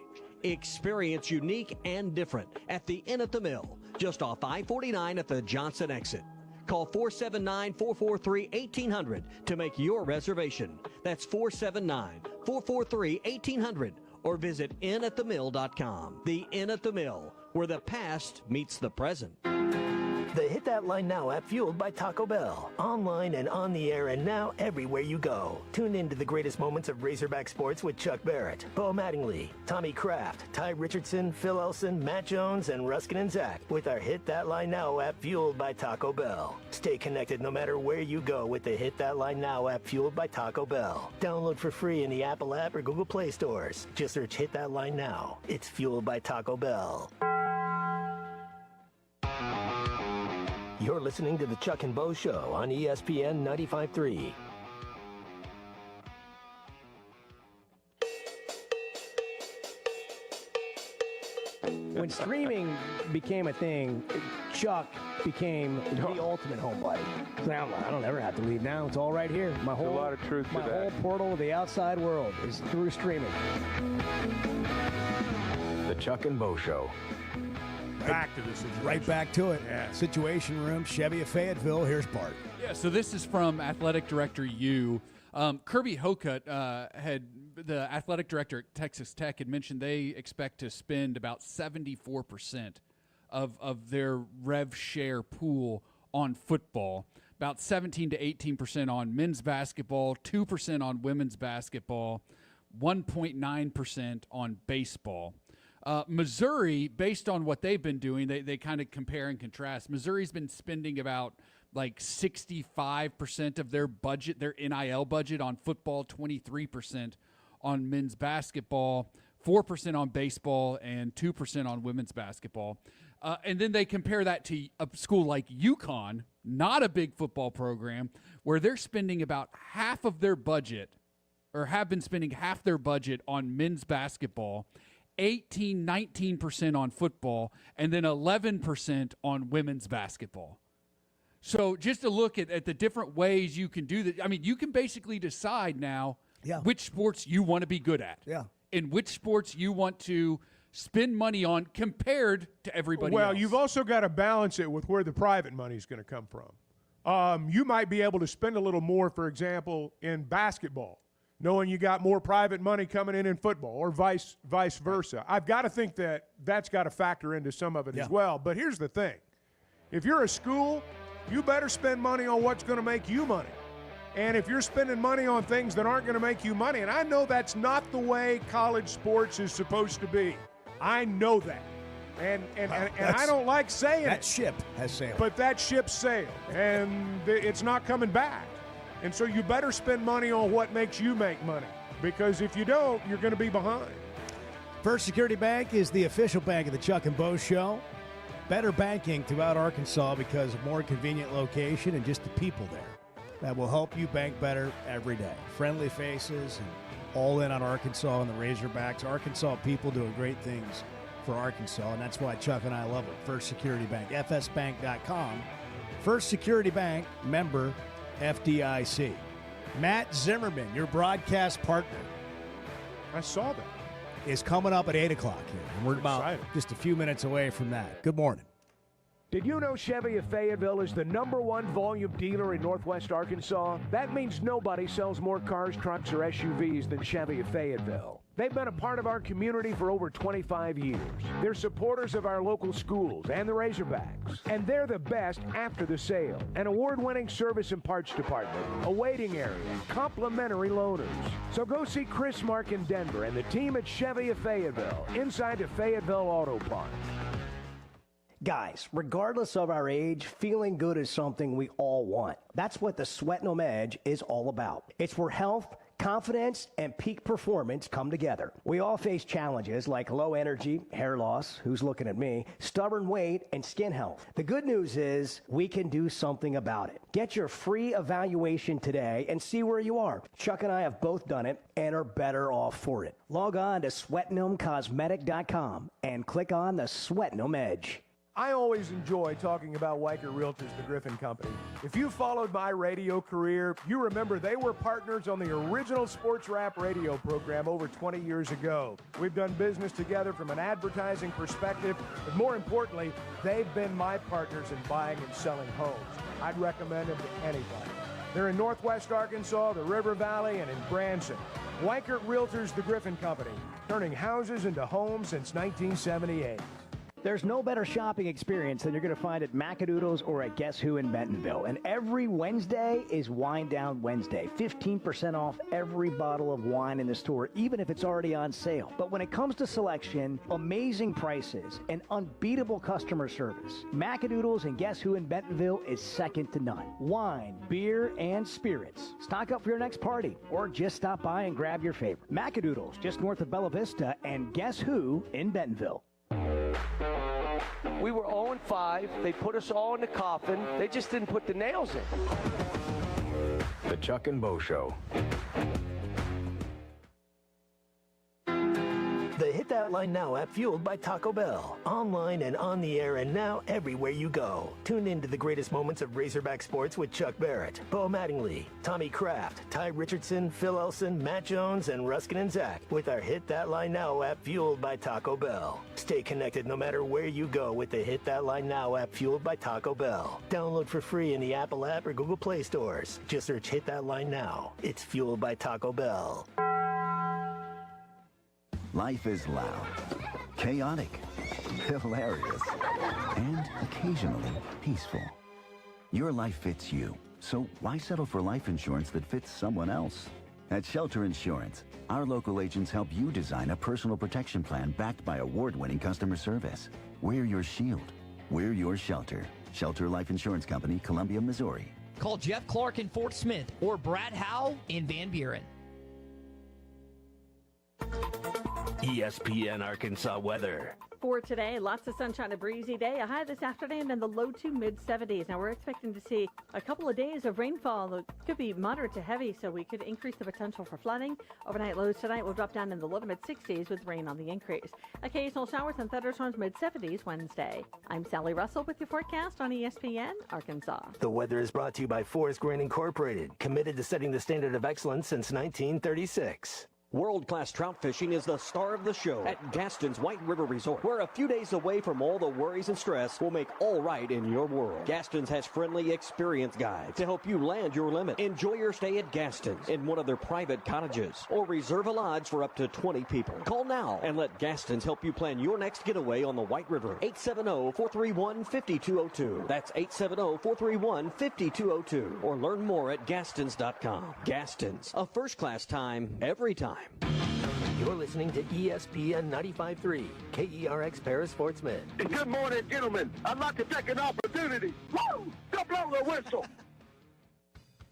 Experience unique and different at the Inn at the Mill, just off I-49 at the Johnson exit. Call 479-443-1800 to make your reservation. That's 479-443-1800 or visit innatthemill.com. The Inn at the Mill, where the past meets the present. The Hit That Line Now app, fueled by Taco Bell. Online and on the air and now everywhere you go. Tune in to the greatest moments of Razorback sports with Chuck Barrett, Bo Mattingly, Tommy Kraft, Ty Richardson, Phil Elson, Matt Jones, and Ruskin and Zach with our Hit That Line Now app, fueled by Taco Bell. Stay connected no matter where you go with the Hit That Line Now app, fueled by Taco Bell. Download for free in the Apple app or Google Play stores. Just search Hit That Line Now. It's fueled by Taco Bell. You're listening to the Chuck and Bo Show on ESPN 95.3. When streaming became a thing, Chuck became the ultimate home buddy. Now I don't ever have to leave now. It's all right here. My whole, a lot of truth to my that. whole portal to the outside world is through streaming. The Chuck and Bo Show. Back to the situation. Right back to it. Yeah. Situation Room, Chevy of Fayetteville. Here's Bart. Yeah, so this is from Athletic Director Yu. Kirby Hocutt, the athletic director at Texas Tech, had mentioned they expect to spend about 74% of their rev share pool on football, about 17 to 18% on men's basketball, 2% on women's basketball, 1.9% on baseball. Missouri, based on what they've been doing, they kind of compare and contrast. Missouri's been spending about like 65% of their budget, their NIL budget on football, 23% on men's basketball, 4% on baseball, and 2% on women's basketball. And then they compare that to a school like UConn, not a big football program, where they're spending about half of their budget, or have been spending half their budget on men's basketball, 19% on football, and then 11% on women's basketball. So just to look at the different ways you can do that. I mean, you can basically decide now which sports you want to be good at. Yeah. And which sports you want to spend money on compared to everybody else. Well, you've also got to balance it with where the private money is going to come from. You might be able to spend a little more, for example, in basketball, knowing you got more private money coming in football, or vice versa. I've got to think that that's got to factor into some of it as well. But here's the thing. If you're a school, you better spend money on what's going to make you money. And if you're spending money on things that aren't going to make you money, and I know that's not the way college sports is supposed to be. I know that. And I don't like saying that ship has sailed. But that ship sailed, and it's not coming back. And so you better spend money on what makes you make money, because if you don't, you're going to be behind. First Security Bank is the official bank of the Chuck and Bo Show. Better banking throughout Arkansas because of more convenient location and just the people there that will help you bank better every day. Friendly faces and all in on Arkansas and the Razorbacks. Arkansas people doing great things for Arkansas, and that's why Chuck and I love it. First Security Bank, fsbank.com. First Security Bank, member FDIC. Matt Zimmerman, your broadcast partner. I saw that. Is coming up at 8 o'clock here. And we're about just a few minutes away from that. Good morning. Did you know Chevy of Fayetteville is the #1 volume dealer in Northwest Arkansas? That means nobody sells more cars, trucks, or SUVs than Chevy of Fayetteville. They've been a part of our community for over 25 years. They're supporters of our local schools and the Razorbacks. And they're the best after the sale. An award-winning service and parts department, a waiting area, complimentary loaners. So go see Chris Mark in Denver and the team at Chevy of Fayetteville, inside the Fayetteville Auto Park. Guys, regardless of our age, feeling good is something we all want. That's what the Sweatnum Edge is all about. It's where health, confidence, and peak performance come together. We all face challenges like low energy, hair loss, who's looking at me, stubborn weight, and skin health. The good news is we can do something about it. Get your free evaluation today and see where you are. Chuck and I have both done it and are better off for it. Log on to SweatnumCosmetic.com and click on the Sweatnum Edge. I always enjoy talking about Weichert Realtors, the Griffin Company. If you followed my radio career, you remember they were partners on the original sports rap radio program over 20 years ago. We've done business together from an advertising perspective, but more importantly, they've been my partners in buying and selling homes. I'd recommend them to anybody. They're in Northwest Arkansas, the River Valley, and in Branson. Weichert Realtors, the Griffin Company, turning houses into homes since 1978. There's no better shopping experience than you're going to find at Macadoodles or at Guess Who in Bentonville. And every Wednesday is Wine Down Wednesday. 15% off every bottle of wine in the store, even if it's already on sale. But when it comes to selection, amazing prices, and unbeatable customer service, Macadoodles and Guess Who in Bentonville is second to none. Wine, beer, and spirits. Stock up for your next party, or just stop by and grab your favorite. Macadoodles, just north of Bella Vista, and Guess Who in Bentonville. We were 0-5. They put us all in the coffin. They just didn't put the nails in. The Chuck and Bo Show. The Hit That Line Now app fueled by Taco Bell. Online and on the air and now everywhere you go. Tune in to the greatest moments of Razorback sports with Chuck Barrett, Bo Mattingly, Tommy Kraft, Ty Richardson, Phil Elson, Matt Jones, and Ruskin and Zach with our Hit That Line Now app fueled by Taco Bell. Stay connected no matter where you go with the Hit That Line Now app fueled by Taco Bell. Download for free in the Apple app or Google Play stores. Just search Hit That Line Now. It's fueled by Taco Bell. Life is loud, chaotic, hilarious, and occasionally peaceful. Your life fits you, so why settle for life insurance that fits someone else? At Shelter Insurance, our local agents help you design a personal protection plan backed by award-winning customer service. We're your shield. We're your shelter. Shelter Life Insurance Company, Columbia, Missouri. Call Jeff Clark in Fort Smith or Brad Howe in Van Buren. ESPN Arkansas weather. For today, lots of sunshine, a breezy day, a high this afternoon in the low to mid 70s. Now we're expecting to see a couple of days of rainfall. It could be moderate to heavy, so we could increase the potential for flooding. Overnight lows tonight will drop down in the low to mid 60s with rain on the increase. Occasional showers and thunderstorms mid 70s Wednesday. I'm Sally Russell with your forecast on ESPN Arkansas. The weather is brought to you by Forest Grain Incorporated, committed to setting the standard of excellence since 1936. World-class trout fishing is the star of the show at Gaston's White River Resort, where a few days away from all the worries and stress will make all right in your world. Gaston's has friendly, experienced guides to help you land your limit. Enjoy your stay at Gaston's in one of their private cottages or reserve a lodge for up to 20 people. Call now and let Gaston's help you plan your next getaway on the White River. 870-431-5202. That's 870-431-5202. Or learn more at Gastons.com. Gaston's, a first-class time, every time. You're listening to ESPN 95.3, KERX Paris Fort Smith. Good morning, gentlemen. I'd like to take an opportunity. Woo! Don't blow the whistle.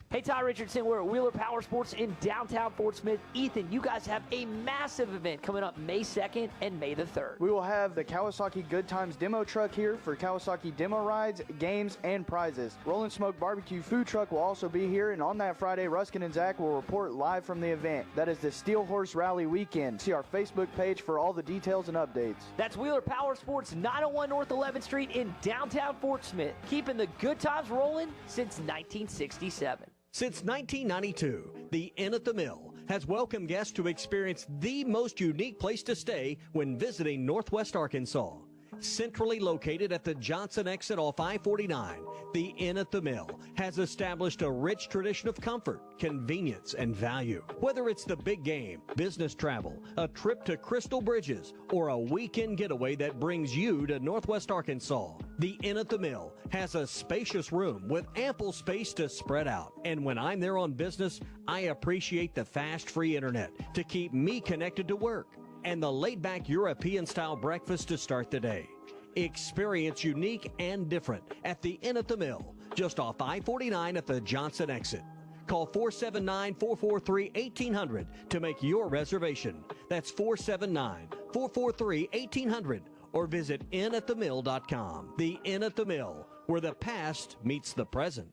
Hey, Ty Richardson, we're at Wheeler Power Sports in downtown Fort Smith. Ethan, you guys have a massive event coming up May 2nd and May the 3rd. We will have the Kawasaki Good Times demo truck here for Kawasaki demo rides, games, and prizes. Rollin' Smoke Barbecue food truck will also be here, and on that Friday, Ruskin and Zach will report live from the event. That is the Steel Horse Rally Weekend. See our Facebook page for all the details and updates. That's Wheeler Power Sports, 901 North 11th Street in downtown Fort Smith, keeping the good times rolling since 1967. Since 1992, the Inn at the Mill has welcomed guests to experience the most unique place to stay when visiting Northwest Arkansas. Centrally located at the Johnson exit off I-49, the Inn at the Mill has established a rich tradition of comfort, convenience, and value. Whether it's the big game, business travel, a trip to Crystal Bridges, or a weekend getaway that brings you to Northwest Arkansas, the Inn at the Mill has a spacious room with ample space to spread out. And when I'm there on business, I appreciate the fast, free internet to keep me connected to work, and the laid-back European-style breakfast to start the day. Experience unique and different at the Inn at the Mill, just off I-49 at the Johnson exit. Call 479-443-1800 to make your reservation. That's 479-443-1800, or visit inatthemill.com. The Inn at the Mill, where the past meets the present.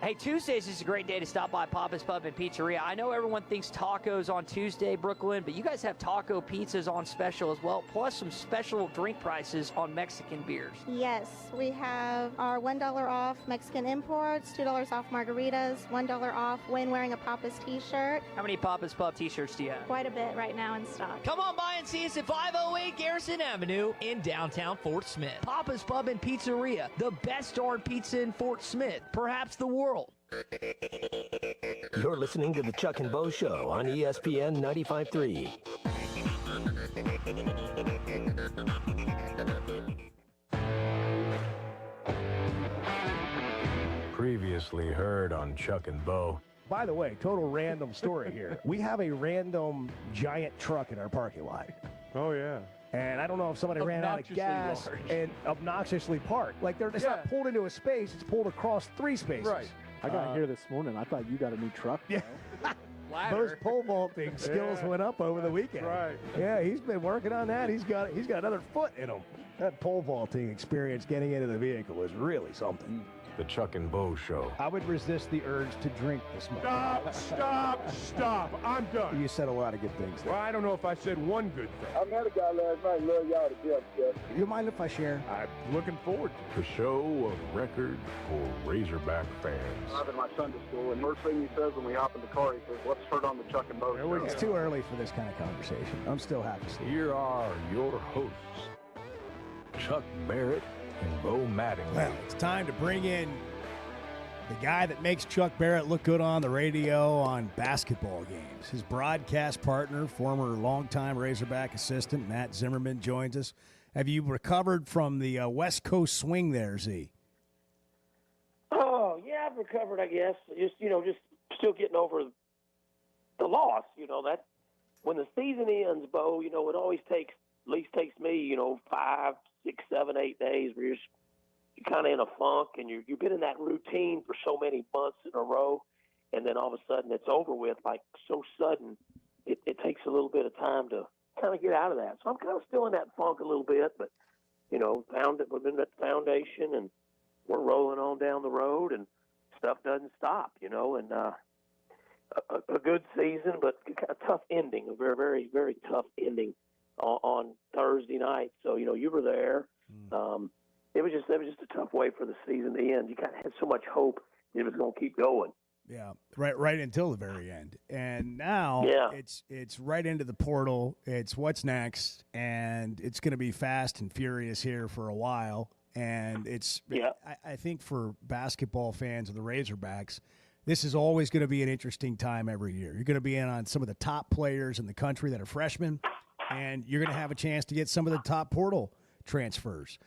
Hey, Tuesdays is a great day to stop by Papa's Pub and Pizzeria. I know everyone thinks tacos on Tuesday, Brooklyn, but you guys have taco pizzas on special as well, plus some special drink prices on Mexican beers. Yes, we have our $1 off Mexican imports, $2 off margaritas, $1 off when wearing a Papa's t-shirt. How many Papa's Pub t-shirts do you have? Quite a bit right now in stock. Come on by and see us at 508 Garrison Avenue in downtown Fort Smith. Papa's Pub and Pizzeria, the best darn pizza in Fort Smith, perhaps the world. You're listening to the Chuck and Bo Show on ESPN 95.3. Previously heard on Chuck and Bo. By the way, total random story here. We have a random giant truck in our parking lot. Oh, yeah. And I don't know if somebody ran out of gas and obnoxiously parked. Like, it's not pulled into a space, it's pulled across 3 spaces. Right. I got here this morning. I thought you got a new truck. Yeah. Those pole vaulting skills went up over the weekend. Right. Yeah, he's been working on that. He's got another foot in him. That pole vaulting experience getting into the vehicle was really something. The Chuck and Bo Show. I would resist the urge to drink this morning. Stop. I'm done. You said a lot of good things there. Well, I don't know if I said one good thing. I met a guy last night. Love y'all to death, Jeff. You mind if I share? I'm looking forward to The show of record for Razorback fans. I'm in my Sunday school, and first thing he says when we hop in the car, he says, "Let's start on the Chuck and Bo Show." It's too early for this kind of conversation. I'm still happy to see you. Here are your hosts, Chuck Barrett and Bo Mattingly. Well, it's time to bring in the guy that makes Chuck Barrett look good on the radio on basketball games. His broadcast partner, former longtime Razorback assistant, Matt Zimmerman, joins us. Have you recovered from the West Coast swing there, Z? Oh, yeah, I've recovered, I guess. Just still getting over the loss. That when the season ends, Bo, it always takes me, 5, 6, 7, 8 days where you're kind of in a funk and you've been in that routine for so many months in a row, and then all of a sudden it's over with, like so sudden. It takes a little bit of time to kind of get out of that. So I'm kind of still in that funk a little bit, but we've been at the foundation and we're rolling on down the road and stuff doesn't stop, and a good season, but a tough ending, a very, very, very tough ending on Thursday night. So, you were there. It was just a tough way for the season to end. You kind of had so much hope it was going to keep going. Yeah, right until the very end. And now it's right into the portal. It's what's next, and it's going to be fast and furious here for a while. And I think for basketball fans of the Razorbacks, this is always going to be an interesting time every year. You're going to be in on some of the top players in the country that are freshmen, and you're going to have a chance to get some of the top portal transfers.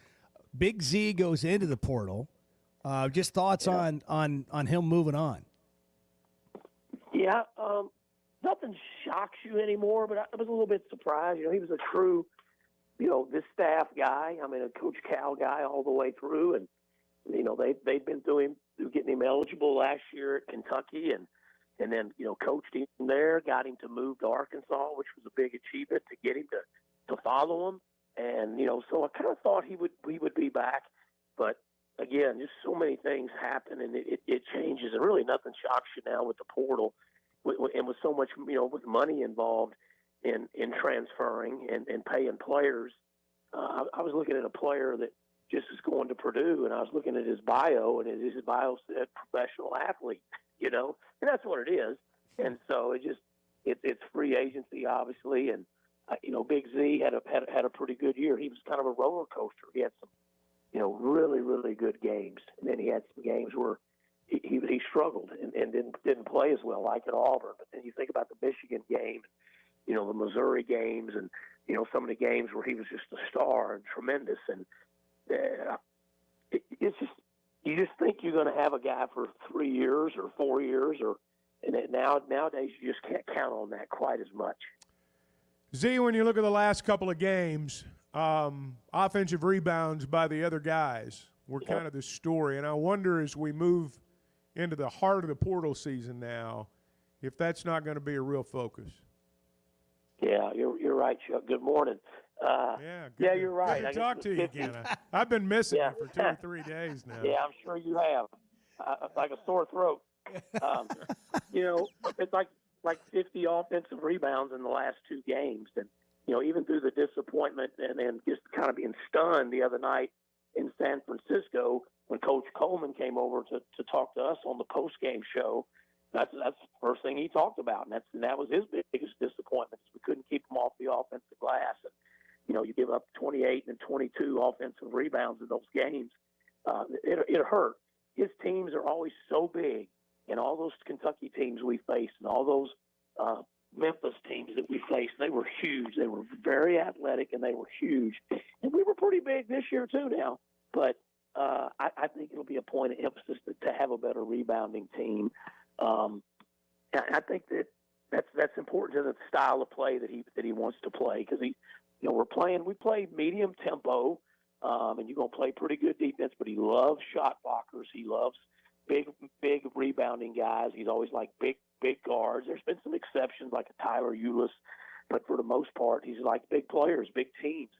Big Z goes into the portal. Just thoughts on him moving on. Yeah, nothing shocks you anymore, but I was a little bit surprised. He was a true, this staff guy. I mean, a Coach Cal guy all the way through, and they'd been through getting him eligible last year at Kentucky, and then coached him there, got him to move to Arkansas, which was a big achievement to get him to follow him. And, so I kind of thought he would be back. But, again, just so many things happen, and it changes. And really nothing shocks you now with the portal and with so much, with money involved in transferring and paying players. I was looking at a player that just was going to Purdue, and I was looking at his bio, and his bio said professional athlete, and that's what it is. And so it's free agency, obviously, and Big Z had a pretty good year. He was kind of a roller coaster. He had some, really, really good games, and then he had some games where he struggled and didn't play as well, like at Auburn. But then you think about the Michigan game, the Missouri games, and some of the games where he was just a star and tremendous. And it's just you just think you're going to have a guy for 3 years or 4 years, and nowadays you just can't count on that quite as much. Z, when you look at the last couple of games, offensive rebounds by the other guys were kind of the story. And I wonder as we move into the heart of the portal season now, if that's not going to be a real focus. Yeah, you're right, Chuck. Good morning. You're right. Good to talk to you again. I've been missing you for 2 or 3 days now. Yeah, I'm sure you have. Like a sore throat. It's like 50 offensive rebounds in the last 2 games. And, even through the disappointment and just kind of being stunned the other night in San Francisco when Coach Coleman came over to talk to us on the post-game show, that's the first thing he talked about. And that was his biggest disappointment. We couldn't keep him off the offensive glass. And, you give up 28 and 22 offensive rebounds in those games. It hurt. His teams are always so big. And all those Kentucky teams we faced and all those Memphis teams that we faced, they were huge. They were very athletic, and they were huge. And we were pretty big this year too now. But I think it'll be a point of emphasis to have a better rebounding team. I think that's important to the style of play that he wants to play because we play medium tempo, and you're going to play pretty good defense, but he loves shot blockers. He loves big rebounding guys. He's always like big guards. There's been some exceptions like a Tyler Ulis, but for the most part, he's like big players, big teams.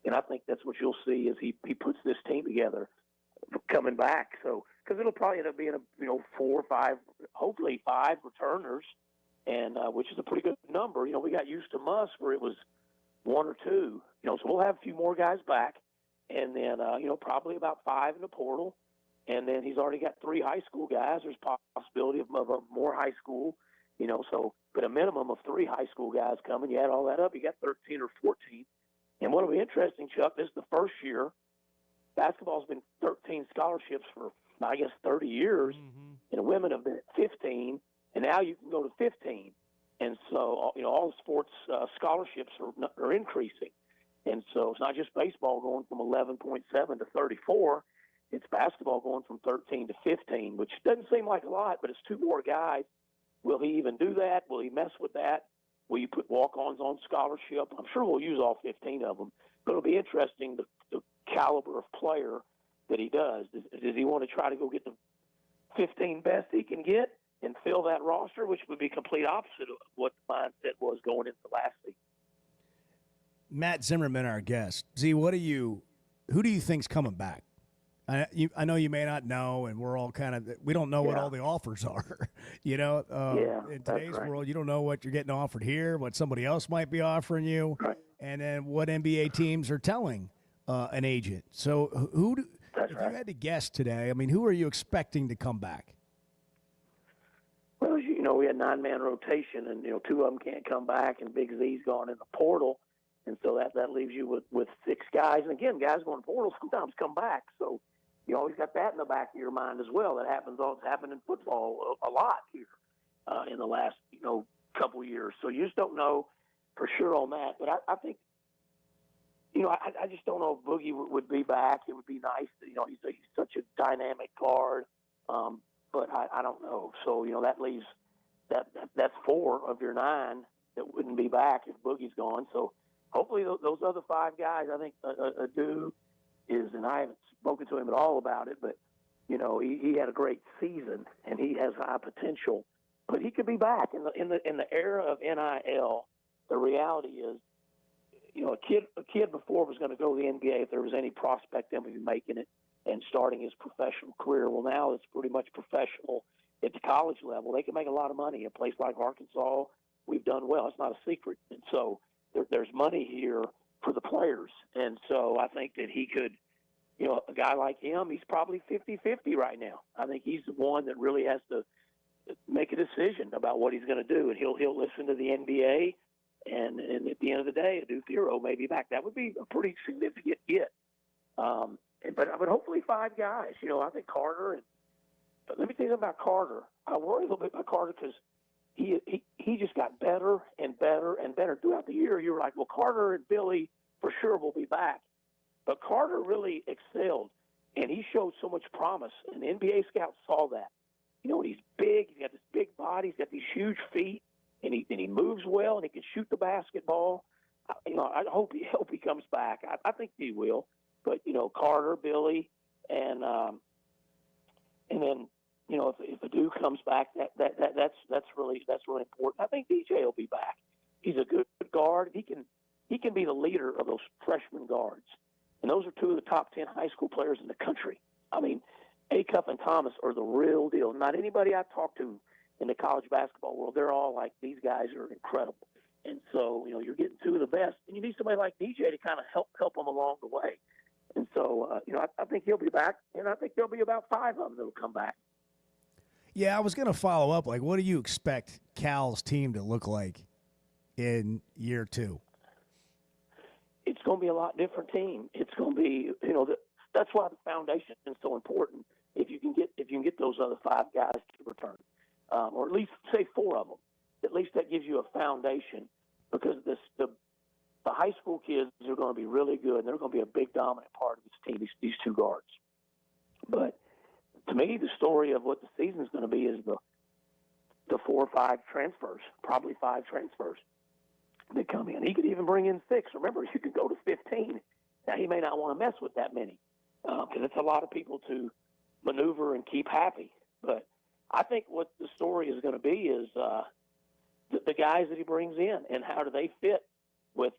And I think that's what you'll see as he puts this team together coming back. So, because it'll probably end up being 4 or 5, hopefully 5 returners, and which is a pretty good number. We got used to Musk where it was 1 or 2. So we'll have a few more guys back, and then probably about 5 in the portal, and then he's already got 3 high school guys. There's possibility of more high school, So, but a minimum of 3 high school guys coming. You add all that up, you got 13 or 14. And what'll be interesting, Chuck, this is the first year basketball's been 13 scholarships for, I guess, 30 years, and women have been at 15, and now you can go to 15. And so, all the sports scholarships are increasing. And so it's not just baseball going from 11.7 to 34. It's basketball going from 13 to 15, which doesn't seem like a lot, but it's 2 more guys. Will he even do that? Will he mess with that? Will you put walk-ons on scholarship? I'm sure we'll use all 15 of them. But it'll be interesting, the caliber of player that he does. Does he want to try to go get the 15 best he can get and fill that roster, which would be complete opposite of what the mindset was going into last season? Matt Zimmerman, our guest. Z, who do you think's coming back? I know you may not know, and we're all we don't know what all the offers are. In today's world, you don't know what you're getting offered here, what somebody else might be offering you, and then what NBA teams are telling an agent. So if you had to guess today, who are you expecting to come back? Well, we had 9-man rotation, and 2 of them can't come back, and Big Z's gone in the portal, and so that leaves you with 6 guys. And again, guys going portal sometimes come back, so you always got that in the back of your mind as well. That happens. It's happened in football a lot here in the last couple of years. So you just don't know for sure on that. But I think I just don't know if Boogie would be back. It would be nice. He's such a dynamic guard. But I don't know. So that leaves that's 4 of your 9 that wouldn't be back if Boogie's gone. So hopefully those other 5 guys. I think Adu is, and I haven't spoken to him at all about it, but he had a great season and he has high potential, but he could be back in the era of NIL. The reality is, a kid before was going to go to the NBA if there was any prospect of him making it and starting his professional career. Well, now it's pretty much professional at the college level. They can make a lot of money. A place like Arkansas, we've done well. It's not a secret, and so there's money here for the players. And so I think that he could, a guy like him, he's probably 50-50 right now. I think he's the one that really has to make a decision about what he's going to do. And he'll listen to the NBA, and at the end of the day, Adu Thiero may be back. That would be a pretty significant get. But hopefully 5 guys. I think Carter. But let me tell you about Carter. I worry a little bit about Carter because he just got better and better and better throughout the year. You were like, well, Carter and Billy for sure will be back. But Carter really excelled, and he showed so much promise, and the NBA scouts saw that. He's big. He's got this big body. He's got these huge feet, and he moves well, and he can shoot the basketball. I hope he comes back. I think he will. But Carter, Billy, and then if Adu comes back, that's really important. I think DJ will be back. He's a good guard. He can be the leader of those freshman guards, and those are 2 of the top 10 high school players in the country. Acuff and Thomas are the real deal. Not anybody I talk to in the college basketball world. They're all like, these guys are incredible. And so you're getting 2 of the best, and you need somebody like DJ to kind of help them along the way. And so, I think he'll be back, and I think there'll be about 5 of them that'll come back. Yeah, I was going to follow up. What do you expect Cal's team to look like in year 2? It's going to be a lot different team. It's going to be, that's why the foundation is so important. If you can get those other 5 guys to return, or at least say 4 of them, at least that gives you a foundation because the high school kids are going to be really good, and they're going to be a big dominant part of this team, these 2 guards. But to me, the story of what the season is going to be is the 4 or 5 transfers, probably 5 transfers that come in. He could even bring in 6. Remember, you could go to 15. Now, he may not want to mess with that many because it's a lot of people to maneuver and keep happy. But I think what the story is going to be is the guys that he brings in and how do they fit with,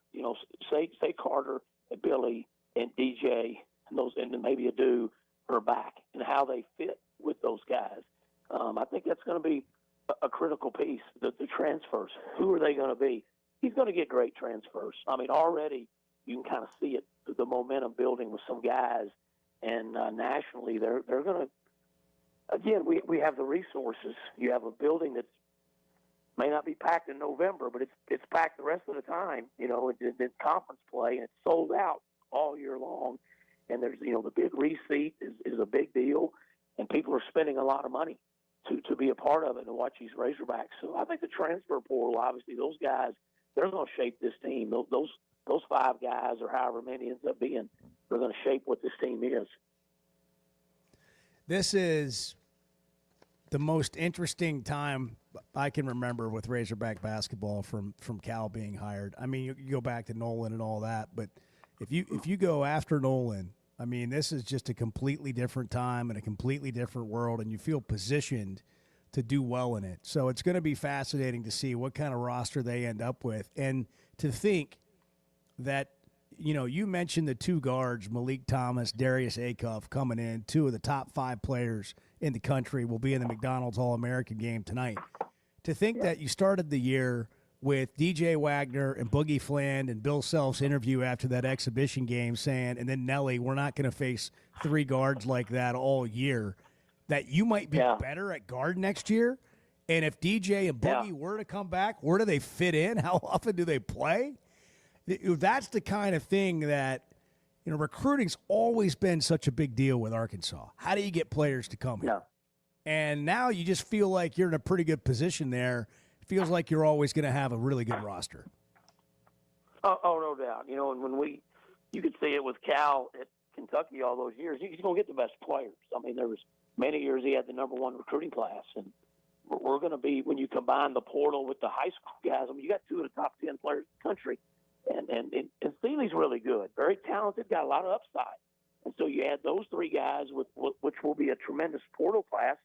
say Carter Billy and DJ and those, and maybe Adu are back, and how they fit with those guys. I think that's going to be a critical piece. The transfers. Who are they going to be? He's going to get great transfers. I mean, already you can kind of see it, the momentum building with some guys, and nationally they're going to. Again, we have the resources. You have a building that may not be packed in November, but it's packed the rest of the time. You know, it's conference play, and it's sold out all year long. And there's, you know, the big reseat is a big deal, and people are spending a lot of money to be a part of it and watch these Razorbacks. So I think the transfer portal, obviously, those guys, they're going to shape this team. Those 5 guys, or however many ends up being, they're going to shape what this team is. This is the most interesting time I can remember with Razorback basketball from Cal being hired. I mean, you go back to Nolan and all that, but if you go after Nolan, I mean, this is just a completely different time and a completely different world, and you feel positioned to do well in it. So it's going to be fascinating to see what kind of roster they end up with, and to think that, you know, you mentioned the 2 guards, Malik Thomas, Darius Acuff, coming in, 2 of the top 5 players in the country, will be in the McDonald's All-American game tonight. To think that you started the year with DJ Wagner and Boogie Fland and Bill Self's interview after that exhibition game saying, and then Nelly, we're not going to face 3 guards like that all year, that you might be better at guard next year. And if DJ and Boogie were to come back, where do they fit in? How often do they play? That's the kind of thing that, you know, recruiting's always been such a big deal with Arkansas. How do you get players to come here? And now you just feel like you're in a pretty good position there. It feels like you're always going to have a really good roster. Oh, no doubt. You know, and you could see it with Cal at Kentucky all those years. He's going to get the best players. I mean, there was many years he had the number 1 recruiting class, and we're going to be, when you combine the portal with the high school guys, I mean, you got 2 of the top 10 players in the country. And Seeley's really good, very talented, got a lot of upside. And so you add those 3 guys, which will be a tremendous portal class.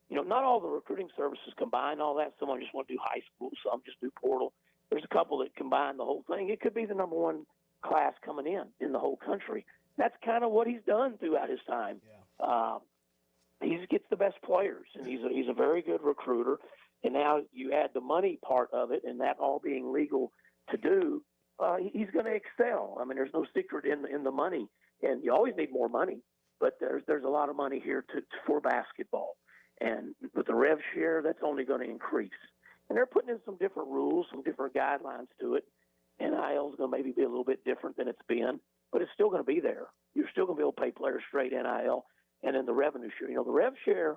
You know, not all the recruiting services combine all that. Some just want to do high school, some just do portal. There's a couple that combine the whole thing. It could be the number 1 class coming in the whole country. That's kind of what he's done throughout his time. He gets the best players, and he's a very good recruiter. And now you add the money part of it, and that all being legal to do. He's going to excel. I mean, there's no secret in the money, and you always need more money, but there's a lot of money here for basketball. And with the rev share, that's only going to increase. And they're putting in some different rules, some different guidelines to it. NIL is going to maybe be a little bit different than it's been, but it's still going to be there. You're still going to be able to pay players straight NIL. And then the revenue share. You know, the rev share,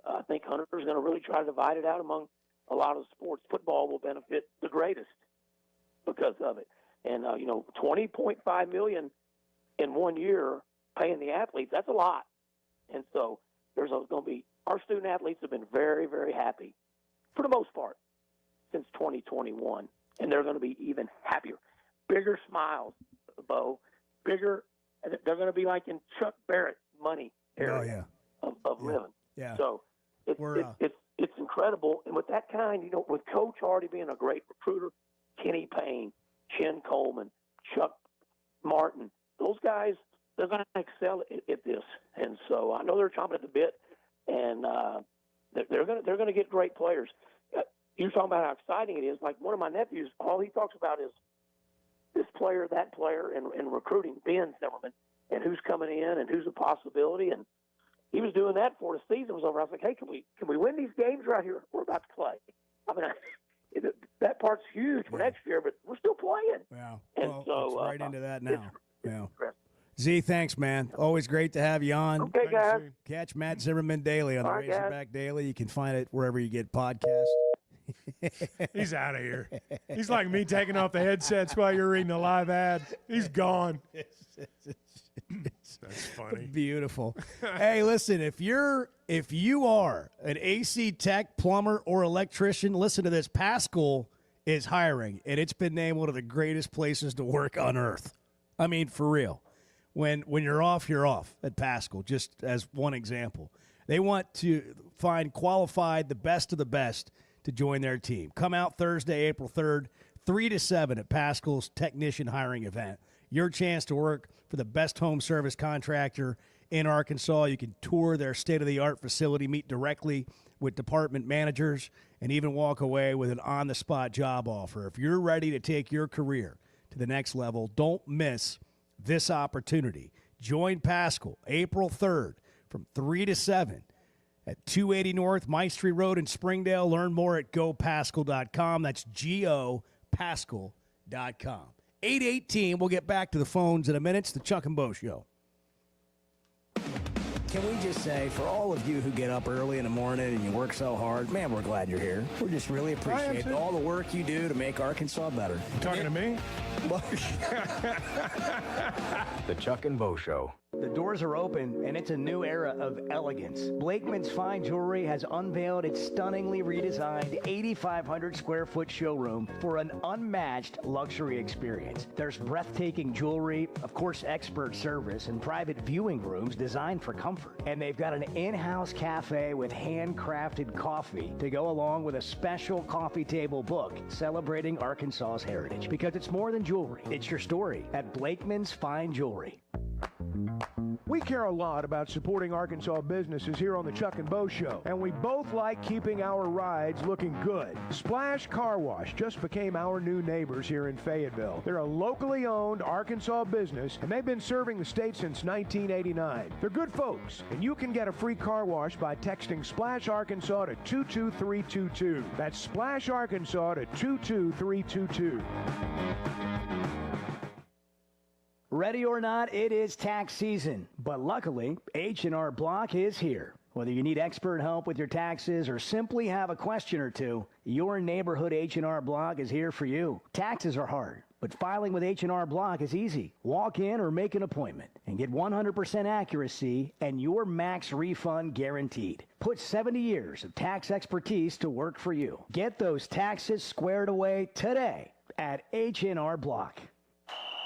I think Hunter is going to really try to divide it out among a lot of sports. Football will benefit the greatest because of it. And, you know, $20.5 million in 1 year paying the athletes, that's a lot. And so there's going to be, our student athletes have been very, very happy for the most part since 2021. And they're going to be even happier. Bigger smiles, Bo. Bigger, they're going to be like in Chuck Barrett money area of living. So it's incredible. And with that kind, you know, with Coach already being a great recruiter, Kenny Payne, Chen Coleman, Chuck Martin, those guys, they're going to excel at this. And so I know they're chomping at the bit, and they're going to get great players. You're talking about how exciting it is. Like one of my nephews, all he talks about is this player, that player, and recruiting, Ben Zimmerman, and who's coming in and who's a possibility. And he was doing that before the season was over. I was like, hey, can we win these games right here? We're about to play. I mean, that part's huge for next year, but we're still playing. Wow. And well, so it's right into that now. Z, thanks, man. Always great to have you on. Okay, guys. Catch Matt Zimmerman daily on the Razorback Daily. You can find it wherever you get podcasts. He's out of here. He's like me taking off the headsets while you're reading a live ad. He's gone. That's funny. Beautiful. Hey, listen, if you are an AC tech, plumber, or electrician, listen to this. Pascal is hiring, and it's been named one of the greatest places to work on earth. I mean, for real. When you're off at Pascal, just as one example. They want to find qualified, the best of the best to join their team. Come out Thursday, April 3rd, 3 to 7 at Pascal's technician hiring event. your chance to work for the best home service contractor in Arkansas. You can tour their state-of-the-art facility, meet directly with department managers, and even walk away with an on-the-spot job offer. If you're ready to take your career to the next level, don't miss this opportunity. Join Pascal April 3rd from 3 to 7 at 280 North Maestri Road in Springdale. Learn more at gopascal.com. That's gopascal.com. 8:18. We'll get back to the phones in a minute. It's the Chuck and Bo Show. Can we just say, for all of you who get up early in the morning and you work so hard, man, we're glad you're here. We just really appreciate all the work you do to make Arkansas better. You talking to me? The Chuck and Bo Show. The doors are open, and it's a new era of elegance. Blakeman's Fine Jewelry has unveiled its stunningly redesigned 8,500 square foot showroom for an unmatched luxury experience. There's breathtaking jewelry, of course, expert service, and private viewing rooms designed for comfort. And they've got an in-house cafe with handcrafted coffee to go along with a special coffee table book celebrating Arkansas's heritage. Because it's more than jewelry, it's your story at Blakeman's Fine Jewelry. We care a lot about supporting Arkansas businesses here on the Chuck and Bo Show, and we both like keeping our rides looking good. Splash Car Wash just became our new neighbors here in Fayetteville. They're a locally owned Arkansas business, and they've been serving the state since 1989. They're good folks, and you can get a free car wash by texting Splash Arkansas to 22322. That's Splash Arkansas to 22322. Ready or not, it is tax season. But luckily, H&R Block is here. Whether you need expert help with your taxes or simply have a question or two, your neighborhood H&R Block is here for you. Taxes are hard, but filing with H&R Block is easy. Walk in or make an appointment and get 100% accuracy and your max refund guaranteed. Put 70 years of tax expertise to work for you. Get those taxes squared away today at H&R Block.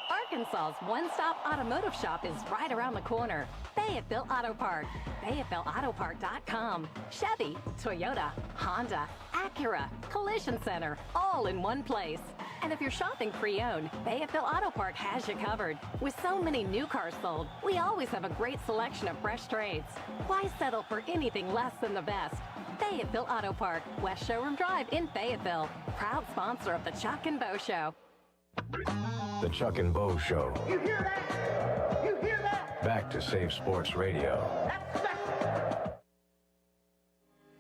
Arkansas's one-stop automotive shop is right around the corner. Fayetteville Auto Park. FayettevilleAutoPark.com. Chevy, Toyota, Honda, Acura, Collision Center, all in one place. And if you're shopping pre-owned, Fayetteville Auto Park has you covered. With so many new cars sold, we always have a great selection of fresh trades. Why settle for anything less than the best? Fayetteville Auto Park, West Showroom Drive in Fayetteville. Proud sponsor of the Chuck and Bo Show. The Chuck and Bo Show. You hear that? You hear that? Back to Save Sports Radio.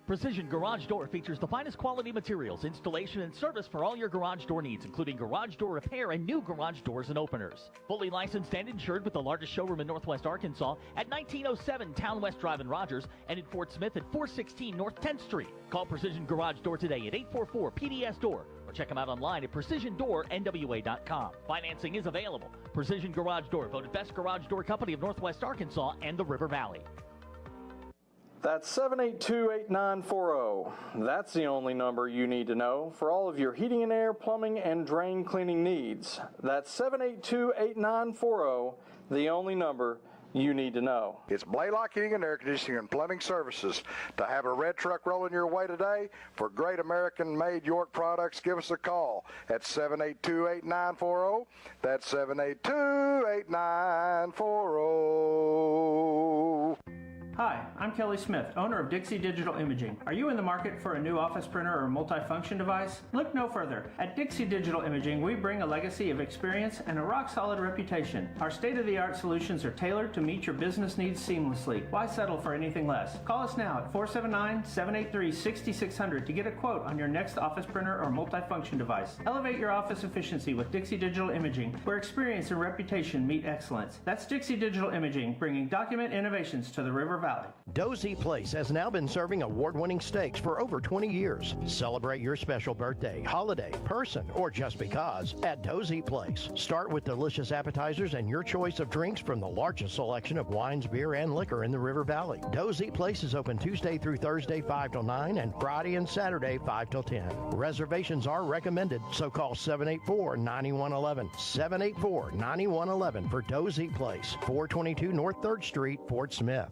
Precision Garage Door features the finest quality materials, installation, and service for all your garage door needs, including garage door repair and new garage doors and openers. Fully licensed and insured with the largest showroom in Northwest Arkansas at 1907 Town West Drive in Rogers and in Fort Smith at 416 North 10th Street. Call Precision Garage Door today at 844-PDS-DOOR or check them out online at PrecisionDoorNWA.com. Financing is available. Precision Garage Door, voted best garage door company of Northwest Arkansas and the River Valley. That's 782-8940. That's the only number you need to know for all of your heating and air, plumbing, and drain cleaning needs. That's 782-8940, the only number you need to know. It's Blaylock Heating and Air Conditioning and Plumbing Services. To have a red truck rolling your way today for great American-made York products, give us a call at 782-8940. That's 782-8940. Hi, I'm Kelly Smith, owner of Dixie Digital Imaging. Are you in the market for a new office printer or multifunction device? Look no further. At Dixie Digital Imaging, we bring a legacy of experience and a rock-solid reputation. Our state-of-the-art solutions are tailored to meet your business needs seamlessly. Why settle for anything less? Call us now at 479-783-6600 to get a quote on your next office printer or multifunction device. Elevate your office efficiency with Dixie Digital Imaging, where experience and reputation meet excellence. That's Dixie Digital Imaging, bringing document innovations to the River Valley. Dozy Place has now been serving award-winning steaks for over 20 years. Celebrate your special birthday, holiday, person, or just because at Dozy Place. Start with delicious appetizers and your choice of drinks from the largest selection of wines, beer, and liquor in the River Valley. Dozy Place is open Tuesday through Thursday 5 till 9 and Friday and Saturday 5 till 10. Reservations are recommended, so call 784-9111. 784-9111 for Dozy Place, 422 North 3rd Street, Fort Smith.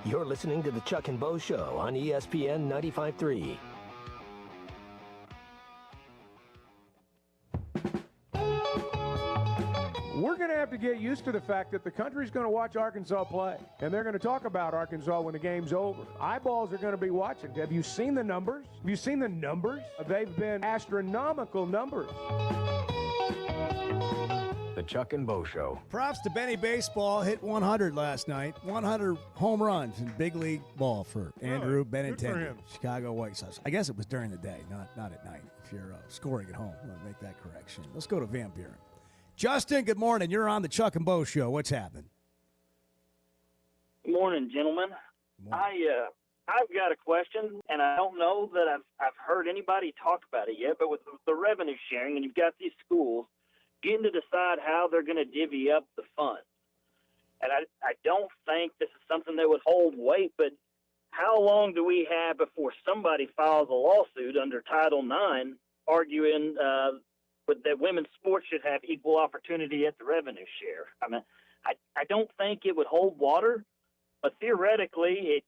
You're listening to the Chuck and Bo Show on ESPN 95.3. have to get used to the fact that the country's going to watch Arkansas play, and they're going to talk about Arkansas when the game's over. Eyeballs are going to be watching. Have you seen the numbers? Have you seen the numbers? They've been astronomical numbers. The Chuck and Bo Show. Props to Benny Baseball. Hit 100 last night. 100 home runs in big league ball for Andrew Benintendi, Chicago White Sox. I guess it was during the day, not at night. If you're scoring at home, I'll make that correction. Let's go to Van Buren. Justin, good morning. You're on the Chuck and Bo Show. What's happening? Good morning, gentlemen. I've got a question, and I don't know that I've heard anybody talk about it yet, but with the revenue sharing, and you've got these schools getting to decide how they're going to divvy up the funds. And I don't think this is something that would hold weight, but how long do we have before somebody files a lawsuit under Title IX arguing that women's sports should have equal opportunity at the revenue share? I mean, I don't think it would hold water, but theoretically,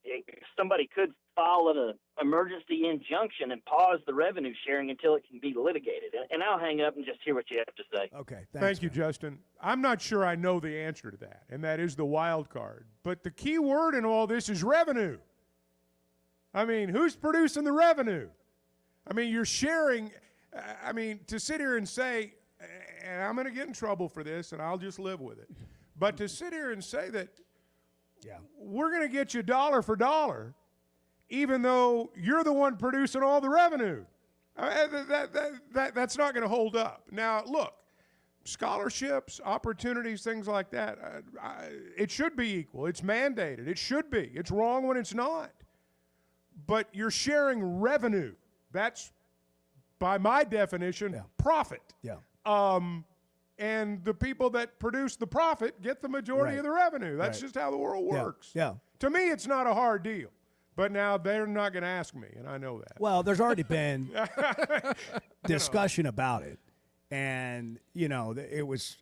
somebody could file an emergency injunction and pause the revenue sharing until it can be litigated. And I'll hang up and just hear what you have to say. Okay, Thank you, Justin. I'm not sure I know the answer to that, and that is the wild card. But the key word in all this is revenue. I mean, who's producing the revenue? I mean, you're sharing. I mean, to sit here and say, and I'm going to get in trouble for this, and I'll just live with it, but to sit here and say that we're going to get you dollar for dollar, even though you're the one producing all the revenue, that's not going to hold up. Now, look, scholarships, opportunities, things like that, it should be equal. It's mandated. It should be. It's wrong when it's not. But you're sharing revenue. That's, by my definition, profit. Yeah. And the people that produce the profit get the majority of the revenue. That's just how the world works. Yeah. To me, it's not a hard deal. But now they're not going to ask me, and I know that. Well, there's already been discussion about it. And, it was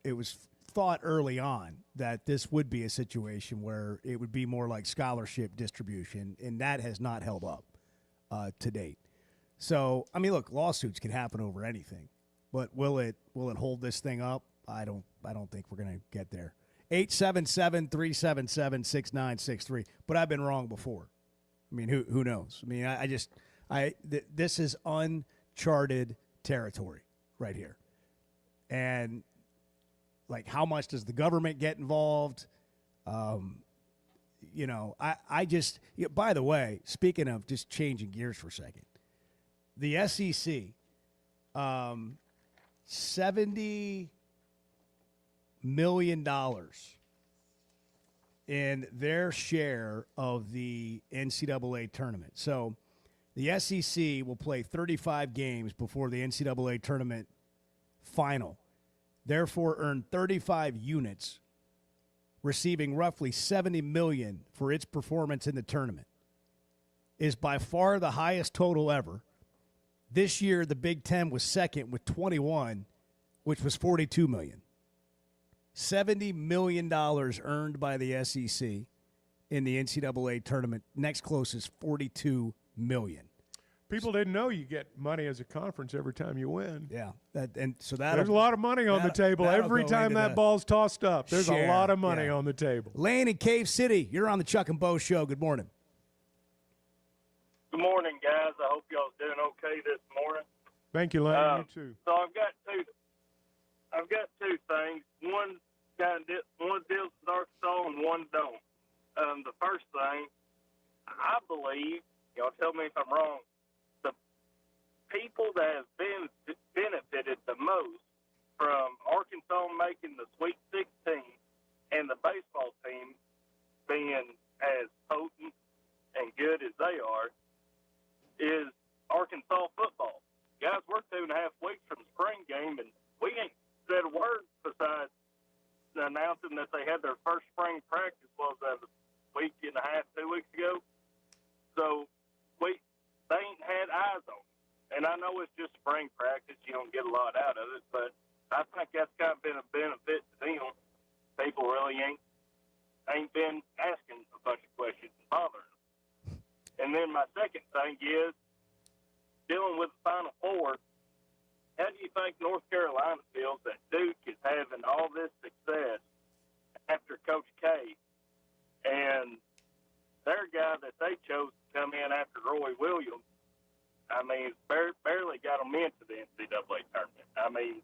thought early on that this would be a situation where it would be more like scholarship distribution, and that has not held up to date. So, I mean, look, lawsuits can happen over anything. But will it hold this thing up? I don't think we're going to get there. 877-377-6963. But I've been wrong before. I mean, who knows? I mean, this is uncharted territory right here. And like, how much does the government get involved? By the way, speaking of just changing gears for a second, the SEC, $70 million in their share of the NCAA tournament. So the SEC will play 35 games before the NCAA tournament final, therefore earn 35 units, receiving roughly $70 million for its performance in the tournament. Is by far the highest total ever. This year, the Big Ten was second with 21, which was $42 million. $70 million earned by the SEC in the NCAA tournament. Next closest, $42 million. People didn't know you get money as a conference every time you win. Yeah, there's a lot of money on the table every time that ball's tossed up. There's a lot of money on the table. Lane in Cave City, you're on the Chuck and Bo Show. Good morning. Good morning, guys. I hope y'all's doing okay this morning. Thank you, Lane. You too. So I've got two things. One deals with Arkansas and one don't. The first thing, I believe, y'all tell me if I'm wrong, the people that have benefited the most from Arkansas making the Sweet 16 and the baseball team being as potent and good as they are is Arkansas football. Guys, we're 2.5 weeks from spring game, and we ain't said a word besides announcing that they had their first spring practice a week and a half, 2 weeks ago. So they ain't had eyes on it. And I know it's just spring practice. You don't get a lot out of it, but I think that's kind of been a benefit to them. People really ain't been asking a bunch of questions and bothering them. And then my second thing is, dealing with the Final Four, how do you think North Carolina feels that Duke is having all this success after Coach K, and their guy that they chose to come in after Roy Williams, I mean, barely got them into the NCAA tournament. I mean,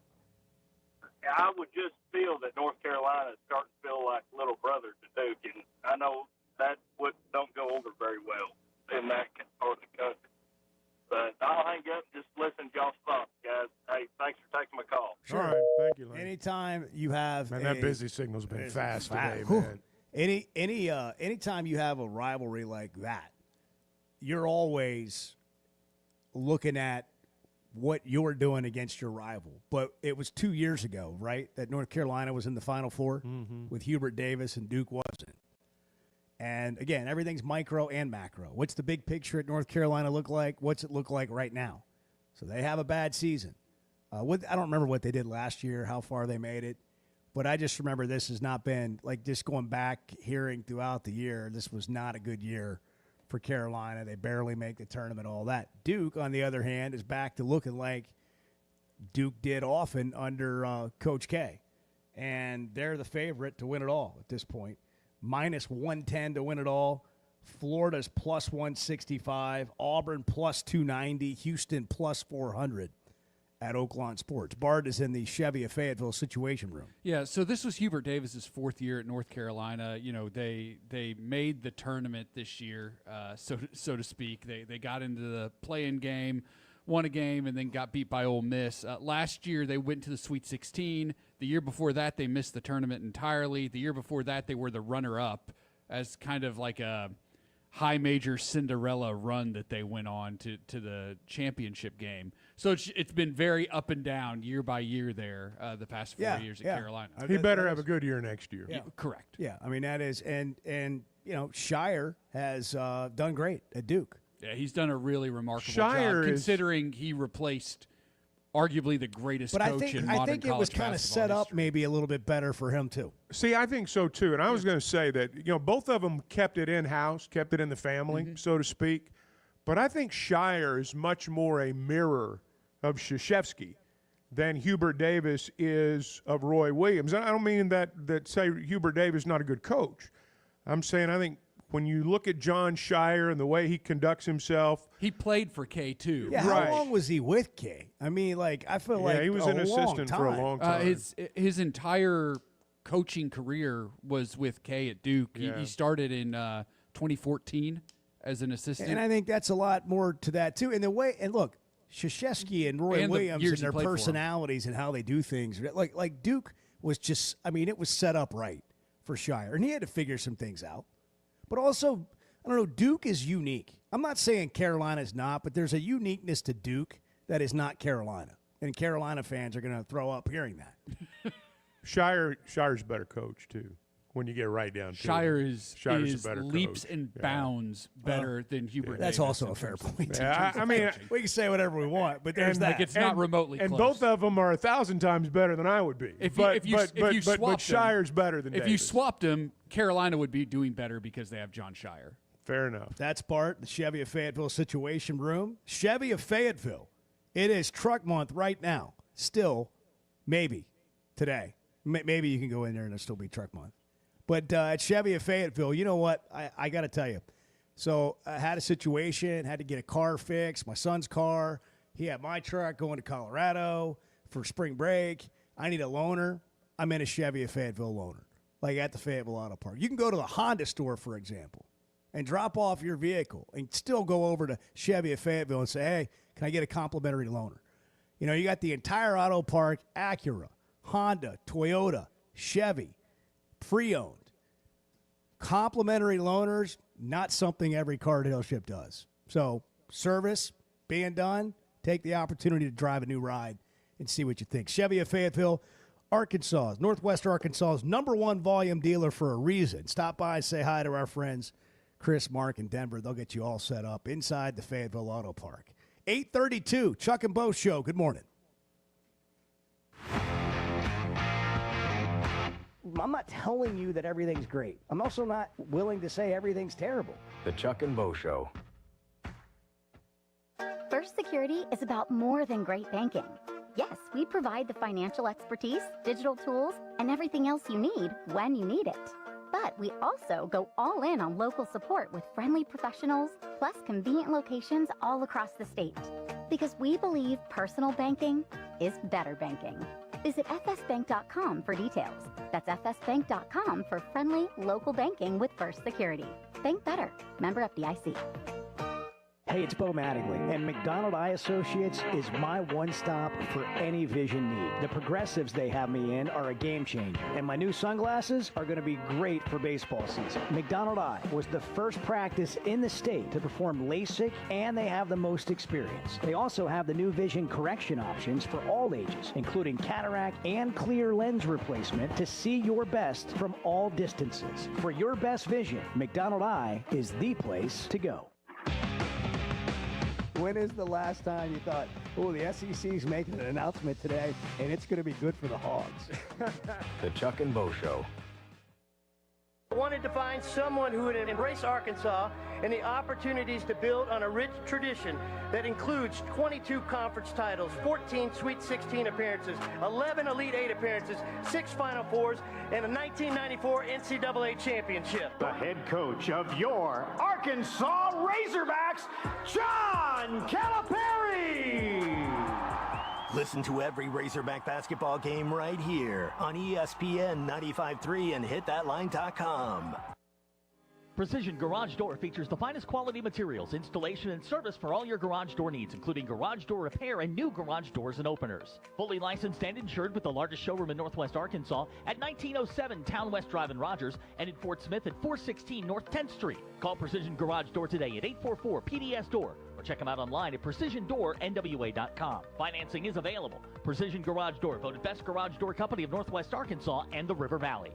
I would just feel that North Carolina is starting to feel like little brother to Duke, and I know that don't go over very well in that part of the country. But I'll hang up and just listen to y'all's thoughts, guys. Hey, thanks for taking my call. All right, thank you, Lane. Anytime you have that busy signal's been fast today, Whew. man. Anytime you have a rivalry like that, you're always looking at what you're doing against your rival. But it was 2 years ago, right, that North Carolina was in the Final Four with Hubert Davis and Duke wasn't. And, again, everything's micro and macro. What's the big picture at North Carolina look like? What's it look like right now? So they have a bad season. I don't remember what they did last year, how far they made it. But I just remember this has not been, like, just going back, hearing throughout the year, this was not a good year for Carolina. They barely make the tournament, all that. Duke, on the other hand, is back to looking like Duke did often under Coach K. And they're the favorite to win it all at this point. Minus 110 to win it all. Florida's plus 165. Auburn plus 290. Houston plus 400 at Oaklawn Sports. Bart is in the Chevy of Fayetteville Situation Room. Yeah, so this was Hubert Davis's fourth year at North Carolina. You know, they made the tournament this year, so to speak. They got into the play-in game, won a game, and then got beat by Ole Miss. Last year, they went to the Sweet 16. The year before that, they missed the tournament entirely. The year before that, they were the runner-up as kind of like a high major Cinderella run that they went on to the championship game. So it's been very up and down year by year there the past 4 years at Carolina. He better have a good year next year. Yeah, correct. Yeah, I mean, that is, and you know, Shire has done great at Duke. Yeah, he's done a really remarkable Shire job, is- considering he replaced arguably the greatest But coach in modern I think it was kind of set up maybe a little bit better for him, too. See, I think so, too. And I was going to say that, you know, both of them kept it in-house, kept it in the family, so to speak. But I think Shire is much more a mirror of Krzyzewski than Hubert Davis is of Roy Williams. And I don't mean that say Hubert Davis is not a good coach. I'm saying I think when you look at John Shire and the way he conducts himself. He played for K, too. Yeah, how long was he with K? I mean, like, I feel like he was an assistant for a long time. His entire coaching career was with K at Duke. Yeah. He started in 2014 as an assistant. And I think that's a lot more to that, too. And the way, and look, Krzyzewski and Roy And the Williams years and he their played for 'em. personalities and how they do things. Like Duke was just, I mean, it was set up right for Shire. And he had to figure some things out. But also, I don't know, Duke is unique. I'm not saying Carolina's not, but there's a uniqueness to Duke that is not Carolina. And Carolina fans are going to throw up hearing that. Shire's a better coach, too, when you get right down to Shire it. is Shire's a better leaps coach. and bounds better than Hubert That's Davis. also a fair point. Yeah, I mean, we can say whatever we want, but there's that. it's not remotely and close. both of them are 1,000 times better than I would be. If you swapped them, Shire's better than if Davis. you swapped them, Carolina would be doing better because they have John Shire. Fair enough. That's Bart, the Chevy of Fayetteville Situation Room. Chevy of Fayetteville. It is truck month right now. Still, maybe today. Maybe you can go in there and it'll still be truck month. But at Chevy of Fayetteville, you know what? I got to tell you. So I had a situation, had to get a car fixed, my son's car. He had my truck going to Colorado for spring break. I need a loaner. I'm in a Chevy of Fayetteville loaner, like at the Fayetteville Auto Park. You can go to the Honda store, for example, and drop off your vehicle and still go over to Chevy of Fayetteville and say, hey, can I get a complimentary loaner? You know, you got the entire auto park, Acura, Honda, Toyota, Chevy, pre-owned. Complimentary loaners, not something every car dealership does. So service being done, take the opportunity to drive a new ride and see what you think. Chevy of Fayetteville, Arkansas, Northwest Arkansas's #1 volume dealer for a reason. Stop by and say hi to our friends Chris, Mark, and Denver. They'll get you all set up inside the Fayetteville Auto Park. 8:32, Chuck and Bo Show. Good morning. I'm not telling you that everything's great. I'm also not willing to say everything's terrible. The Chuck and Bo Show. First Security is about more than great banking. Yes, we provide the financial expertise, digital tools, and everything else you need when you need it. But we also go all in on local support with friendly professionals, plus convenient locations all across the state. Because we believe personal banking is better banking. Visit fsbank.com for details. That's fsbank.com for friendly local banking with First Security. Bank better. Member FDIC. Hey, it's Bo Mattingly, and McDonald Eye Associates is my one-stop for any vision need. The progressives they have me in are a game changer, and my new sunglasses are going to be great for baseball season. McDonald Eye was the first practice in the state to perform LASIK, and they have the most experience. They also have the new vision correction options for all ages, including cataract and clear lens replacement to see your best from all distances. For your best vision, McDonald Eye is the place to go. When is the last time you thought, oh, the SEC's making an announcement today, and it's going to be good for the Hogs? The Chuck and Bo Show. I wanted to find someone who would embrace Arkansas and the opportunities to build on a rich tradition that includes 22 conference titles, 14 Sweet 16 appearances, 11 Elite 8 appearances, 6 Final Fours, and a 1994 NCAA championship. The head coach of your Arkansas Razorbacks, John Calipari! Listen to every Razorback basketball game right here on ESPN 95.3 and hitthatline.com. Precision Garage Door features the finest quality materials, installation, and service for all your garage door needs, including garage door repair and new garage doors and openers. Fully licensed and insured with the largest showroom in Northwest Arkansas at 1907 Town West Drive in Rogers and in Fort Smith at 416 North 10th Street. Call Precision Garage Door today at 844-PDS-DOOR or check them out online at precisiondoornwa.com. Financing is available. Precision Garage Door, voted best garage door company of Northwest Arkansas and the River Valley.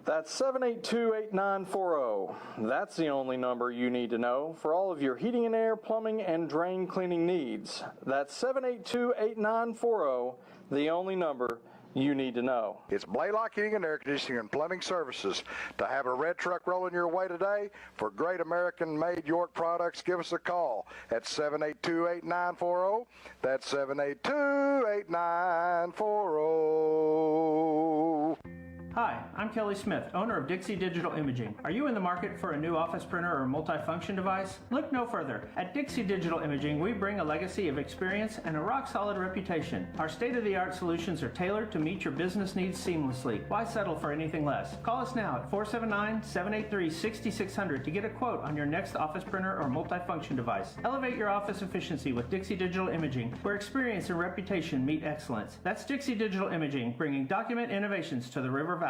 That's 782-8940. That's the only number you need to know for all of your heating and air, plumbing, and drain cleaning needs. That's 782-8940, the only number you need to know. It's Blaylock Heating and Air Conditioning and Plumbing Services. To have a red truck rolling your way today for great American-made York products, give us a call at 782-8940. That's 782-8940. Hi, I'm Kelly Smith, owner of Dixie Digital Imaging. Are you in the market for a new office printer or multifunction device? Look no further. At Dixie Digital Imaging, we bring a legacy of experience and a rock-solid reputation. Our state-of-the-art solutions are tailored to meet your business needs seamlessly. Why settle for anything less? Call us now at 479-783-6600 to get a quote on your next office printer or multifunction device. Elevate your office efficiency with Dixie Digital Imaging, where experience and reputation meet excellence. That's Dixie Digital Imaging, bringing document innovations to the River Valley.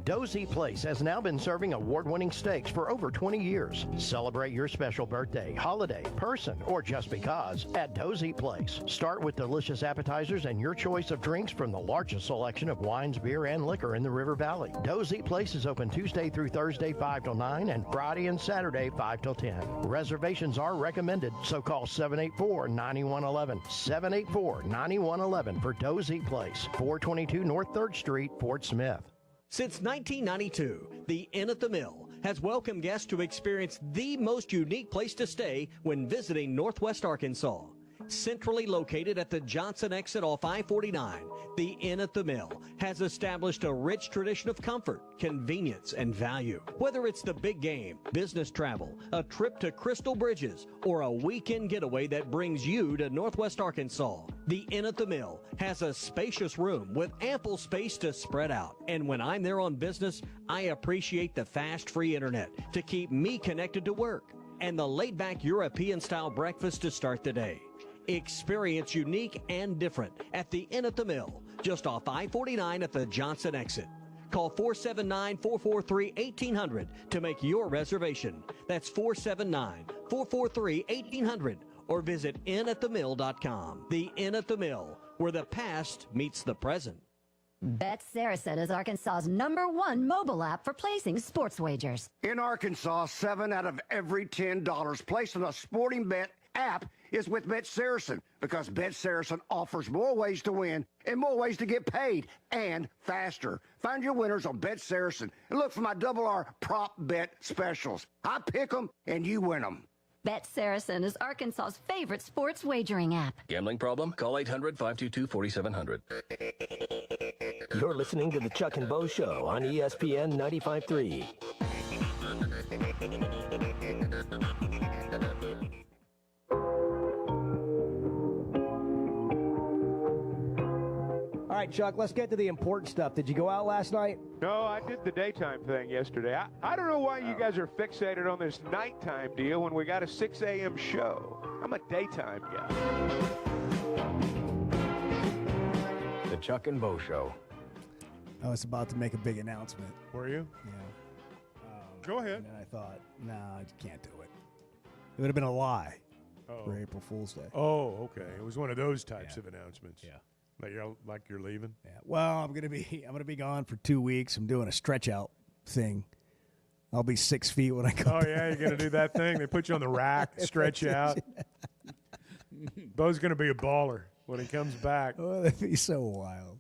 Dozy Place has now been serving award-winning steaks for over 20 years. Celebrate your special birthday, holiday, person, or just because at Dozy Place. Start with delicious appetizers and your choice of drinks from the largest selection of wines, beer, and liquor in the River Valley. Dozy Place is open Tuesday through Thursday 5 till 9 and Friday and Saturday 5 till 10. Reservations are recommended, so call 784-9111. 784-9111 for Dozy Place, 422 North 3rd Street, Fort Smith. Since 1992, the Inn at the Mill has welcomed guests to experience the most unique place to stay when visiting Northwest Arkansas. Centrally located at the Johnson exit off I-49, the Inn at the Mill has established a rich tradition of comfort, convenience, and value. Whether it's the big game, business travel, a trip to Crystal Bridges, or a weekend getaway that brings you to Northwest Arkansas, the Inn at the Mill has a spacious room with ample space to spread out. And when I'm there on business, I appreciate the fast, free internet to keep me connected to work and the laid-back European-style breakfast to start the day. Experience unique and different at the Inn at the Mill, just off I-49 at the Johnson exit. Call 479-443-1800 to make your reservation. That's 479-443-1800 or visit inatthemill.com. The Inn at the Mill, where the past meets the present. Bet Saracen is Arkansas's #1 mobile app for placing sports wagers. In Arkansas, 7 out of every $10 placed on a sporting bet app is with Bet Saracen, because Bet Saracen offers more ways to win and more ways to get paid, and faster. Find your winners on Bet Saracen and look for my double R prop bet specials. I pick them and you win them. Bet Saracen is Arkansas's favorite sports wagering app. Gambling problem? Call 800-522-4700. You're listening to the Chuck and Bo Show on ESPN 95.3. All right, Chuck, let's get to the important stuff. Did you go out last night? No, I did the daytime thing yesterday. I don't know why you guys are fixated on this nighttime deal when we got a 6 a.m. show. I'm a daytime guy. The Chuck and Bo Show. I was about to make a big announcement. Were you? Yeah. Go ahead. And then I thought, no, I can't do it. It would have been a lie for April Fool's Day. Oh, okay. It was one of those types of announcements. Yeah. Like you're leaving? Yeah. Well, I'm gonna be gone for 2 weeks. I'm doing a stretch out thing. I'll be 6 feet when I come back. Yeah, you're gonna do that thing. They put you on the rack, stretch out. Bo's gonna be a baller when he comes back. Oh, that'd be so wild.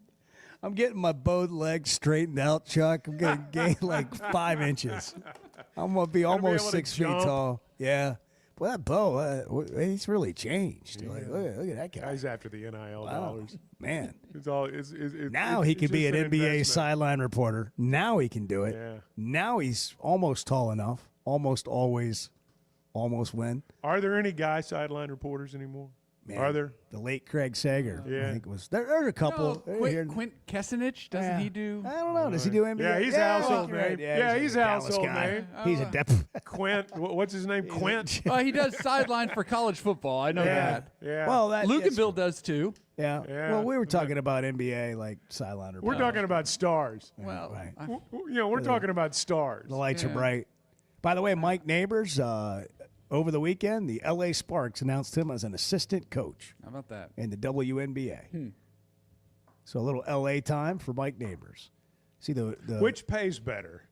I'm getting my bowed leg straightened out, Chuck. I'm gonna gain like 5 inches. I'm gonna be almost 6 feet tall. Yeah. Well, that Bo, he's really changed. Yeah. Like, look at that guy. Guy's after the NIL dollars. Man. Now he could be an just NBA investment. sideline reporter. Now he can do it. Yeah. Now he's almost tall enough. Almost always win. Are there any guy sideline reporters anymore? Man, Are there? The late Craig Sager. Yeah. I think was there's a couple. Quint Kesinich, doesn't he do? I don't know. Does he do NBA? Yeah, he's a household right. name. Yeah, he's a Dallas household guy. name. He's a depth. Quint. What's his name? Quint. He does sideline for college football. I know that. Yeah. Well, Luganville does too. Yeah. Well, we were talking about NBA like sideline reporters. We're talking about stars. Well, right. We're talking about stars. The lights are bright. By the way, Mike Neighbors, over the weekend, the LA Sparks announced him as an assistant coach. How about that? In the WNBA. So a little LA time for Mike Neighbors. See the Which pays better?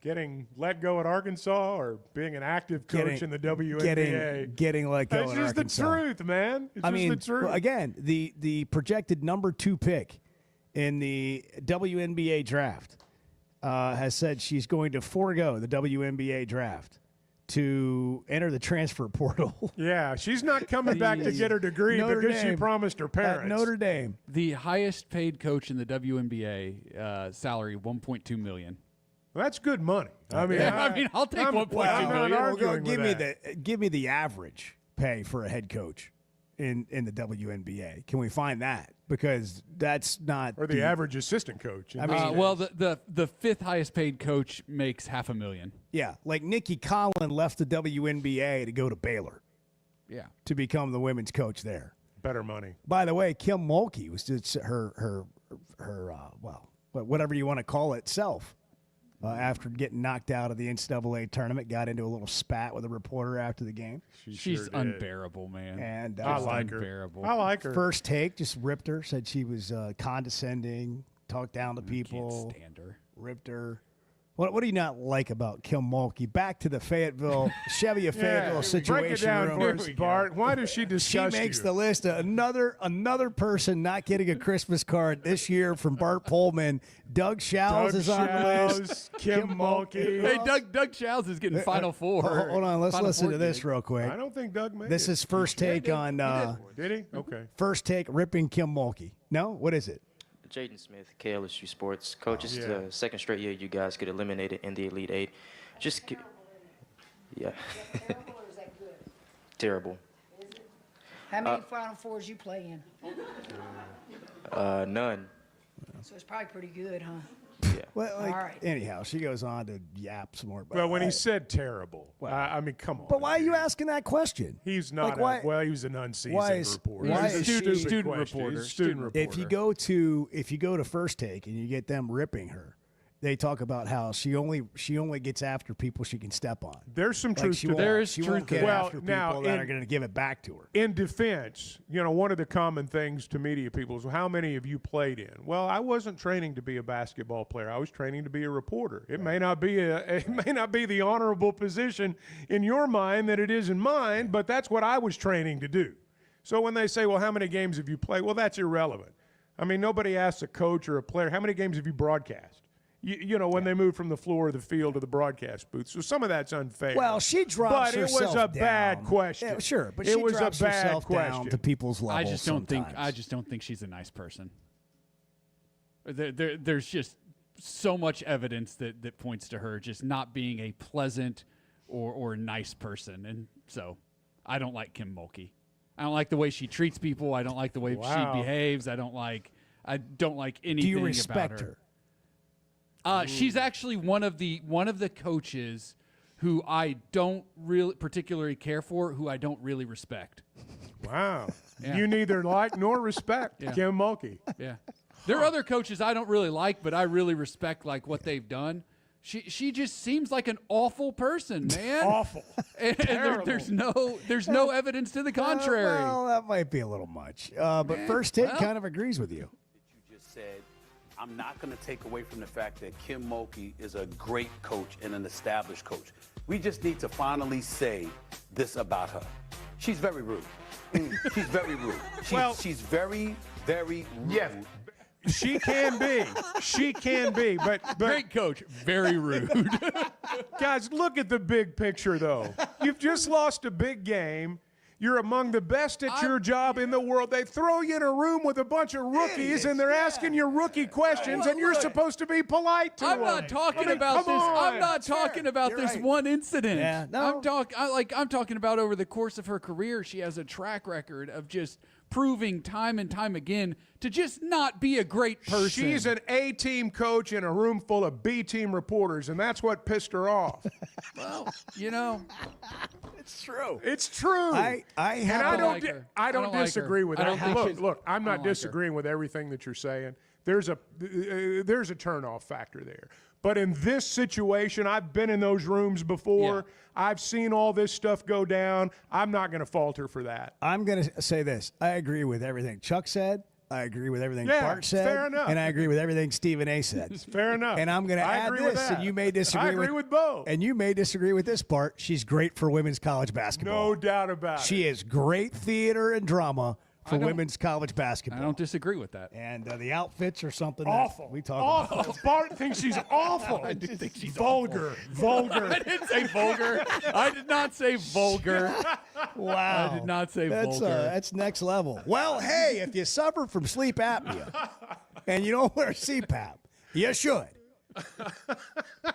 Getting let go at Arkansas or being an active coach in the WNBA? Getting let go It's at just Arkansas. the truth, man. It's just the truth. Well, again, the projected number 2 pick in the WNBA draft has said she's going to forego the WNBA draft to enter the transfer portal. Yeah, she's not coming back to get her degree because she promised her parents. Notre Dame. The highest paid coach in the WNBA, salary $1.2 million. Well, that's good money. I mean, I'll take $1.2 million. Give me the average pay for a head coach in the WNBA. Can we find that? Because that's not or the average assistant coach. I mean, well, the fifth highest paid coach makes $500,000. Yeah, like Nikki Collin left the WNBA to go to Baylor. Yeah, to become the women's coach there. Better money. By the way, Kim Mulkey was just her whatever you want to call it, self. After getting knocked out of the NCAA tournament, got into a little spat with a reporter after the game. She's unbearable, man. And I like her. I like her. First take, just ripped her. Said she was condescending, talked down to people. Can't stand her. Ripped her. What do you not like about Kim Mulkey? Back to the Fayetteville, Chevy of Fayetteville situation. Break it down room. for us, Bart. Why does she discuss She makes you? the list. Another person not getting a Christmas card this year from Bart Pullman. Doug Shows is on the list. Kim Mulkey. Hey, Doug Shows is getting Final Four. Hold on, let's Final listen Four to this gig. real quick. I don't think Doug made This it. is first take on. Did he? Okay. First take ripping Kim Mulkey. No, what is it? Jaden Smith, KLSU Sports. Coach, this is the second straight year you guys get eliminated in the Elite Eight. Terrible. How many Final Fours you play in? None. So it's probably pretty good, huh? Yeah. Well, All right. anyhow, she goes on to yap some more. Well, when he said terrible, I mean, come on. But why are you asking that question? He's not. Like, He was an unseasoned reporter. Why He's is a she student reporter? He's a student reporter. If you go to First Take and you get them ripping her, they talk about how she only gets after people she can step on. There's some truth to that. There is she truth won't to get that. after people that are going to give it back to her. In defense, one of the common things to media people is, well, how many of you played in? Well, I wasn't training to be a basketball player. I was training to be a reporter. It may not be the honorable position in your mind that it is in mine, but that's what I was training to do. So when they say, well, how many games have you played? Well, that's irrelevant. I mean, nobody asks a coach or a player, how many games have you broadcast? when they moved from the floor of the field to the broadcast booth. So some of that's unfair. Well, she drops but herself it was a bad down. question. Yeah, sure, but it she was drops a bad herself question. down to people's levels. I just don't sometimes. think she's a nice person. There's just so much evidence that points to her just not being a pleasant or nice person, and so I don't like Kim Mulkey. I don't like the way she treats people. I don't like the way she behaves. I don't like anything. Do you respect about her. She's actually one of the coaches who I don't really particularly care for, who I don't really respect. Wow. Yeah. You neither like nor respect Kim Mulkey. Yeah. There are other coaches I don't really like, but I really respect like what they've done. She just seems like an awful person, man. Awful. And there's no evidence to the contrary. Well, that might be a little much. But First Take kind of agrees with you. You just said, I'm not going to take away from the fact that Kim Mulkey is a great coach and an established coach. We just need to finally say this about her. She's very rude. She's very rude. She's very, very rude. Yes. She can be. She can be. But great coach, very rude. Guys, look at the big picture, though. You've just lost a big game. You're among the best at your job in the world. They throw you in a room with a bunch of rookies, and they're asking you rookie questions, and you're supposed to be polite to them. I'm not talking about this. I'm not talking about this one incident. Yeah, no. I'm talking about over the course of her career. She has a track record of just proving time and time again to just not be a great person. She's an A-team coach in a room full of B-team reporters, and that's what pissed her off. Well, it's true. It's true. I don't disagree with that. Look, I'm not disagreeing with everything that you're saying. There's a turnoff factor there. But in this situation, I've been in those rooms before. Yeah. I've seen all this stuff go down. I'm not going to falter for that. I'm going to say this. I agree with everything Chuck said. I agree with everything Bart said. Fair enough. And I agree with everything Stephen A. said. Fair enough. And I'm going to add this, and you may disagree. I agree with both. And you may disagree with this part. She's great for women's college basketball. No doubt about it. She is great theater and drama for women's college basketball. I don't disagree with that. And the outfits are something awful. That we talk about. Bart thinks she's awful. I do think she's vulgar. Awful. Vulgar. I didn't say vulgar. I did not say vulgar. Wow. I did not say vulgar. That's next level. Well, hey, if you suffer from sleep apnea and you don't wear CPAP, you should.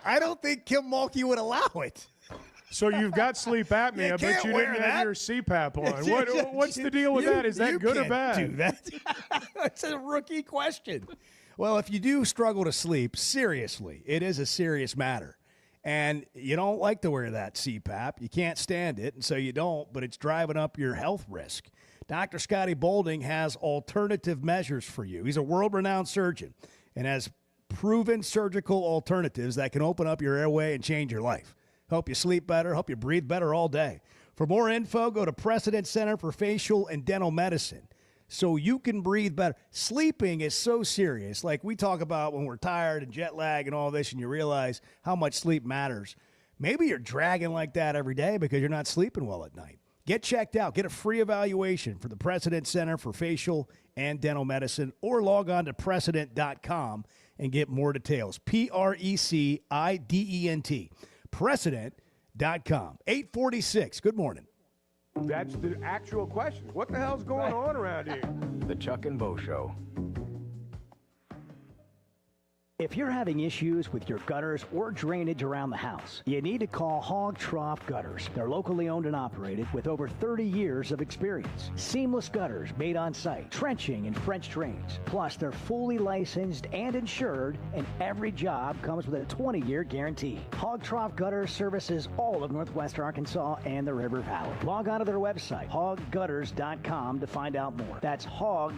I don't think Kim Mulkey would allow it. So you've got sleep apnea, but you didn't have your CPAP on. What's the deal with that? Is that good or bad? Do that. It's a rookie question. Well, if you do struggle to sleep, seriously, it is a serious matter. And you don't like to wear that CPAP. You can't stand it, and so you don't, but it's driving up your health risk. Dr. Scotty Boulding has alternative measures for you. He's a world-renowned surgeon and has proven surgical alternatives that can open up your airway and change your life. Help you sleep better, help you breathe better all day. For more info, go to Precedent Center for Facial and Dental Medicine so you can breathe better. Sleeping is so serious. Like we talk about when we're tired and jet lag and all this, and you realize how much sleep matters. Maybe you're dragging like that every day because you're not sleeping well at night. Get checked out. Get a free evaluation for the Precedent Center for Facial and Dental Medicine, or log on to Precedent.com and get more details. Precident. Precedent.com. 846. Good morning. That's the actual question. What the hell's going on around here? The Chuck and Bo Show. If you're having issues with your gutters or drainage around the house, you need to call Hog Trough Gutters. They're locally owned and operated with over 30 years of experience. Seamless gutters made on site, trenching and French drains. Plus, they're fully licensed and insured, and every job comes with a 20-year guarantee. Hog Trough Gutters services all of Northwest Arkansas and the River Valley. Log on to their website, hoggutters.com, to find out more. That's hog,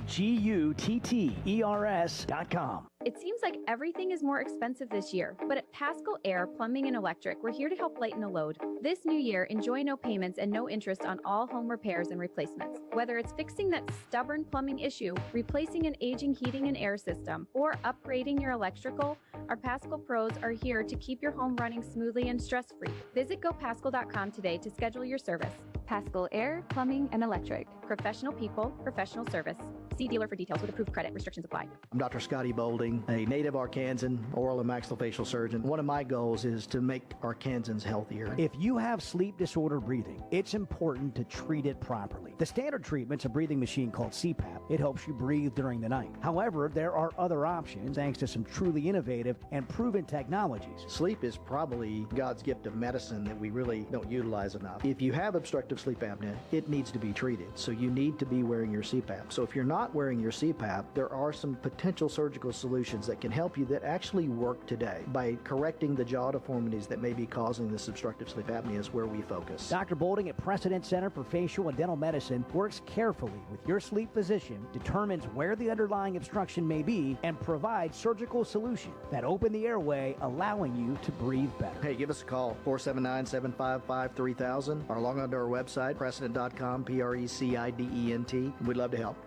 Gutters.com. It seems like everything is more expensive this year, but at Paschal Air Plumbing and Electric, we're here to help lighten the load. This new year, enjoy no payments and no interest on all home repairs and replacements. Whether it's fixing that stubborn plumbing issue, replacing an aging heating and air system, or upgrading your electrical, our Paschal pros are here to keep your home running smoothly and stress-free. Visit GoPaschal.com today to schedule your service. Paschal Air Plumbing and Electric. Professional people, professional service. See dealer for details with approved credit. Restrictions apply. I'm Dr. Scotty Bolding, a native Arkansan oral and maxillofacial surgeon. One of my goals is to make Arkansans healthier. If you have sleep disorder breathing, it's important to treat it properly. The standard treatment's a breathing machine called CPAP. It helps you breathe during the night. However, there are other options thanks to some truly innovative and proven technologies. Sleep is probably God's gift of medicine that we really don't utilize enough. If you have obstructive sleep apnea, it needs to be treated. So you need to be wearing your CPAP. So if you're not wearing your CPAP, there are some potential surgical solutions that can help you that actually work today. By correcting the jaw deformities that may be causing this obstructive sleep apnea is where we focus. Dr. Bolding at Precedent Center for Facial and Dental Medicine works carefully with your sleep physician, determines where the underlying obstruction may be, and provides surgical solutions that open the airway, allowing you to breathe better. Hey, give us a call, 479-755-3000, or log on to our website, precedent.com, PRECIDENT. We'd love to help.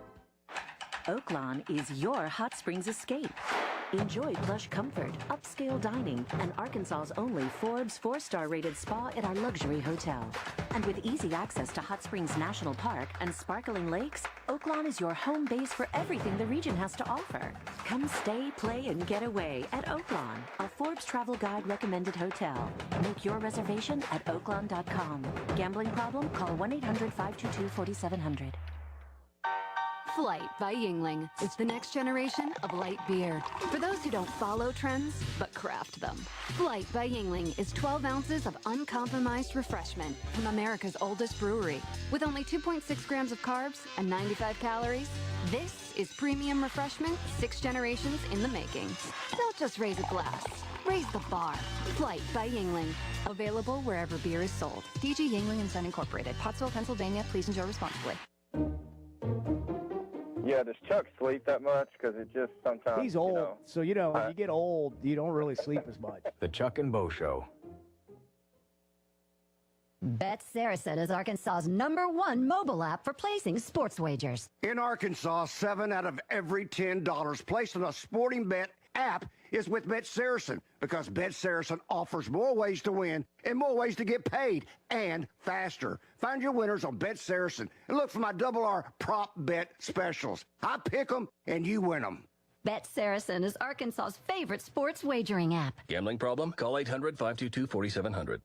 Oaklawn is your hot springs escape. Enjoy plush comfort, upscale dining, and Arkansas's only Forbes 4-star rated spa at our luxury hotel. And with easy access to Hot Springs National Park and sparkling lakes, Oaklawn is your home base for everything the region has to offer. Come stay, play, and get away at Oaklawn, a Forbes Travel Guide recommended hotel. Make your reservation at oaklawn.com. Gambling problem? Call 1-800-522-4700. Flight by Yingling is the next generation of light beer. For those who don't follow trends, but craft them. Flight by Yingling is 12 ounces of uncompromised refreshment from America's oldest brewery. With only 2.6 grams of carbs and 95 calories, this is premium refreshment 6 generations in the making. Don't just raise a glass. Raise the bar. Flight by Yingling. Available wherever beer is sold. DG Yingling and Son Incorporated. Pottsville, Pennsylvania. Please enjoy responsibly. Yeah, does Chuck sleep that much? Because it just sometimes, He's old, so when you get old, you don't really sleep as much. The Chuck and Bo Show. Bet Saracen is Arkansas's #1 mobile app for placing sports wagers. In Arkansas, 7 out of every $10 placed on a sporting bet app is with Bet Saracen, because Bet Saracen offers more ways to win and more ways to get paid, and faster. Find your winners on Bet Saracen and look for my R prop bet specials. I pick them and you win them. Bet Saracen is Arkansas's favorite sports wagering app. Gambling problem? Call 800-522-4700.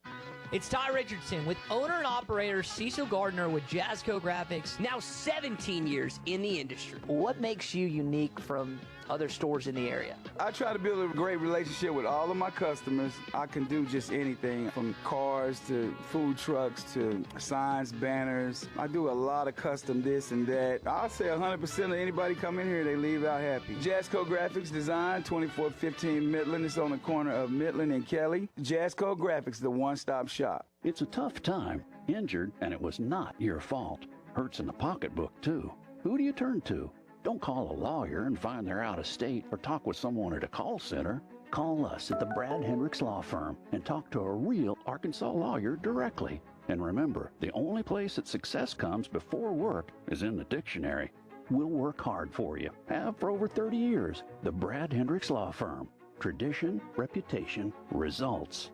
It's Ty Richardson with owner and operator Cecil Gardner with Jazzco Graphics, now 17 years in the industry. What makes you unique from other stores in the area? I try to build a great relationship with all of my customers. I can do just anything from cars to food trucks to signs, banners. I do a lot of custom this and that. I'll say 100% of anybody come in here, they leave out happy. Jazzco Graphics Design, 2415 Midland. It's on the corner of Midland and Kelly. Jazzco Graphics, the one-stop shop. It's a tough time. Injured, and it was not your fault. Hurts in the pocketbook, too. Who do you turn to? Don't call a lawyer and find they're out of state or talk with someone at a call center. Call us at the Brad Hendricks Law Firm and talk to a real Arkansas lawyer directly. And remember, the only place that success comes before work is in the dictionary. We'll work hard for you. Have for over 30 years. The Brad Hendricks Law Firm. Tradition, reputation, results.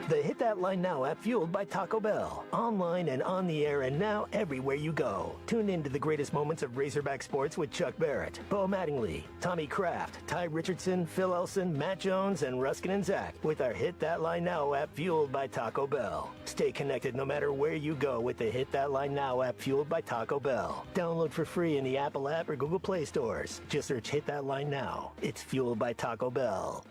The Hit That Line Now app, fueled by Taco Bell. Online and on the air and now everywhere you go. Tune in to the greatest moments of Razorback sports with Chuck Barrett, Bo Mattingly, Tommy Kraft, Ty Richardson, Phil Elson, Matt Jones, and Ruskin and Zach with our Hit That Line Now app, fueled by Taco Bell. Stay connected no matter where you go with the Hit That Line Now app, fueled by Taco Bell. Download for free in the Apple app or Google Play stores. Just search Hit That Line Now. It's fueled by Taco Bell.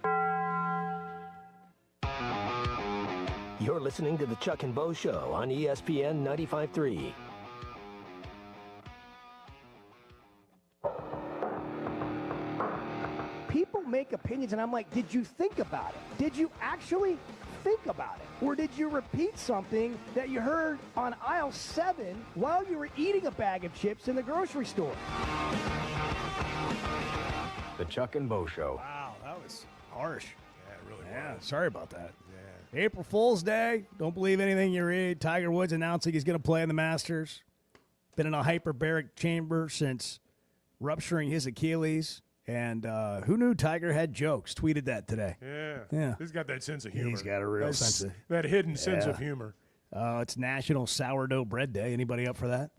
You're listening to the Chuck and Bo Show on ESPN 95.3. People make opinions, and I'm like, did you think about it? Did you actually think about it? Or did you repeat something that you heard on aisle 7 while you were eating a bag of chips in the grocery store? The Chuck and Bo Show. Wow, that was harsh. Yeah, it really Yeah, was. sorry about that. April Fool's Day. Don't believe anything you read. Tiger Woods announcing he's going to play in the Masters. Been in a hyperbaric chamber since rupturing his Achilles. And who knew Tiger had jokes? Tweeted that today. Yeah. He's got that sense of humor. He's got a real sense of that hidden sense of humor. It's National Sourdough Bread Day. Anybody up for that?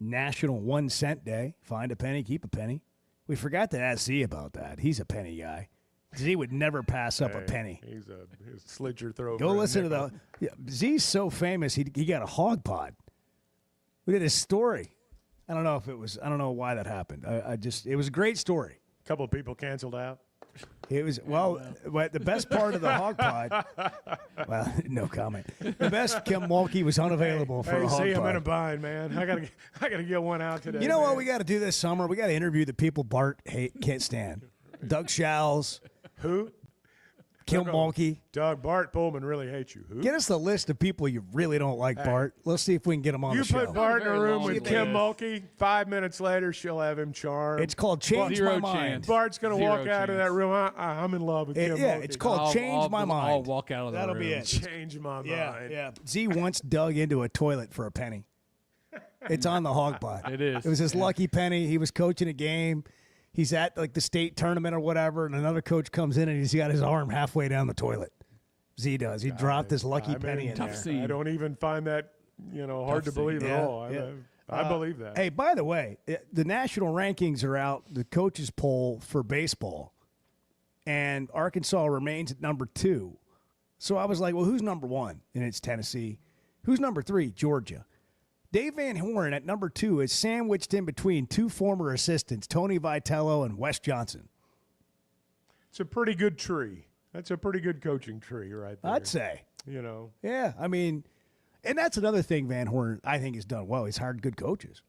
National 1 cent day. Find a penny, keep a penny. We forgot to ask Z about that. He's a penny guy. Z would never pass up a penny. He's slit your throat. Go listen to the. Yeah, Z's so famous. He got a hog pod. We did his story. I don't know if it was. I don't know why that happened. It was a great story. A couple of people canceled out. It was but the best part of the hog pod. Well, no comment. The best Kim Mulkey was unavailable for a hog pod. I'm in a bind, man. I gotta get one out today. You know man. what we got to do this summer? We got to interview the people Bart can't stand. Doug Schals. Who? Kim Mulkey. Bart Pullman really hates you. Who? Get us the list of people you really don't like, Bart. Let's see if we can get them on the show. You put Bart in a room with Kim Mulkey, 5 minutes later, she'll have him charmed. It's called Change My Mind. Bart's going to walk out of that room. I'm in love with Kim Mulkey. Yeah, it's called Change My Mind. I'll walk out of the room. That'll be it. Change my mind. Yeah. Z once dug into a toilet for a penny. It's on the hog pod. It is. It was his lucky penny. He was coaching a game. He's at like the state tournament or whatever, and another coach comes in and he's got his arm halfway down the toilet. Z does. He dropped his lucky penny in there. I don't even find that hard to believe at all. I believe that. Hey, by the way, the national rankings are out, the coaches poll for baseball, and Arkansas remains at number 2. So I was like, well, who's number 1? And it's Tennessee. Who's number 3? Georgia. Dave Van Horn at number 2 is sandwiched in between 2 former assistants, Tony Vitello and Wes Johnson. It's a pretty good tree. That's a pretty good coaching tree right there. I'd say. Yeah, I mean, and that's another thing Van Horn, I think, has done well. He's hired good coaches.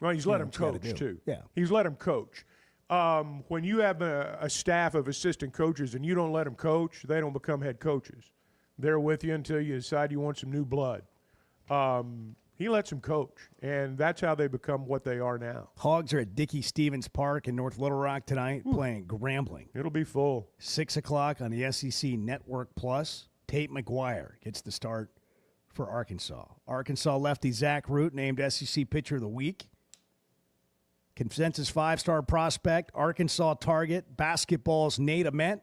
Well, he's let them coach, too. Yeah. He's let them coach. When you have a staff of assistant coaches and you don't let them coach, they don't become head coaches. They're with you until you decide you want some new blood. He lets them coach, and that's how they become what they are now. Hogs are at Dickey Stevens Park in North Little Rock tonight playing Grambling. It'll be full. 6 o'clock on the SEC Network Plus. Tate McGuire gets the start for Arkansas. Arkansas lefty Zach Root named SEC Pitcher of the Week. Consensus 5-star prospect, Arkansas target, basketball's Nate Ament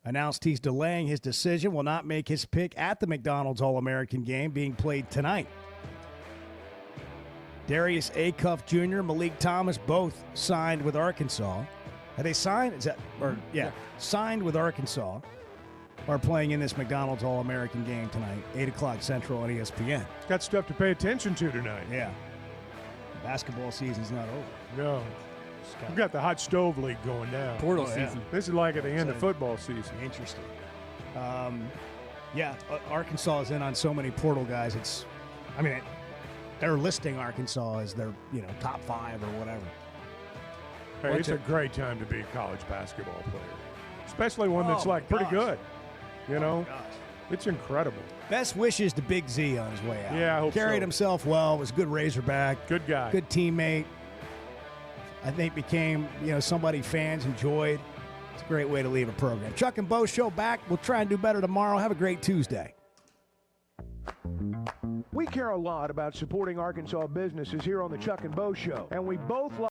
announced he's delaying his decision, will not make his pick at the McDonald's All-American game being played tonight. Darius Acuff Jr., Malik Thomas, both signed with Arkansas. Have they signed? Signed with Arkansas. Are playing in this McDonald's All-American game tonight, 8 o'clock Central on ESPN. Got stuff to pay attention to tonight. Yeah. Basketball season's not over. No. We've got the hot stove league going now. Portal season. This is like at the end of football season. Interesting. Arkansas is in on so many portal guys. They're listing Arkansas as their, top 5 or whatever. Hey, it's a great time to be a college basketball player, especially one that's pretty good. It's incredible. Best wishes to Big Z on his way out. Yeah, I hope Carried so. himself well, was a good Razorback. Good guy. Good teammate. I think became, somebody fans enjoyed. It's a great way to leave a program. Chuck and Bo Show back. We'll try and do better tomorrow. Have a great Tuesday. We care a lot about supporting Arkansas businesses here on the Chuck and Bo Show, and we both